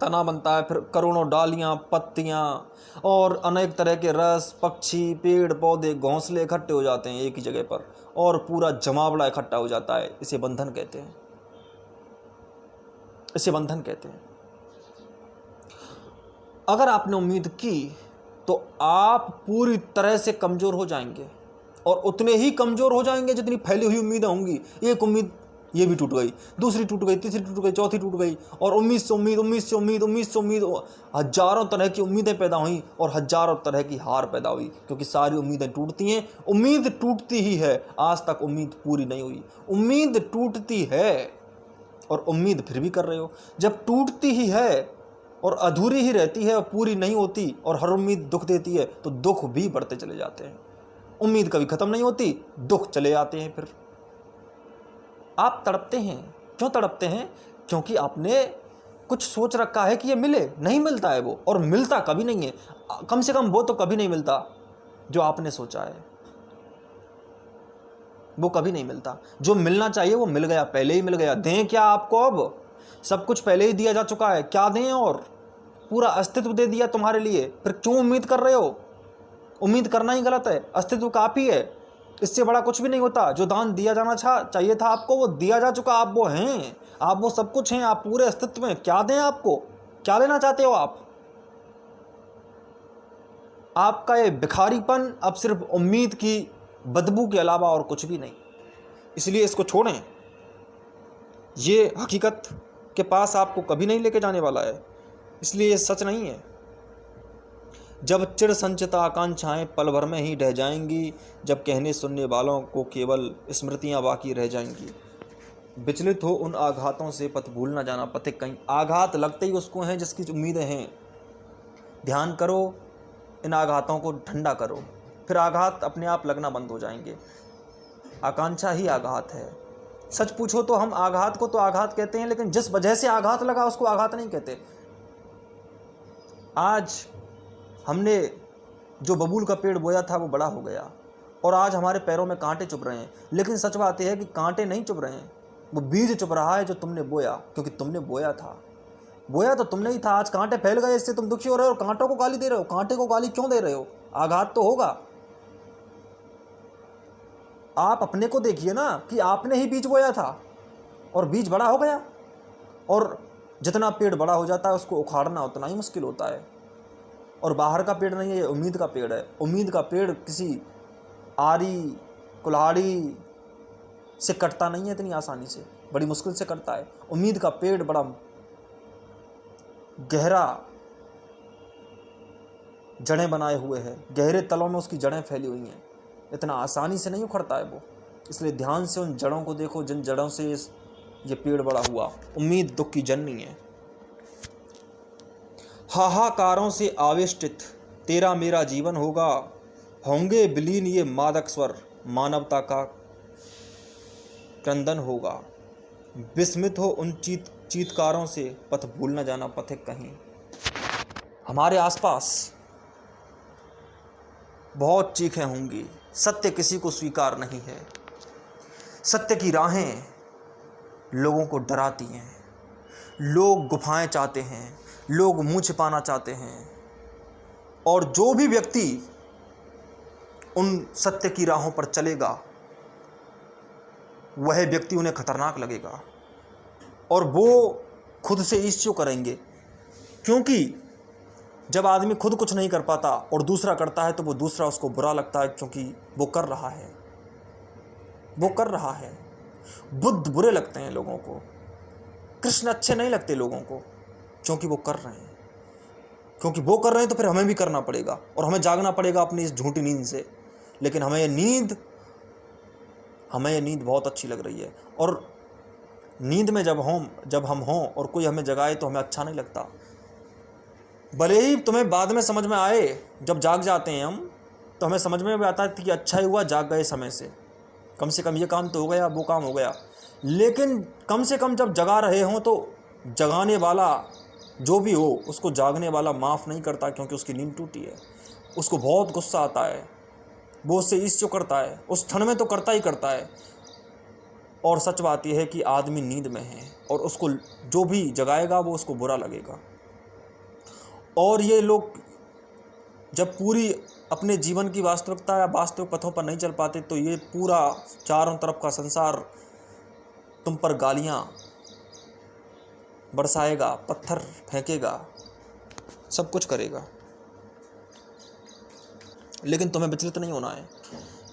तना बनता है, फिर करोड़ों डालियां, पत्तियां और अनेक तरह के रस, पक्षी, पेड़ पौधे, घोंसले इकट्ठे हो जाते हैं एक ही जगह पर, और पूरा जमावड़ा इकट्ठा हो जाता है। इसे बंधन कहते हैं, इसे बंधन कहते हैं। अगर आपने उम्मीद की तो आप पूरी तरह से कमजोर हो जाएंगे, और उतने ही कमजोर हो जाएंगे जितनी फैली हुई उम्मीदें होंगी। एक उम्मीद ये भी टूट गई, दूसरी टूट गई, तीसरी टूट गई, चौथी टूट गई, और उम्मीद से उम्मीद, हजारों तरह की उम्मीदें पैदा हुई और हजारों तरह की हार पैदा हुई, क्योंकि सारी उम्मीदें टूटती हैं। उम्मीद टूटती ही है, आज तक उम्मीद पूरी नहीं हुई। उम्मीद टूटती है और उम्मीद फिर भी कर रहे हो। जब टूटती ही है और अधूरी ही रहती है और पूरी नहीं होती, और हर उम्मीद दुख देती है, तो दुख भी बढ़ते चले जाते हैं। उम्मीद कभी खत्म नहीं होती, दुख चले आते हैं। फिर आप तड़पते हैं। क्यों तड़पते हैं? क्योंकि आपने कुछ सोच रखा है कि ये मिले, नहीं मिलता है वो, और मिलता कभी नहीं है। कम से कम वो तो कभी नहीं मिलता जो आपने सोचा है, वो कभी नहीं मिलता। जो मिलना चाहिए वो मिल गया, पहले ही मिल गया। दें क्या आपको? अब सब कुछ पहले ही दिया जा चुका है, क्या दें? और पूरा अस्तित्व दे दिया तुम्हारे लिए, फिर क्यों उम्मीद कर रहे हो? उम्मीद करना ही गलत है, अस्तित्व काफ़ी है, इससे बड़ा कुछ भी नहीं होता। जो दान दिया जाना चाहिए था आपको, वो दिया जा चुका। आप वो हैं, आप वो सब कुछ हैं, आप पूरे अस्तित्व में। क्या दें आपको? क्या लेना चाहते हो आप? आपका ये भिखारीपन अब सिर्फ उम्मीद की बदबू के अलावा और कुछ भी नहीं। इसलिए इसको छोड़ें। ये हकीकत के पास आपको कभी नहीं लेके जाने वाला है, इसलिए ये सच नहीं है। जब चिर संचित आकांक्षाएं पल भर में ही ढह जाएंगी, जब कहने सुनने वालों को केवल स्मृतियां बाकी रह जाएंगी, विचलित हो उन आघातों से पथ भूल ना जाना पथिक कहीं। आघात लगते ही उसको हैं जिसकी उम्मीदें हैं। ध्यान करो, इन आघातों को ठंडा करो, फिर आघात अपने आप लगना बंद हो जाएंगे। आकांक्षा ही आघात है। सच पूछो तो हम आघात को तो आघात कहते हैं, लेकिन जिस वजह से आघात लगा उसको आघात नहीं कहते। आज हमने जो बबूल का पेड़ बोया था वो बड़ा हो गया, और आज हमारे पैरों में कांटे चुभ रहे हैं। लेकिन सच बात यह है कि कांटे नहीं चुभ रहे हैं, वो बीज चुभ रहा है जो तुमने बोया, क्योंकि तुमने बोया था। बोया तो तुमने ही था। आज कांटे फैल गए, इससे तुम दुखी हो रहे हो, कांटों को गाली दे रहे हो। कांटे को गाली क्यों दे रहे हो? आघात तो होगा। आप अपने को देखिए ना, कि आपने ही बीज बोया था और बीज बड़ा हो गया। और जितना पेड़ बड़ा हो जाता है उसको उखाड़ना उतना ही मुश्किल होता है। और बाहर का पेड़ नहीं है, ये उम्मीद का पेड़ है। उम्मीद का पेड़ किसी आरी कुल्हाड़ी से कटता नहीं है इतनी आसानी से, बड़ी मुश्किल से कटता है। उम्मीद का पेड़ बड़ा गहरा जड़ें बनाए हुए है, गहरे तलों में उसकी जड़ें फैली हुई हैं, इतना आसानी से नहीं उखड़ता है वो। इसलिए ध्यान से उन जड़ों को देखो जिन जड़ों से ये पेड़ बड़ा हुआ, उम्मीद दुख की जननी है। हाहाकारों से आवेष्टित तेरा मेरा जीवन होगा, होंगे विलीन ये मादक स्वर, मानवता का क्रंदन होगा। विस्मित हो उन चीत्कारों से, पथ भूल न जाना पथिक कहीं। हमारे आसपास बहुत चीखें होंगी, सत्य किसी को स्वीकार नहीं है। सत्य की राहें लोगों को डराती हैं, लोग गुफाएं चाहते हैं, लोग मुंह छिपाना चाहते हैं, और जो भी व्यक्ति उन सत्य की राहों पर चलेगा वह व्यक्ति उन्हें खतरनाक लगेगा, और वो खुद से ईर्ष्या करेंगे। क्योंकि जब आदमी खुद कुछ नहीं कर पाता और दूसरा करता है तो वो दूसरा उसको बुरा लगता है, क्योंकि वो कर रहा है। बुद्ध बुरे लगते हैं लोगों को, कृष्ण अच्छे नहीं लगते लोगों को, क्योंकि वो कर रहे हैं। क्योंकि वो कर रहे हैं तो फिर हमें भी करना पड़ेगा, और हमें जागना पड़ेगा अपनी इस झूठी नींद से। लेकिन हमें ये नींद बहुत अच्छी लग रही है, और नींद में जब हम हों और कोई हमें जगाए तो हमें अच्छा नहीं लगता। भले ही तुम्हें बाद में समझ में आए, जब जाग जाते हैं हम तो हमें समझ में भी आता है कि अच्छा ही हुआ जाग गए समय से, कम से कम ये काम तो हो गया, वो काम हो गया। लेकिन कम से कम जब जगा रहे हों तो जगाने वाला जो भी हो उसको जागने वाला माफ़ नहीं करता, क्योंकि उसकी नींद टूटी है। उसको बहुत गुस्सा आता है, वो उससे ईर्ष्या करता है, उस क्षण में तो करता ही करता है। और सच बात यह है कि आदमी नींद में है, और उसको जो भी जगाएगा वो उसको बुरा लगेगा। और ये लोग जब पूरी अपने जीवन की वास्तविकता या वास्तविक पथों पर नहीं चल पाते तो ये पूरा चारों तरफ का संसार तुम पर गालियाँ बरसाएगा, पत्थर फेंकेगा, सब कुछ करेगा। लेकिन तुम्हें विचलित नहीं होना है।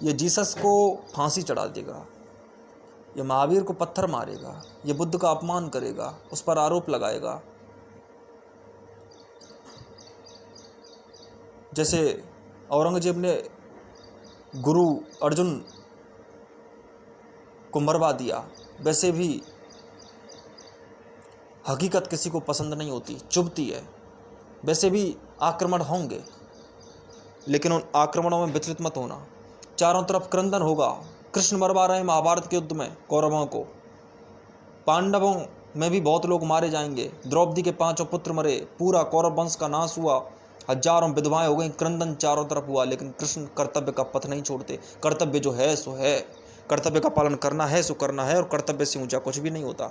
ये जीसस को फांसी चढ़ा देगा, ये महावीर को पत्थर मारेगा, ये बुद्ध का अपमान करेगा, उस पर आरोप लगाएगा। जैसे औरंगजेब ने गुरु अर्जुन को मरवा दिया, वैसे भी हकीकत किसी को पसंद नहीं होती, चुभती है। वैसे भी आक्रमण होंगे, लेकिन उन आक्रमणों में विचलित मत होना। चारों तरफ क्रंदन होगा। कृष्ण मरवा रहे हैं महाभारत के युद्ध में कौरवों को, पांडवों में भी बहुत लोग मारे जाएंगे। द्रौपदी के 5 पुत्र मरे, पूरा कौरव वंश का नाश हुआ, हजारों विधवाएं हो गई, क्रंदन चारों तरफ हुआ। लेकिन कृष्ण कर्तव्य का पथ नहीं छोड़ते। कर्तव्य जो है सो है, कर्तव्य का पालन करना है सो करना है, और कर्तव्य से ऊंचा कुछ भी नहीं होता।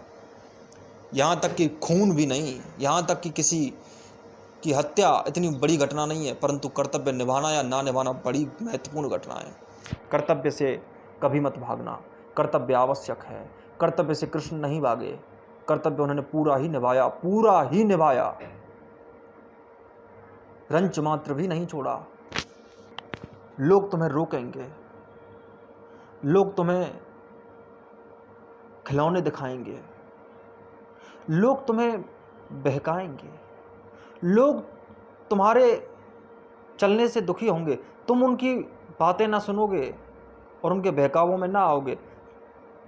यहाँ तक कि खून भी नहीं, यहाँ तक कि किसी की हत्या इतनी बड़ी घटना नहीं है, परंतु कर्तव्य निभाना या ना निभाना बड़ी महत्वपूर्ण घटना है। कर्तव्य से कभी मत भागना, कर्तव्य आवश्यक है। कर्तव्य से कृष्ण नहीं भागे, कर्तव्य उन्होंने पूरा ही निभाया, रंच मात्र भी नहीं छोड़ा। लोग तुम्हें रोकेंगे, लोग तुम्हें खिलौने दिखाएंगे, लोग तुम्हें बहकाएंगे, लोग तुम्हारे चलने से दुखी होंगे। तुम उनकी बातें ना सुनोगे और उनके बहकावों में ना आओगे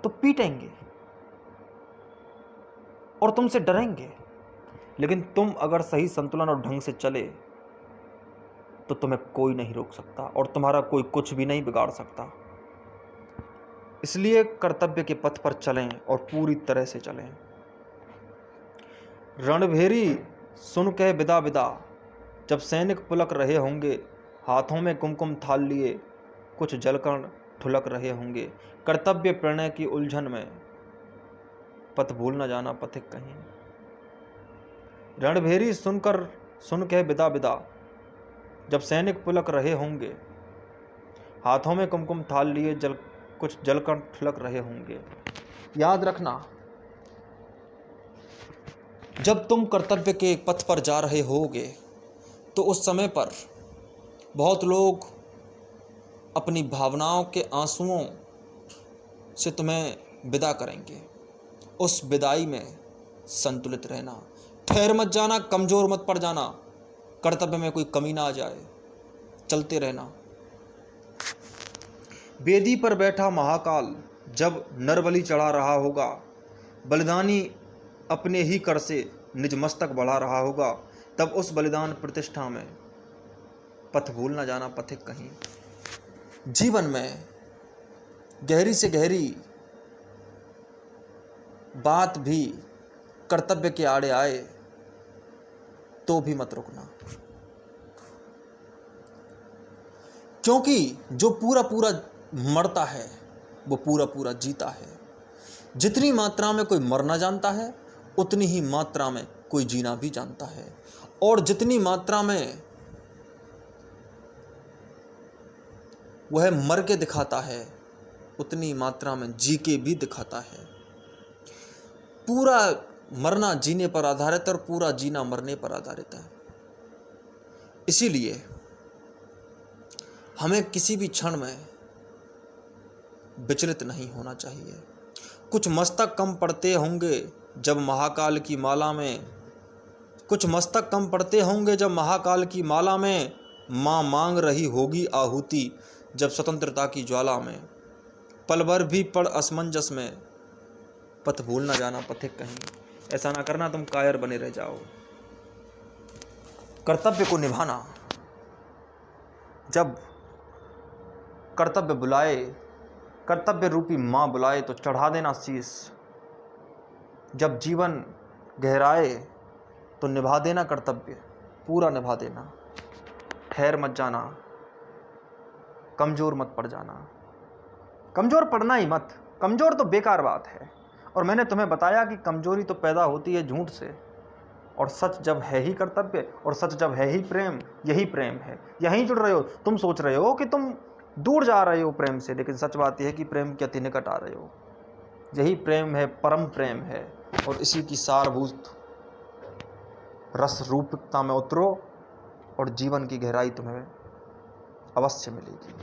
तो पीटेंगे और तुमसे डरेंगे। लेकिन तुम अगर सही संतुलन और ढंग से चले तो तुम्हें कोई नहीं रोक सकता और तुम्हारा कोई कुछ भी नहीं बिगाड़ सकता। इसलिए कर्तव्य के पथ पर चलें और पूरी तरह से चलें। रणभेरी सुन कह विदा विदा, जब सैनिक पुलक रहे होंगे, हाथों में कुमकुम थाल लिए कुछ जलकर ठुलक रहे होंगे। कर्तव्य प्रणय की उलझन में पथ भूल न जाना पथिक कहीं। रणभेरी सुन कह विदा विदा, जब सैनिक पुलक रहे होंगे, हाथों में कुमकुम थाल लिए कुछ जलकर ठुलक रहे होंगे। याद रखना, जब तुम कर्तव्य के पथ पर जा रहे होगे तो उस समय पर बहुत लोग अपनी भावनाओं के आंसुओं से तुम्हें विदा करेंगे। उस विदाई में संतुलित रहना, ठहर मत जाना, कमज़ोर मत पड़ जाना, कर्तव्य में कोई कमी ना आ जाए, चलते रहना। वेदी पर बैठा महाकाल जब नरबलि चढ़ा रहा होगा, बलिदानी अपने ही कर से निज मस्तक बढ़ा रहा होगा, तब उस बलिदान प्रतिष्ठा में पथ भूल न जाना पथिक कहीं। जीवन में गहरी से गहरी बात भी कर्तव्य के आड़े आए तो भी मत रुकना, क्योंकि जो पूरा पूरा मरता है वो पूरा पूरा जीता है। जितनी मात्रा में कोई मरना जानता है उतनी ही मात्रा में कोई जीना भी जानता है, और जितनी मात्रा में वह मर के दिखाता है उतनी मात्रा में जी के भी दिखाता है। पूरा मरना जीने पर आधारित है और पूरा जीना मरने पर आधारित है। इसीलिए हमें किसी भी क्षण में विचलित नहीं होना चाहिए। कुछ मस्तक कम पड़ते होंगे जब महाकाल की माला में, कुछ मस्तक कम पड़ते होंगे जब महाकाल की माला में माँ मांग रही होगी आहुति, जब स्वतंत्रता की ज्वाला में पल भर भी पड़ असमंजस में पथ भूल न जाना पथिक कहीं। ऐसा ना करना तुम कायर बने रह जाओ। कर्तव्य को निभाना, जब कर्तव्य बुलाए, कर्तव्य रूपी माँ बुलाए तो चढ़ा देना शीश। जब जीवन गहराए तो निभा देना कर्तव्य, पूरा निभा देना। ठहर मत जाना, कमज़ोर मत पड़ जाना। कमज़ोर पड़ना ही मत, कमज़ोर तो बेकार बात है। और मैंने तुम्हें बताया कि कमज़ोरी तो पैदा होती है झूठ से, और सच जब है ही कर्तव्य, और सच जब है ही प्रेम, यही प्रेम है। यहीं जुड़ रहे हो। तुम सोच रहे हो कि तुम दूर जा रहे हो प्रेम से, लेकिन सच बात यह है कि प्रेम के अति निकट आ रहे हो। यही प्रेम है, परम प्रेम है, और इसी की सारभूत रस रूपता में उतरो और जीवन की गहराई तुम्हें अवश्य मिलेगी।